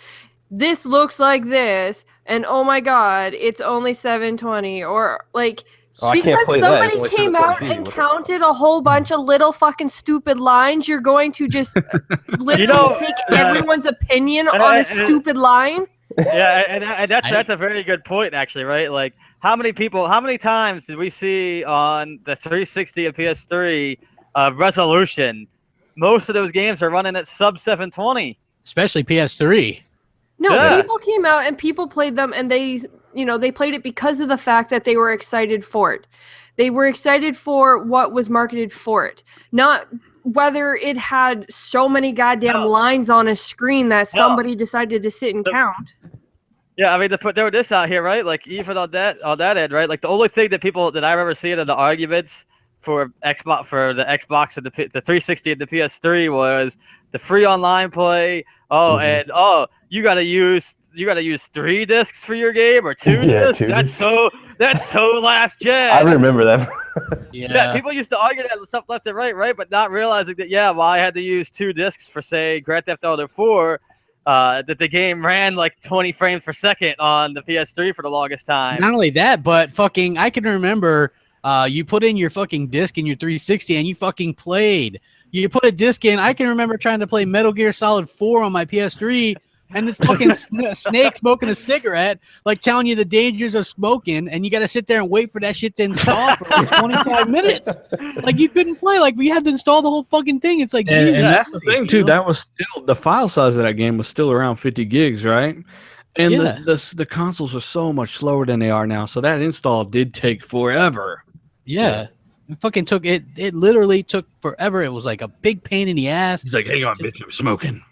Speaker 3: this looks like this," and "Oh my god, it's only 720," or like. Because somebody came out and counted a whole bunch of little fucking stupid lines, you're going to just literally take everyone's opinion on a stupid line?
Speaker 4: Yeah, and that's a very good point, actually, right? Like, how many times did we see on the 360 and PS3 resolution? Most of those games are running at sub 720.
Speaker 2: Especially PS3.
Speaker 3: No, people came out and people played them, and they played it because of the fact that they were excited for it. They were excited for what was marketed for it, not whether it had so many goddamn lines on a screen that somebody decided to sit and count.
Speaker 4: Yeah, I mean, to put this out here, right? Like, even on that end, right? Like, the only thing that I remember seeing in the arguments for the Xbox and the 360 and the PS3 was the free online play. And you gotta use 3 discs for your game or 2 discs. That's so last gen.
Speaker 1: I remember that.
Speaker 4: Yeah, people used to argue that stuff left and right, but not realizing that I had to use 2 discs for, say, Grand Theft Auto 4. That the game ran like 20 frames per second on the PS3 for the longest time.
Speaker 2: Not only that, but fucking, I can remember you put in your fucking disc in your 360 and you fucking played. You put a disc in. I can remember trying to play Metal Gear Solid 4 on my PS3 and this fucking snake smoking a cigarette, like telling you the dangers of smoking, and you got to sit there and wait for that shit to install for like 25 minutes. Like, you couldn't play. Like, we had to install the whole fucking thing. It's like,
Speaker 5: and that's the thing too. That was still, the file size of that game was still around 50 gigs, right? And the consoles are so much slower than they are now, so that install did take forever.
Speaker 2: Yeah. It fucking took it. It literally took forever. It was like a big pain in the ass.
Speaker 5: He's like, "Hang on, bitch, I'm smoking."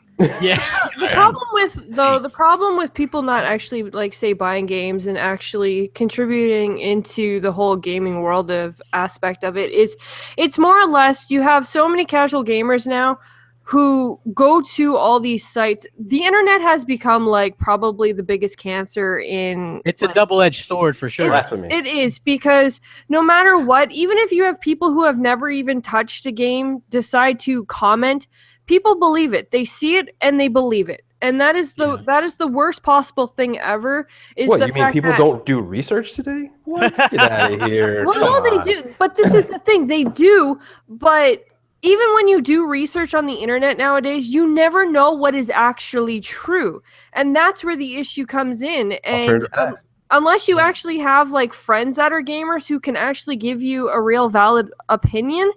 Speaker 2: Yeah.
Speaker 3: The problem with people not actually, like, say, buying games and actually contributing into the whole gaming world of aspect of it is, it's more or less, you have so many casual gamers now who go to all these sites. The internet has become, like, probably the biggest cancer in...
Speaker 2: It's a double-edged sword for sure.
Speaker 3: It is, because no matter what, even if you have people who have never even touched a game decide to comment, people believe it. They see it and they believe it. And that is the worst possible thing ever.
Speaker 1: What, you mean people don't do research today? What? Get out of here.
Speaker 3: Well, no, they do. But this is the thing. They do, but... even when you do research on the internet nowadays, you never know what is actually true. And that's where the issue comes in. And unless you actually have, like, friends that are gamers who can actually give you a real valid opinion,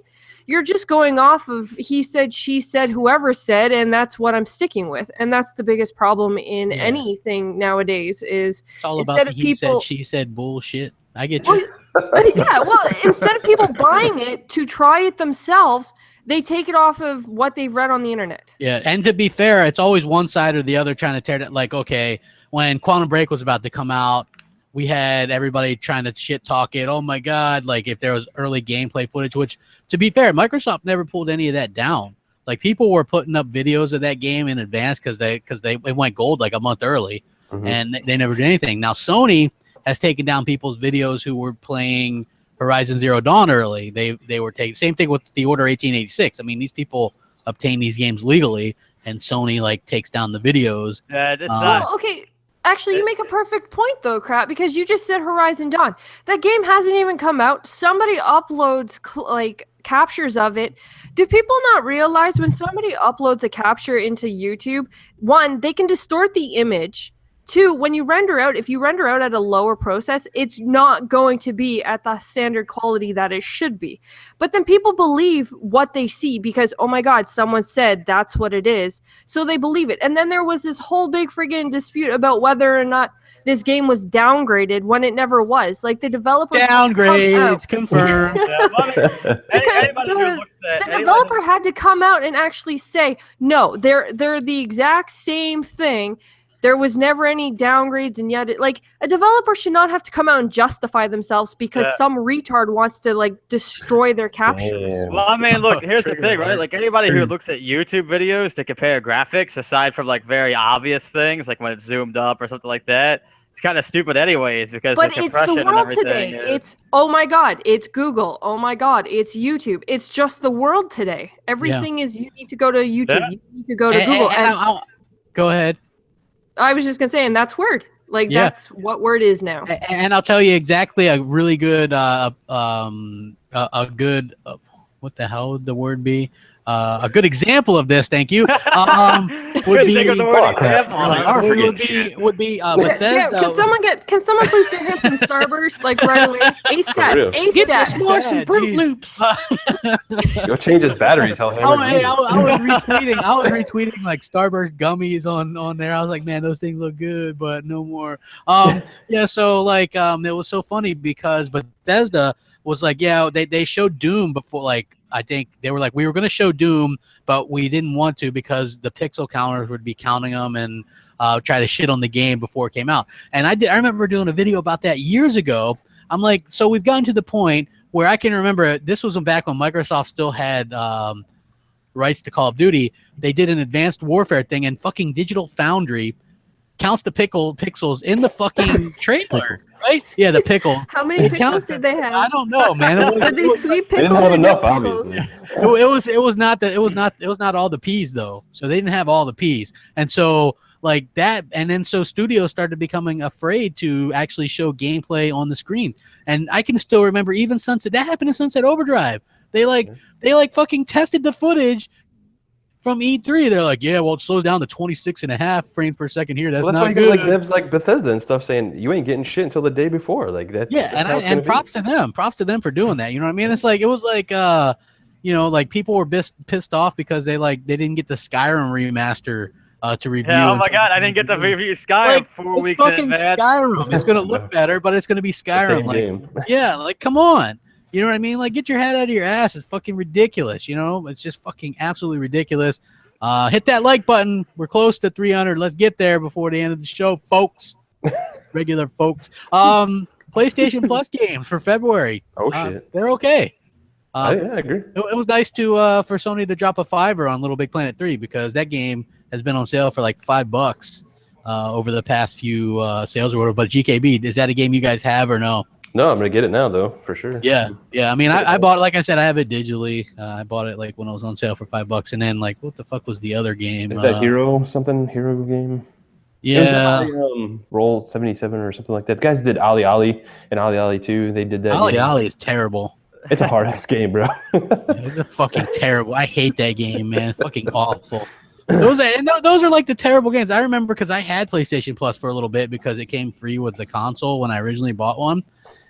Speaker 3: you're just going off of he said, she said, whoever said, and that's what I'm sticking with. And that's the biggest problem in anything nowadays is
Speaker 2: it's all about the he said, she said bullshit. I get you.
Speaker 3: Yeah, well, instead of people buying it to try it themselves, they take it off of what they've read on the internet.
Speaker 2: Yeah, and to be fair, it's always one side or the other trying to tear it. Like, okay, when Quantum Break was about to come out, we had everybody trying to shit talk it. Oh my god, like if there was early gameplay footage, which, to be fair, Microsoft never pulled any of that down. Like, people were putting up videos of that game in advance because it went gold like a month early, and they never did anything. Now Sony has taken down people's videos who were playing Horizon Zero Dawn early. They were taking, same thing with the Order 1886. I mean, these people obtain these games legally, and Sony, like, takes down the videos.
Speaker 3: Okay. Actually, you make a perfect point, though, Crap, because you just said Horizon Dawn. That game hasn't even come out. Somebody uploads, like, captures of it. Do people not realize when somebody uploads a capture into YouTube, one, they can distort the image Two, when you render out, if you render out at a lower process, it's not going to be at the standard quality that it should be. But then people believe what they see because, oh my God, someone said that's what it is. So they believe it. And then there was this whole big friggin' dispute about whether or not this game was downgraded when it never was. Like the developers
Speaker 2: downgrades confirmed.
Speaker 3: The developer had to come out and actually say, no, they're the exact same thing. There was never any downgrades, and yet, like, a developer should not have to come out and justify themselves because some retard wants to, like, destroy their captions.
Speaker 4: Well, I mean, look, here's the thing, right? Like, anybody who looks at YouTube videos to compare graphics, aside from, like, very obvious things, like when it's zoomed up or something like that, it's kind of stupid anyways because
Speaker 3: but
Speaker 4: the
Speaker 3: it's
Speaker 4: compression
Speaker 3: the world
Speaker 4: and
Speaker 3: today.
Speaker 4: everything
Speaker 3: It's, oh my God, it's Google. Oh my God, it's YouTube. It's just the world today. Everything is, you need to go to YouTube.
Speaker 4: Yeah.
Speaker 3: You need to go to Google.
Speaker 2: And
Speaker 3: go
Speaker 2: ahead.
Speaker 3: I was just gonna say, and that's Word. Like that's what Word is now.
Speaker 2: And I'll tell you exactly a really good, what the hell would the word be? A good example of this, thank you, would be Bethesda.
Speaker 3: Yeah, can someone please get him some Starburst like right away? ASAP. ASAP.
Speaker 2: More some Fruit Loops.
Speaker 1: Go change his battery. Tell him.
Speaker 2: I was retweeting like Starburst gummies on there. I was like, man, those things look good, but no more. Yeah, so like it was so funny because Bethesda was like, yeah, they showed Doom before, like I think they were like, we were going to show Doom, but we didn't want to because the pixel counters would be counting them and try to shit on the game before it came out. And I remember doing a video about that years ago. I'm like, so we've gotten to the point where I can remember this was back when Microsoft still had rights to Call of Duty. They did an Advanced Warfare thing, and fucking Digital Foundry counts the pixels in the fucking trailer, right? Yeah, the pickle.
Speaker 3: How many pixels did they have?
Speaker 2: I don't know, man.
Speaker 1: They didn't have enough, obviously.
Speaker 2: It was not all the P's though. So they didn't have all the P's, and so like that, and then so studios started becoming afraid to actually show gameplay on the screen. And I can still remember even Sunset. That happened in Sunset Overdrive. They fucking tested the footage from E3. They're like, yeah, well, it slows down to 26.5 frames per second here. That's not
Speaker 1: why you
Speaker 2: good.
Speaker 1: get like devs like Bethesda and stuff saying you ain't getting shit until the day before. Like that.
Speaker 2: Yeah, and props to them. Props to them for doing that. You know what I mean? It's like it was like you know, like people were pissed off because they didn't get the Skyrim remaster to review.
Speaker 4: Yeah, oh my God, I didn't get to review Skyrim
Speaker 2: like,
Speaker 4: 4 weeks
Speaker 2: fucking
Speaker 4: in, man.
Speaker 2: Skyrim. It's gonna look better, but it's gonna be Skyrim. Like,
Speaker 1: game.
Speaker 2: yeah, like come on. You know what I mean? Like, get your head out of your ass. It's fucking ridiculous. You know, it's just fucking absolutely ridiculous. Hit that like button. We're close to 300. Let's get there before the end of the show, folks. Regular folks. PlayStation Plus games for February.
Speaker 1: Oh shit,
Speaker 2: they're okay.
Speaker 1: Yeah, I agree.
Speaker 2: It was nice to for Sony to drop a $5 on Little Big Planet 3 because that game has been on sale for like $5 over the past few sales or whatever. But GKB, is that a game you guys have or no?
Speaker 1: No, I'm gonna get it now though, for sure.
Speaker 2: Yeah. I mean, I bought it, like I said, I have it digitally. I bought it like when it was on sale for $5, and then like, what the fuck was the other game?
Speaker 1: Is that hero game?
Speaker 2: Yeah,
Speaker 1: it was Roll 77 or something like that. The guys who did Ali Ali and Ali Ali 2, they did that.
Speaker 2: Ali is terrible.
Speaker 1: It's a hard ass game, bro.
Speaker 2: It's a fucking terrible. I hate that game, man. Fucking awful. Those are like the terrible games. I remember because I had PlayStation Plus for a little bit because it came free with the console when I originally bought one.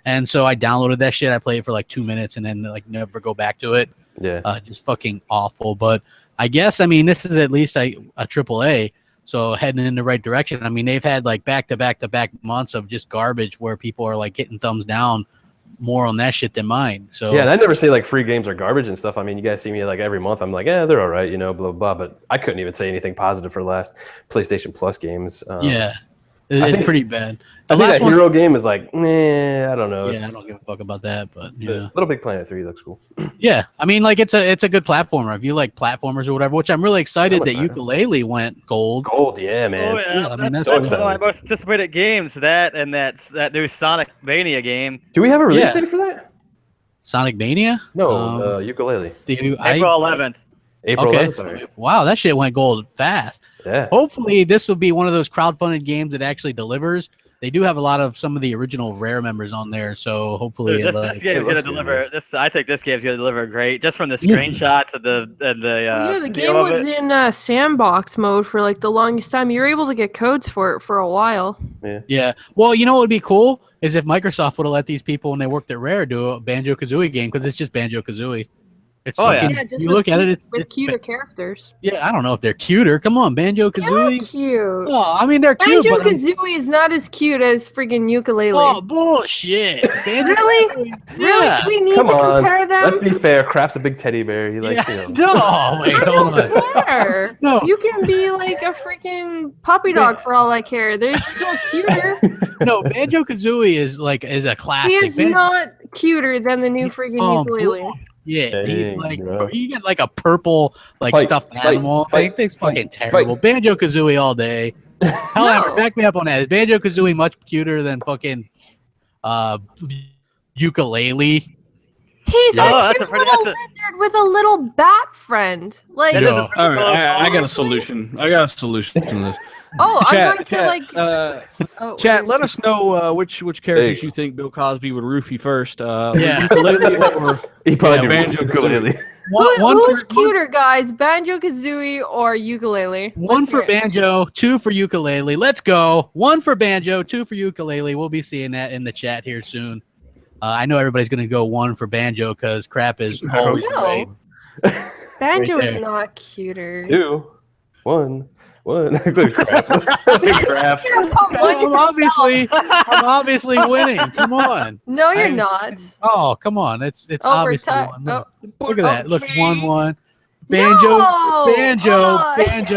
Speaker 2: And so I downloaded that shit. I played it for like 2 minutes and then like never go back to it.
Speaker 1: Yeah.
Speaker 2: Just fucking awful. But I guess, I mean, this is at least a AAA. So heading in the right direction. I mean, they've had like back-to-back months of just garbage where people are like hitting thumbs down more on that shit than mine. So
Speaker 1: yeah, and I never say like free games are garbage and stuff. I mean, you guys see me like every month. I'm like, yeah, they're all right, you know, blah, blah, blah. But I couldn't even say anything positive for last PlayStation Plus games.
Speaker 2: Yeah. It's pretty bad.
Speaker 1: I think that hero game is like, I don't know.
Speaker 2: Yeah, I don't give a fuck about that, but yeah.
Speaker 1: Little Big Planet 3 looks cool.
Speaker 2: Yeah, I mean, like it's a good platformer. If you like platformers or whatever, which I'm really excited that Yooka-Laylee went gold.
Speaker 1: Gold, yeah, man.
Speaker 4: Oh, yeah.
Speaker 2: I mean, that's
Speaker 4: one of my most anticipated games. That and that new Sonic Mania game.
Speaker 1: Do we have a release date for that?
Speaker 2: Sonic Mania?
Speaker 1: No, Yooka-Laylee.
Speaker 4: April 11th.
Speaker 1: April 11th.
Speaker 2: Wow, that shit went gold fast.
Speaker 1: Yeah.
Speaker 2: Hopefully, this will be one of those crowdfunded games that actually delivers. they do have a lot of some of the original Rare members on there. So hopefully,
Speaker 4: Dude, this game is gonna deliver. I think this game is gonna deliver great, just from the screenshots and the
Speaker 3: yeah, the game was in sandbox mode for like the longest time. You were able to get codes for it for a while.
Speaker 2: Yeah. Well, you know what would be cool is if Microsoft would have let these people when they worked at Rare do a Banjo-Kazooie game, because it's just Banjo-Kazooie. It's fucking,
Speaker 3: yeah, just
Speaker 2: you look at it
Speaker 3: with cuter characters.
Speaker 2: Yeah, I don't know if they're cuter. Come on, Banjo-Kazooie.
Speaker 3: They're cute.
Speaker 2: Oh, I mean they're cute.
Speaker 3: Banjo-Kazooie is not as cute as freaking ukulele.
Speaker 2: Oh bullshit!
Speaker 3: Really?
Speaker 2: Yeah.
Speaker 3: Really? Do we need
Speaker 1: Come
Speaker 3: to
Speaker 1: on.
Speaker 3: compare them?
Speaker 1: Let's be fair. Crap's a big teddy bear. He likes,
Speaker 2: No, wait, hold on.
Speaker 3: Care.
Speaker 2: No.
Speaker 3: You can be like a freaking puppy dog for all I care. They're still cuter.
Speaker 2: No, Banjo-Kazooie is a classic.
Speaker 3: He is not cuter than the new freaking ukulele.
Speaker 2: Yeah,
Speaker 1: Dang,
Speaker 2: you get like a purple stuffed animal. It's fucking terrible. Banjo-Kazooie all day. Hellhammer, back me up on that. Is Banjo-Kazooie much cuter than fucking ukulele?
Speaker 3: He's a little lizard with a little bat friend. Like,
Speaker 5: all right, I got a solution. I got a solution to this.
Speaker 3: oh,
Speaker 5: Chat,
Speaker 3: I'm going to like.
Speaker 5: Chat, let us know which characters you think Bill Cosby would roofie first.
Speaker 2: Yeah.
Speaker 5: Ukulele or
Speaker 1: he probably
Speaker 5: Banjo-Kazooie.
Speaker 3: Who's cuter, guys? Banjo-Kazooie or ukulele?
Speaker 2: One for Banjo, 2 for ukulele. Let's go. 1 for Banjo, 2 for ukulele. We'll be seeing that in the chat here soon. I know everybody's going to go 1 for Banjo because Crap is always right.
Speaker 3: Banjo is not cuter.
Speaker 1: 2, 1. Crap. Crap.
Speaker 2: I'm obviously winning. Come on.
Speaker 3: No, you're not.
Speaker 2: Oh, come on. It's obviously one. Look at that. Look, 1-1. Banjo.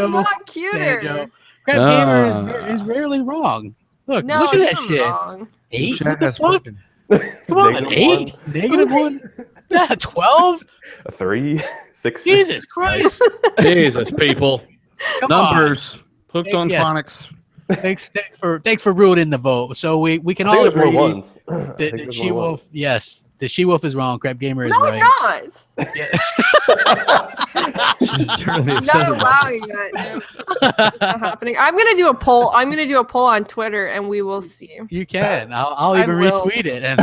Speaker 3: Not cuter.
Speaker 2: Banjo. Crap Gamer is rarely wrong. Look at that shit.
Speaker 3: Wrong.
Speaker 2: 8? What the fuck? Come on, 8? -1? Yeah, 12?
Speaker 1: 3, 6.
Speaker 2: Jesus Christ.
Speaker 5: Jesus, people.
Speaker 2: Numbers.
Speaker 5: Hooked on phonics.
Speaker 2: Thanks for ruining the vote. So we can all agree that She-Wolf, yes, the She-Wolf is wrong. Crap Gamer is right.
Speaker 3: Not. Not allowing that. It's not happening. I'm gonna do a poll. I'm gonna do a poll on Twitter, and we will see.
Speaker 2: You can. I'll even retweet it. And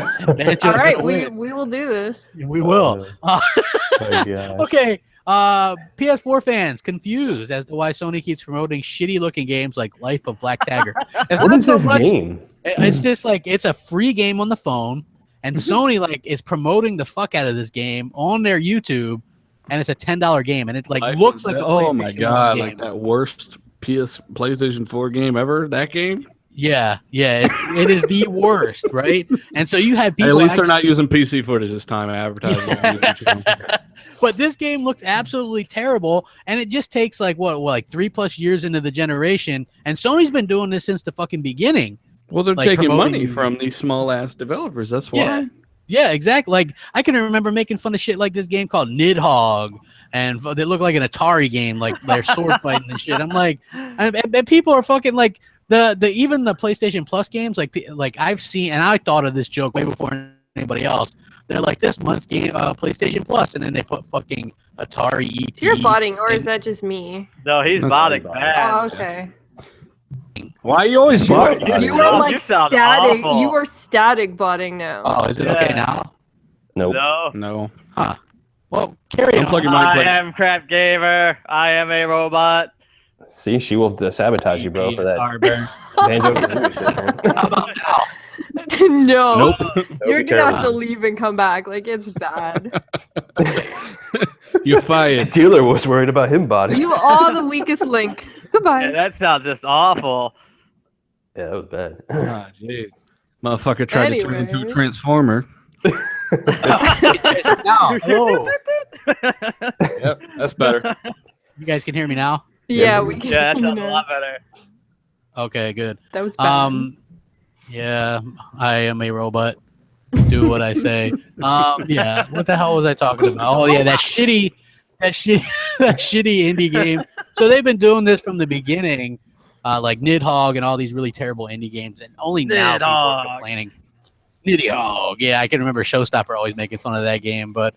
Speaker 3: all right, we will do this.
Speaker 2: We will. Okay. PS4 fans confused as to why Sony keeps promoting shitty-looking games like Life of Black Tagger.
Speaker 1: What is this game?
Speaker 2: It's just like it's a free game on the phone, and Sony is promoting the fuck out of this game on their YouTube, and it's a $10 game, and it looks like a PlayStation
Speaker 5: my god,
Speaker 2: game.
Speaker 5: like that worst PlayStation 4 game ever. That game.
Speaker 2: Yeah, it is the worst, right? And so you have people.
Speaker 5: At least they're not using PC footage this time advertising.
Speaker 2: But this game looks absolutely terrible, and it just takes like 3+ years into the generation, and Sony's been doing this since the fucking beginning.
Speaker 5: Well, they're taking money from these small ass developers. That's why.
Speaker 2: Yeah, exactly. Like I can remember making fun of shit like this game called Nidhogg, and they look like an Atari game, like they're sword fighting and shit. I'm like, and people are fucking like. Even the PlayStation Plus games, like I've seen, and I thought of this joke way before anybody else. They're like this month's game, PlayStation Plus, and then they put fucking Atari ET.
Speaker 3: You're botting, or is that just me?
Speaker 4: No, he's botting bad.
Speaker 3: Oh, okay.
Speaker 5: Why are you always botting?
Speaker 3: You are like static. Awful. You are static botting now.
Speaker 2: Oh, is it okay now?
Speaker 1: Nope.
Speaker 5: No.
Speaker 2: Huh. Well, carry on.
Speaker 4: I am Crap Gamer. I am a robot.
Speaker 1: See, she will sabotage you, bro, for that.
Speaker 2: How about now?
Speaker 3: No.
Speaker 5: Nope.
Speaker 3: You're gonna have to leave and come back. Like it's bad.
Speaker 5: You're fired.
Speaker 1: Dealer was worried about him body.
Speaker 3: You are the weakest link. Goodbye.
Speaker 4: Yeah, that sounds just awful.
Speaker 1: Yeah, that was bad.
Speaker 5: Ah, geez. Motherfucker tried to turn into a transformer. Yep, that's better.
Speaker 2: You guys can hear me now?
Speaker 3: Yeah, we can.
Speaker 4: Yeah, that sounds a lot better.
Speaker 2: Okay, good.
Speaker 3: That was bad.
Speaker 2: Yeah, I am a robot. Do what I say. Yeah, what the hell was I talking about? Oh yeah, that shitty indie game. So they've been doing this from the beginning, like Nidhogg and all these really terrible indie games, and only now people are complaining. Nidhogg, yeah, I can remember Showstopper always making fun of that game, but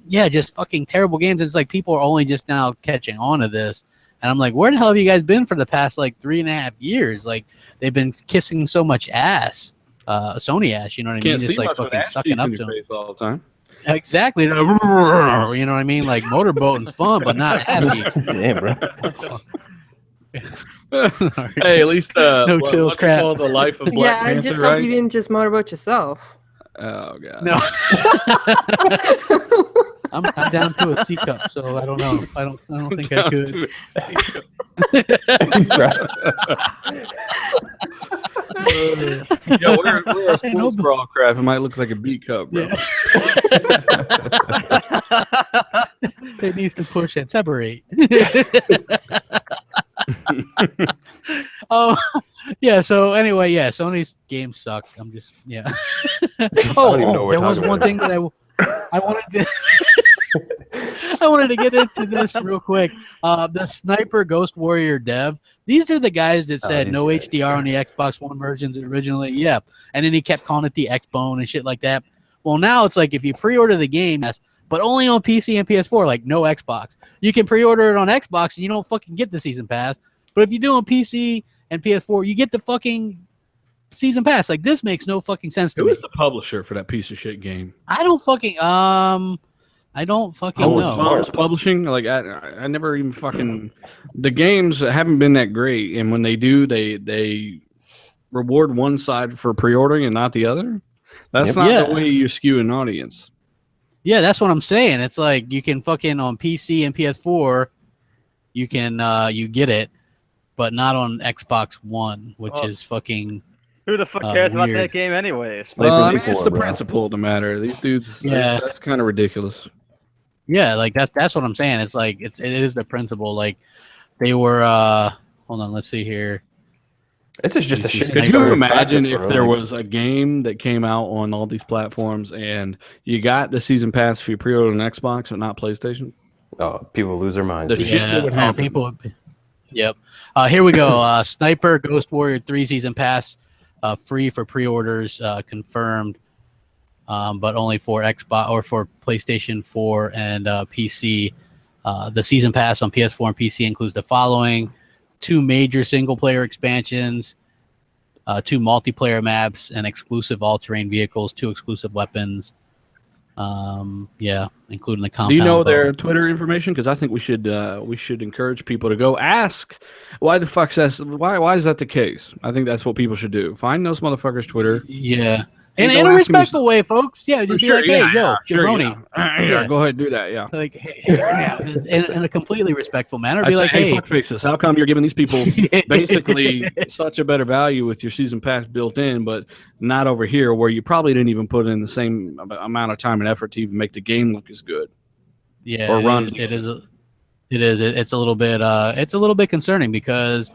Speaker 2: yeah, just fucking terrible games. It's like people are only just now catching on to this. And I'm like, where the hell have you guys been for the past 3.5 years? Like, they've been kissing so much ass, Sony ass. You know what I mean?
Speaker 5: Can't
Speaker 2: Just
Speaker 5: see
Speaker 2: like
Speaker 5: much
Speaker 2: fucking
Speaker 5: with
Speaker 2: sucking up to them.
Speaker 5: all the time.
Speaker 2: Exactly. You know what I mean? Like motorboating's fun, but not ass.
Speaker 1: Damn, bro.
Speaker 5: Hey, at least
Speaker 2: No chills,
Speaker 5: what's it
Speaker 2: crap.
Speaker 5: called? The Life of Black
Speaker 3: Yeah, I
Speaker 5: Panther,
Speaker 3: just
Speaker 5: right?
Speaker 3: hope you didn't just motorboat yourself.
Speaker 5: Oh god.
Speaker 2: No. I'm down to a C cup, so I don't know. I don't think I could.
Speaker 1: He's right.
Speaker 5: Yeah, we're a
Speaker 2: Hey, no
Speaker 5: sports bra crap. It might look like a B cup, bro.
Speaker 2: Yeah. It needs to push and separate. Oh, yeah. So anyway, yeah. Sony's games suck. I'm just yeah.
Speaker 1: don't even know what
Speaker 2: There
Speaker 1: we're
Speaker 2: was
Speaker 1: talking
Speaker 2: one thing that I wanted to. I wanted to get into this real quick. The Sniper Ghost Warrior dev. These are the guys that said no HDR on the Xbox One versions originally. Yeah, and then he kept calling it the X-Bone and shit like that. Well, now it's like if you pre-order the game, but only on PC and PS4, like no Xbox. You can pre-order it on Xbox and you don't fucking get the season pass. But if you do on PC and PS4, you get the fucking season pass. Like this makes no fucking sense to me.
Speaker 5: Who is the publisher for that piece of shit game?
Speaker 2: I don't fucking know.
Speaker 5: Farms Publishing. Like I never even fucking. The games haven't been that great, and when they do, they reward one side for pre-ordering and not the other. That's not the way you skew an audience.
Speaker 2: Yeah, that's what I'm saying. It's like you can fucking on PC and PS4, you can you get it, but not on Xbox One, which is fucking.
Speaker 4: Who the fuck cares about
Speaker 2: weird.
Speaker 4: that game anyways?
Speaker 5: I mean, it's the principle of the matter. These dudes,
Speaker 2: Yeah.
Speaker 5: that's kind of ridiculous.
Speaker 2: Yeah, like that's what I'm saying. It's like it is the principle. Like they were. Hold on, let's see here.
Speaker 1: It's just a shit.
Speaker 5: Could you imagine if there was a game that came out on all these platforms and you got the season pass if you pre-order on Xbox and not PlayStation?
Speaker 1: Oh, people lose their minds.
Speaker 5: The shit that would happen.
Speaker 2: People. Yep. Here we go. Sniper Ghost Warrior 3 season pass, free for pre-orders, confirmed, but only for Xbox or for PlayStation 4 and PC. The season pass on PS4 and PC includes the following: 2 major single-player expansions, 2 multiplayer maps, and exclusive all-terrain vehicles, 2 exclusive weapons. Including the compound.
Speaker 5: Do you know their Twitter information? Because I think we should encourage people to go ask why the fuck says why is that the case? I think that's what people should do. Find those motherfuckers' Twitter.
Speaker 2: Yeah. In a respectful way, folks. Yeah, just be like, hey, jabroni.
Speaker 5: Yeah, go ahead and do that, yeah.
Speaker 2: Like, in a completely respectful manner. Be like,
Speaker 5: hey, fuck fixes. How come you're giving these people basically such a better value with your season pass built in, but not over here where you probably didn't even put in the same amount of time and effort to even make the game look as good?
Speaker 2: Yeah,
Speaker 5: or run.
Speaker 2: It is. It's a little bit concerning because.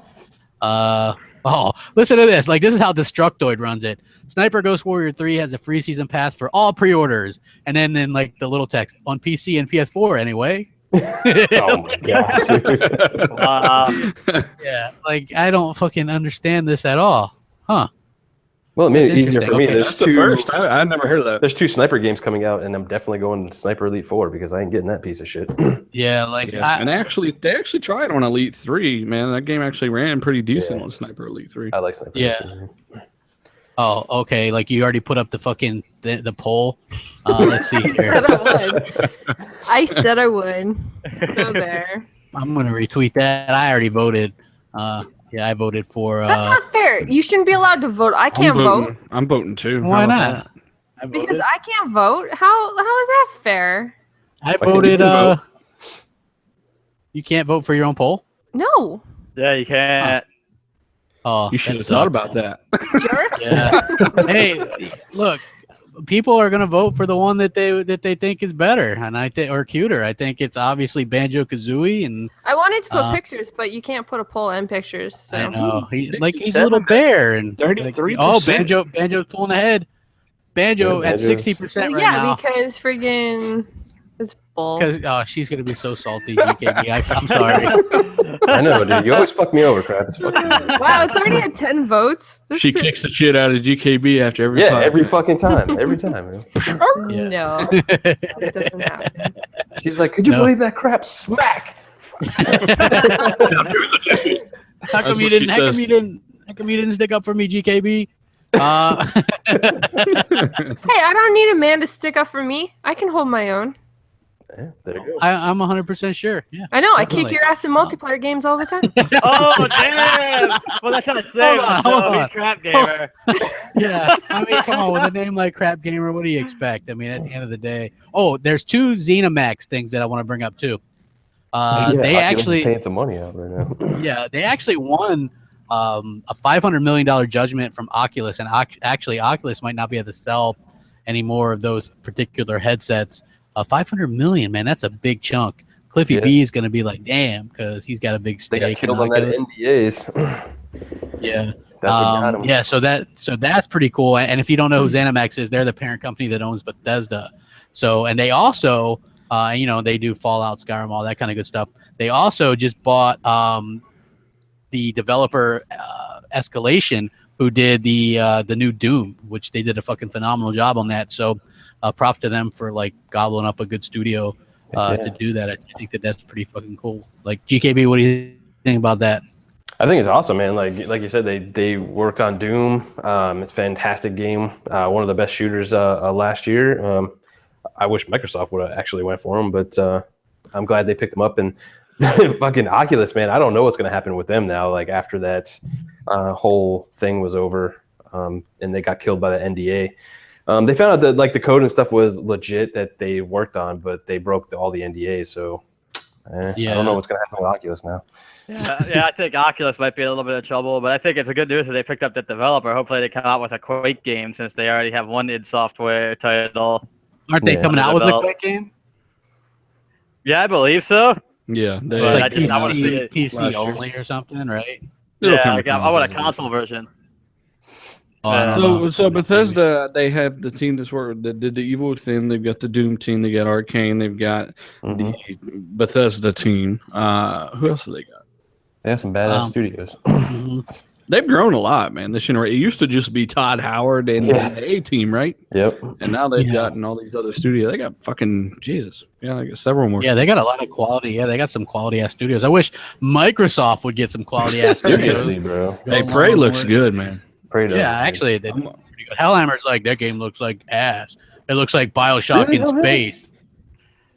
Speaker 2: Oh, listen to this. Like, this is how Destructoid runs it. Sniper Ghost Warrior 3 has a free season pass for all pre-orders. And then like, the little text, on PC and PS4 anyway.
Speaker 1: Oh, my God.
Speaker 2: Yeah, like, I don't fucking understand this at all. Huh.
Speaker 1: Well, it made it easier for me.
Speaker 2: Okay.
Speaker 1: There's
Speaker 5: That's
Speaker 1: two.
Speaker 5: the first. I never heard of that.
Speaker 1: There's 2 sniper games coming out, and I'm definitely going to Sniper Elite 4 because I ain't getting that piece of shit.
Speaker 2: Yeah, like,
Speaker 5: Yeah. And they actually tried on Elite 3, man. That game actually ran pretty decent on Sniper Elite 3.
Speaker 1: I like Sniper.
Speaker 2: Yeah. Oh, okay. Like, you already put up the fucking the poll. Let's see here.
Speaker 3: I said I would. So there.
Speaker 2: I'm gonna retweet that. I already voted. Yeah, I voted for.
Speaker 3: That's not fair. You shouldn't be allowed to vote. I can't vote.
Speaker 5: I'm voting too.
Speaker 2: Why
Speaker 5: How about
Speaker 2: not?
Speaker 5: that?
Speaker 3: Because I can't vote. How is that fair?
Speaker 2: I voted. You can't vote for your own poll.
Speaker 3: No.
Speaker 4: Yeah, you can't.
Speaker 2: Oh,
Speaker 5: You should have thought about that.
Speaker 3: Jerk.
Speaker 2: Yeah. Hey, look, people are gonna vote for the one that they think is better, and or cuter. I think it's obviously Banjo-Kazooie, and
Speaker 3: I wanted to put pictures, but you can't put a poll and pictures. So.
Speaker 2: I know he's a little bear, and
Speaker 5: 33%.
Speaker 2: oh, Banjo's pulling ahead. Banjo at 60%
Speaker 3: Well,
Speaker 2: right
Speaker 3: yeah,
Speaker 2: now.
Speaker 3: because friggin' it's bull.
Speaker 2: Because she's gonna be so salty, GKB. I'm sorry.
Speaker 1: I know, dude. You always fuck me over, crap.
Speaker 3: Wow, it's already at 10 votes.
Speaker 5: She kicks the shit out of GKB after every podcast.
Speaker 1: every fucking time. Every time. Man.
Speaker 2: Yeah.
Speaker 3: No, that doesn't happen.
Speaker 1: She's like, could you believe that crap? Smack!
Speaker 2: How come you didn't? How come you didn't stick up for me, GKB?
Speaker 3: Hey, I don't need a man to stick up for me. I can hold my own.
Speaker 1: Yeah, there you go.
Speaker 2: I'm 100% sure. Yeah.
Speaker 3: I know. I
Speaker 2: Definitely.
Speaker 3: kick your ass in multiplayer games all the time.
Speaker 4: Oh, damn! Well, that's not saying
Speaker 2: Hold on.
Speaker 4: He's Crap Gamer.
Speaker 2: Yeah. I mean, come on. With a name like Crapgamer, what do you expect? I mean, at the end of the day. Oh, there's 2 ZeniMax things that I want to bring up, too. They actually
Speaker 1: paying some money out right now.
Speaker 2: Yeah, they actually won a $500 million judgment from Oculus, and actually Oculus might not be able to sell any more of those particular headsets. 500 million, man, that's a big chunk. Cliffy B is going to be like, damn, because he's got a big stake.
Speaker 1: They got killed on that NDAs.
Speaker 2: Yeah.
Speaker 1: That's what got 'em.
Speaker 2: Yeah, so that's pretty cool. And if you don't know who ZeniMax is, they're the parent company that owns Bethesda. So, and they also, they do Fallout, Skyrim, all that kind of good stuff. They also just bought the developer Escalation, who did the new Doom, which they did a fucking phenomenal job on that. So, props to them for like gobbling up a good studio to do that. I think that's pretty fucking cool. Like GKB, what do you think about that?
Speaker 1: I think it's awesome, man. Like you said, they worked on Doom. It's a fantastic game. One of the best shooters last year. I wish Microsoft would have actually went for them, but I'm glad they picked them up. And fucking Oculus, man, I don't know what's going to happen with them now. Like after that whole thing was over, and they got killed by the NDA. They found out that like the code and stuff was legit that they worked on, but they broke all the NDAs. So I don't know what's going to happen with Oculus now.
Speaker 4: Yeah, I think Oculus might be in a little bit of trouble, but I think it's a good news that they picked up that developer. Hopefully they come out with a Quake game since they already have one id Software title.
Speaker 2: Aren't they coming out with a Quake game?
Speaker 4: Yeah, I believe so.
Speaker 5: Yeah,
Speaker 2: It's like
Speaker 4: I want to see it.
Speaker 2: PC only or something, right?
Speaker 4: Yeah, I want a console version.
Speaker 5: So Bethesda, they have the team that did the Evil Within. They've got the Doom team. They got Arcane. They've got the Bethesda team. Who else have they got?
Speaker 1: They have some badass studios.
Speaker 5: They've grown a lot, man. This generation, it used to just be Todd Howard and the A team, right?
Speaker 1: Yep.
Speaker 5: And now they've gotten all these other studios. They got fucking Jesus. Yeah, they got several more.
Speaker 2: Yeah, they got a lot of quality. Yeah, they got some quality ass studios. I wish Microsoft would get some quality ass studios.
Speaker 1: Seriously, bro.
Speaker 5: Hey, Prey looks good, man.
Speaker 2: Yeah, actually, they look pretty good. Hellhammer's like, that game looks like ass. It looks like BioShock in space.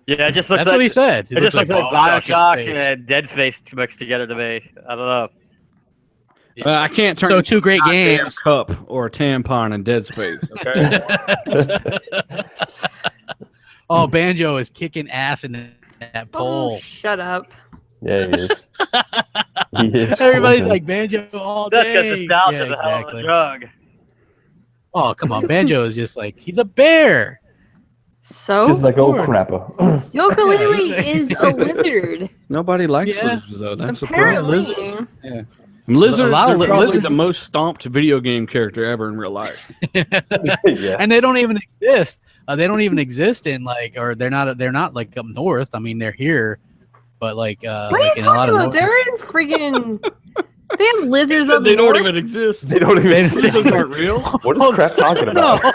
Speaker 4: Yeah, it just looks
Speaker 2: That's
Speaker 4: like
Speaker 2: what he said.
Speaker 4: It just looks like BioShock and Dead Space mixed together to me. I don't know.
Speaker 5: I can't turn.
Speaker 2: So 2 great games.
Speaker 5: Cup or a tampon in Dead Space. Okay.
Speaker 2: Oh, Banjo is kicking ass in that pole.
Speaker 3: Oh, shut up.
Speaker 1: Yeah, he is. He is.
Speaker 2: Everybody's like Banjo all day.
Speaker 4: That's because nostalgia is a hell of a
Speaker 2: exactly.
Speaker 4: drug.
Speaker 2: Oh, come on. Banjo is just like, he's a bear.
Speaker 3: So
Speaker 1: Just like old crapper.
Speaker 3: Yooka-Laylee is a lizard.
Speaker 5: Nobody likes lizards, though. That's the problem.
Speaker 3: Apparently.
Speaker 2: Yeah.
Speaker 5: Lizards
Speaker 2: A lot
Speaker 5: are
Speaker 2: of
Speaker 5: probably
Speaker 2: lizards-
Speaker 5: the most stomped video game character ever in real life.
Speaker 1: Yeah.
Speaker 2: And they don't even exist. They don't even exist in like, or they're not like up north. I mean, they're here, but like,
Speaker 3: What are
Speaker 2: like
Speaker 3: you
Speaker 2: in a lot
Speaker 3: talking
Speaker 2: of
Speaker 3: about? They're in friggin'. They have lizards up
Speaker 5: They don't
Speaker 3: north.
Speaker 5: even exist.
Speaker 1: They don't even
Speaker 5: Lizards aren't real.
Speaker 1: What is crap talking about?
Speaker 3: I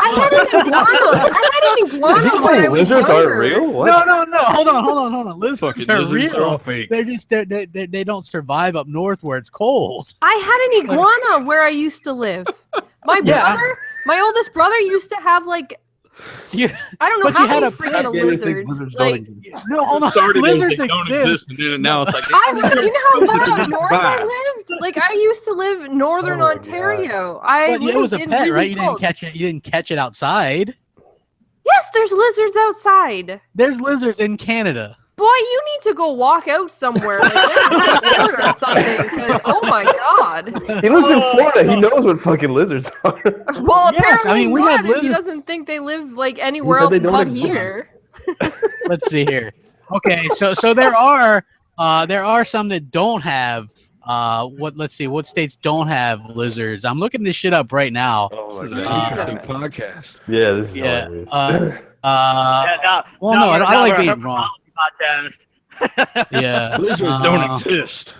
Speaker 3: had an iguana.
Speaker 1: Is he
Speaker 3: when
Speaker 1: saying
Speaker 3: I was
Speaker 1: lizards aren't
Speaker 3: younger.
Speaker 1: real? What?
Speaker 2: No. Hold on. Lizards
Speaker 5: Fucking
Speaker 2: are
Speaker 5: lizards are all
Speaker 2: real.
Speaker 5: fake.
Speaker 2: They're just they don't survive up north where it's cold.
Speaker 3: I had an iguana where I used to live. My
Speaker 2: Yeah.
Speaker 3: brother, my oldest brother, used to have like
Speaker 2: Yeah.
Speaker 3: I don't know
Speaker 2: But
Speaker 3: how
Speaker 2: you had
Speaker 3: many
Speaker 2: a
Speaker 3: freaking
Speaker 2: pet.
Speaker 3: lizards. Like
Speaker 2: No, hold on.
Speaker 5: Started as
Speaker 2: Lizards
Speaker 5: they don't
Speaker 2: exist.
Speaker 5: exist, and then now it's like
Speaker 3: you know how far up north I
Speaker 5: Bye.
Speaker 3: lived? Like I used to live in northern
Speaker 1: Oh my
Speaker 3: Ontario. I
Speaker 2: But it was a
Speaker 3: lived
Speaker 2: pet,
Speaker 3: in
Speaker 2: right?
Speaker 3: really
Speaker 2: You didn't
Speaker 3: cold.
Speaker 2: catch it. You didn't catch it outside.
Speaker 3: Yes, there's lizards outside.
Speaker 2: There's lizards in Canada.
Speaker 3: Boy, you need to go walk out somewhere like Florida or something. Because oh my god.
Speaker 1: He lives in Florida. He knows what fucking lizards are.
Speaker 3: Well,
Speaker 2: Yes, I
Speaker 3: apparently
Speaker 2: mean, we
Speaker 3: not
Speaker 2: have
Speaker 3: if he
Speaker 2: lizards.
Speaker 3: doesn't think they live like anywhere
Speaker 1: said
Speaker 3: else
Speaker 1: they don't
Speaker 3: but
Speaker 1: exist.
Speaker 3: here.
Speaker 2: Let's see here. Okay, so there are some that don't have what states don't have lizards. I'm looking this shit up right now.
Speaker 1: Oh
Speaker 5: This is an interesting podcast.
Speaker 1: Yeah, this is
Speaker 2: Yeah.
Speaker 1: hilarious.
Speaker 2: Well, no, I don't like being wrong.
Speaker 4: Podcast.
Speaker 2: Yeah.
Speaker 5: Lizards don't exist.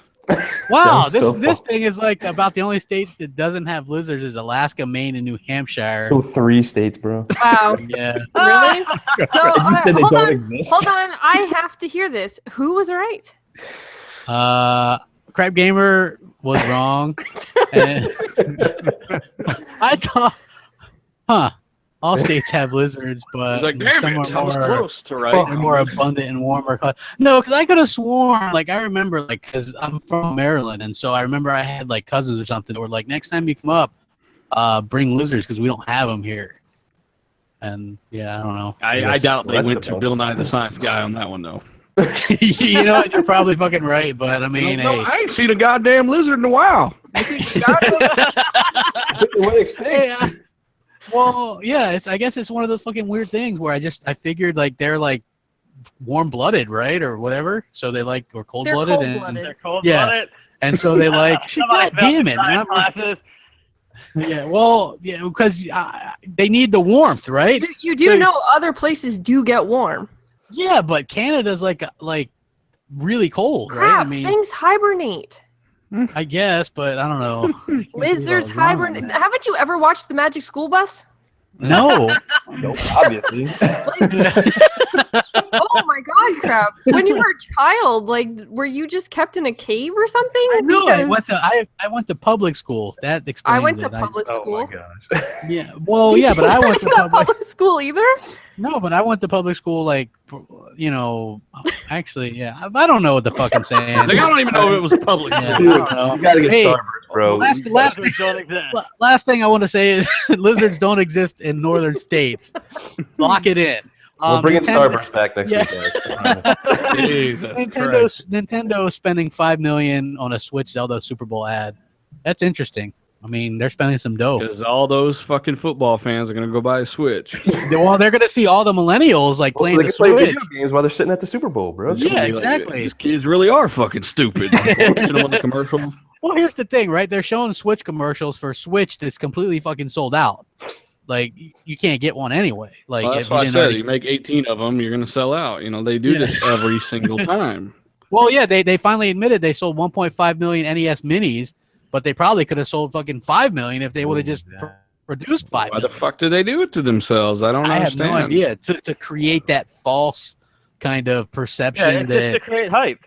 Speaker 2: Wow,
Speaker 1: That was so
Speaker 2: this thing is like about the only state that doesn't have lizards is Alaska, Maine, and New Hampshire.
Speaker 1: So 3 states, bro.
Speaker 3: Wow.
Speaker 2: Yeah.
Speaker 3: Really? So
Speaker 1: You said they
Speaker 3: hold
Speaker 1: don't
Speaker 3: on.
Speaker 1: exist.
Speaker 3: Hold on. I have to hear this. Who was right?
Speaker 2: Crapgamer was wrong. And I thought, all states have lizards, but
Speaker 5: He's like, damn
Speaker 2: some
Speaker 5: it,
Speaker 2: are
Speaker 5: I was
Speaker 2: more,
Speaker 5: close to right.
Speaker 2: they're more abundant and warmer. No, because I could have sworn, like, I remember, like, because I'm from Maryland, and so I remember I had, like, cousins or something that were like, next time you come up, bring lizards because we don't have them here. And, yeah, I don't know.
Speaker 5: I doubt they
Speaker 1: That's
Speaker 5: went
Speaker 1: the
Speaker 5: to Bill Nye the Science Guy on that one, though.
Speaker 2: You know what? You're probably fucking right, but I mean,
Speaker 5: No,
Speaker 2: hey.
Speaker 5: I ain't seen a goddamn lizard in a while.
Speaker 2: Well, yeah, I guess it's one of those fucking weird things where I figured like they're like warm-blooded, right, or whatever. So they like or cold-blooded,
Speaker 4: They're cold-blooded.
Speaker 2: Yeah, and so they like. God damn it, man!
Speaker 4: Classes.
Speaker 2: Yeah, well, yeah, because they need the warmth, right?
Speaker 3: You do know other places do get warm.
Speaker 2: Yeah, but Canada's like really cold,
Speaker 3: Crap,
Speaker 2: right? I mean,
Speaker 3: things hibernate.
Speaker 2: I guess, but I don't know.
Speaker 3: Lizards hibernate. Haven't you ever watched the Magic School Bus?
Speaker 2: No.
Speaker 1: Nope, obviously.
Speaker 3: Oh my god, crap! When you were a child, like, were you just kept in a cave or something?
Speaker 2: No, I
Speaker 3: Because
Speaker 2: went to public school. That explains
Speaker 3: I went to
Speaker 2: it.
Speaker 3: public school.
Speaker 1: Oh my gosh.
Speaker 2: Yeah, well, yeah, but I went to
Speaker 3: not
Speaker 2: public.
Speaker 3: public school either.
Speaker 2: No, but I went to public school. Like, you know, actually, yeah, I don't know what the fuck I'm saying.
Speaker 5: Like, I don't even know if it was public.
Speaker 2: Yeah, I
Speaker 1: Dude,
Speaker 2: don't know.
Speaker 1: you gotta get
Speaker 2: Hey,
Speaker 1: Starburst, bro.
Speaker 2: Last thing I want to say is lizards don't exist in northern states. Lock it in.
Speaker 1: We're bringing Starburst back next week, guys.
Speaker 5: Jesus
Speaker 2: Nintendo spending $5 million on a Switch Zelda Super Bowl ad. That's interesting. I mean, they're spending some dough.
Speaker 5: Because all those fucking football fans are going to go buy a Switch.
Speaker 2: Well, they're going to see all the millennials like
Speaker 1: Well, so
Speaker 2: playing
Speaker 1: they
Speaker 2: the
Speaker 1: can play
Speaker 2: Switch.
Speaker 1: video games while they're sitting at the Super Bowl, bro.
Speaker 2: Yeah,
Speaker 5: Like,
Speaker 2: exactly.
Speaker 5: these kids really are fucking stupid. Watching them on the commercials.
Speaker 2: Well, here's the thing, right? They're showing Switch commercials for Switch that's completely fucking sold out. Like, you can't get one anyway. Like,
Speaker 5: Well,
Speaker 2: if
Speaker 5: that's
Speaker 2: you
Speaker 5: what I
Speaker 2: didn't
Speaker 5: said.
Speaker 2: already-
Speaker 5: You make 18 of them, you're going to sell out. You know, they do this every single time.
Speaker 2: Well, yeah, they finally admitted they sold 1.5 million NES minis, but they probably could have sold fucking 5 million if they would have just produced 5
Speaker 5: Why the
Speaker 2: million.
Speaker 5: fuck do they do it to themselves? I don't
Speaker 2: I have
Speaker 5: understand.
Speaker 2: no idea. To create that false kind of perception
Speaker 4: Yeah, it's just to
Speaker 2: that
Speaker 4: create hype.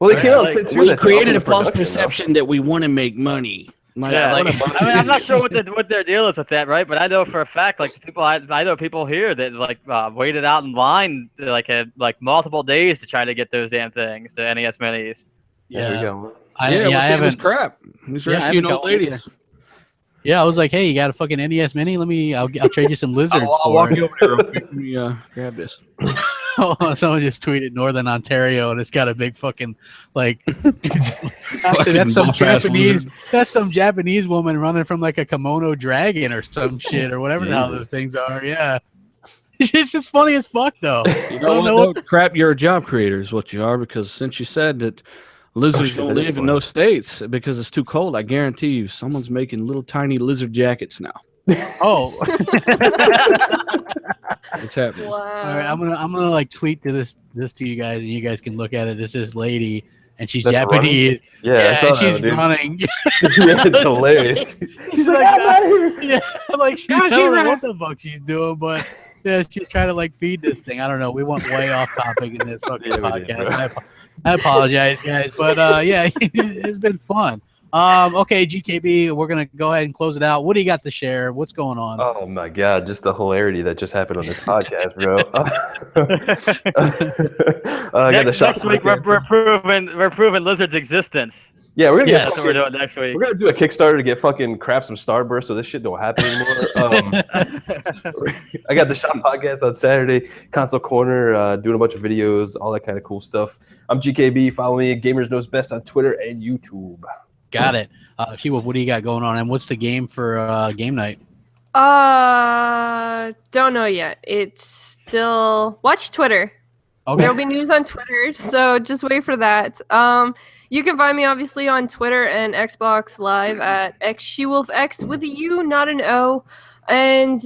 Speaker 1: Well, they came out and
Speaker 4: like,
Speaker 1: said too
Speaker 5: We
Speaker 1: that
Speaker 5: created
Speaker 1: they're
Speaker 5: a false
Speaker 1: production, though.
Speaker 5: perception that we want to make money. Like,
Speaker 4: Yeah,
Speaker 5: what
Speaker 4: like,
Speaker 5: a bunch
Speaker 4: I mean,
Speaker 5: of
Speaker 4: I'm not sure
Speaker 5: idiots.
Speaker 4: what their deal is with that, right? But I know for a fact, like I know people here that like waited out in line had multiple days to try to get those damn things, the NES minis.
Speaker 1: There we
Speaker 2: yeah,
Speaker 1: go.
Speaker 2: I
Speaker 5: Yeah,
Speaker 2: I
Speaker 5: it was
Speaker 2: haven't.
Speaker 5: crap. He's
Speaker 2: Yeah, I
Speaker 5: rescuing
Speaker 2: haven't
Speaker 5: old
Speaker 2: got one
Speaker 5: ladies.
Speaker 2: Yeah, I was like, hey, you got a fucking NES mini? I'll trade you some lizards
Speaker 5: I'll
Speaker 2: for
Speaker 5: walk
Speaker 2: it.
Speaker 5: you over there real quick. Let me grab this.
Speaker 2: Someone just tweeted Northern Ontario, and it's got a big fucking like. Actually,
Speaker 5: Fucking
Speaker 2: that's some
Speaker 5: buff-ass
Speaker 2: Japanese.
Speaker 5: lizard.
Speaker 2: That's some Japanese woman running from like a kimono dragon or some shit or whatever the hell those things are. Yeah, it's just funny as fuck though.
Speaker 5: You know what, though? Crap, you're a job creator is what you are, because since you said that lizards
Speaker 1: shit,
Speaker 5: don't
Speaker 1: that is
Speaker 5: live in
Speaker 1: funny.
Speaker 5: those states because it's too cold, I guarantee you someone's making little tiny lizard jackets now.
Speaker 2: Oh,
Speaker 5: It's happening.
Speaker 2: all right.
Speaker 3: Wow.
Speaker 2: I'm gonna like tweet to this to you guys, and you guys can look at it. It's this lady, and she's
Speaker 1: That's
Speaker 2: Japanese.
Speaker 1: Yeah, I
Speaker 2: Yeah,
Speaker 1: saw
Speaker 2: and
Speaker 1: that
Speaker 2: she's
Speaker 1: one, dude.
Speaker 2: running.
Speaker 1: Yeah, it's hilarious.
Speaker 2: She's like, I'm out of here. Yeah, like I don't know what the fuck she's doing, but yeah, she's trying to like feed this thing. I don't know. We went way off topic in this fucking
Speaker 1: Yeah, we did,
Speaker 2: podcast.
Speaker 1: bro.
Speaker 2: I apologize, guys, but yeah, it's been fun. Okay, GKB, we're gonna go ahead and close it out. What do you got to share? What's going on?
Speaker 1: Oh my god, just the hilarity that just happened on this podcast, bro. I got the shop
Speaker 4: Next week we're proving lizards' existence.
Speaker 1: Yeah, we're gonna
Speaker 2: Yes.
Speaker 4: That's what we're doing next week.
Speaker 1: we're gonna do a Kickstarter to get fucking crap some Starburst so this shit don't happen anymore. I got the shop podcast on Saturday, Console Corner, doing a bunch of videos, all that kind of cool stuff. I'm GKB. Follow me, Gamers Knows Best on Twitter and YouTube.
Speaker 2: Got it. She-Wolf, what do you got going on? And what's the game for game night?
Speaker 3: Don't know yet. It's still watch Twitter.
Speaker 2: Okay.
Speaker 3: There will be news on Twitter, so just wait for that. You can find me obviously on Twitter and Xbox Live at XSheWolfX with a U, not an O. And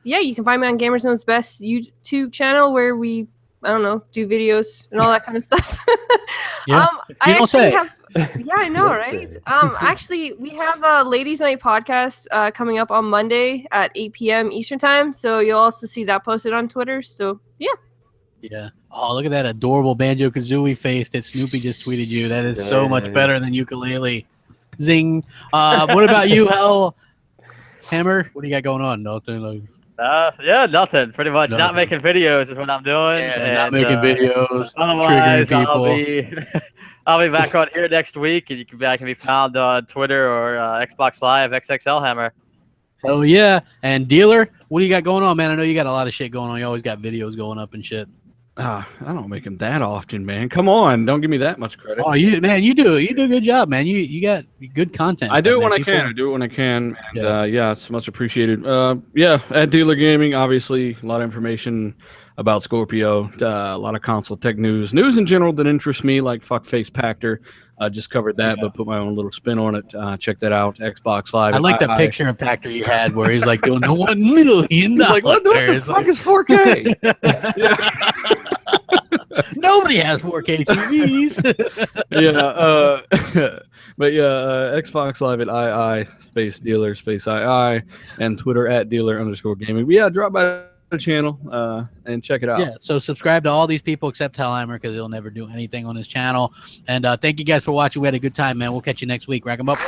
Speaker 3: yeah, you can find me on Gamers Knows Best YouTube channel where we, I don't know, do videos and all that kind of stuff.
Speaker 2: Yeah.
Speaker 3: I
Speaker 2: You don't
Speaker 3: actually
Speaker 2: say.
Speaker 3: have. Yeah, I know,
Speaker 1: Don't
Speaker 3: right?
Speaker 1: say.
Speaker 3: Actually, we have a Ladies Night podcast coming up on Monday at 8 p.m. Eastern Time, so you'll also see that posted on Twitter. So yeah.
Speaker 2: Yeah. Oh, look at that adorable Banjo-Kazooie face that Snoopy just tweeted you. That is so
Speaker 1: Yeah,
Speaker 2: much
Speaker 1: yeah.
Speaker 2: better than ukulele. Zing. What about you, Hell Hammer? What do you got going on? Nothing. Like,
Speaker 4: yeah, nothing. Pretty much
Speaker 2: Nothing.
Speaker 4: not making videos is what I'm doing.
Speaker 2: yeah, not making videos.
Speaker 4: Otherwise,
Speaker 2: triggering people.
Speaker 4: I'll be back on here next week, and I can be found on Twitter or Xbox Live XXL Hammer.
Speaker 2: Oh yeah, and Dealer, what do you got going on, man? I know you got a lot of shit going on. You always got videos going up and shit.
Speaker 5: I don't make them that often, man. Come on, don't give me that much credit.
Speaker 2: Oh, you do a good job, man. You got good content.
Speaker 5: I do it when I
Speaker 2: People-
Speaker 5: can. I do it when I can. And yeah, it's much appreciated. Yeah, at Dealer Gaming, obviously a lot of information about Scorpio, a lot of console tech news in general that interests me, like fuckface Pachter. I just covered that, but put my own little spin on it. Check that out. Xbox Live.
Speaker 2: I like the picture of Pachter you had where he's like doing the $1 million.
Speaker 5: He's like, what the fuck is 4K?
Speaker 2: Nobody has 4K TVs.
Speaker 5: Yeah, but yeah, Xbox Live at II space dealer space II and Twitter at dealer_gaming. But yeah, drop by the channel and check it out.
Speaker 2: Yeah, so subscribe to all these people except Hellheimer because he'll never do anything on his channel. And thank you guys for watching. We had a good time, man. We'll catch you next week. Rack 'em up.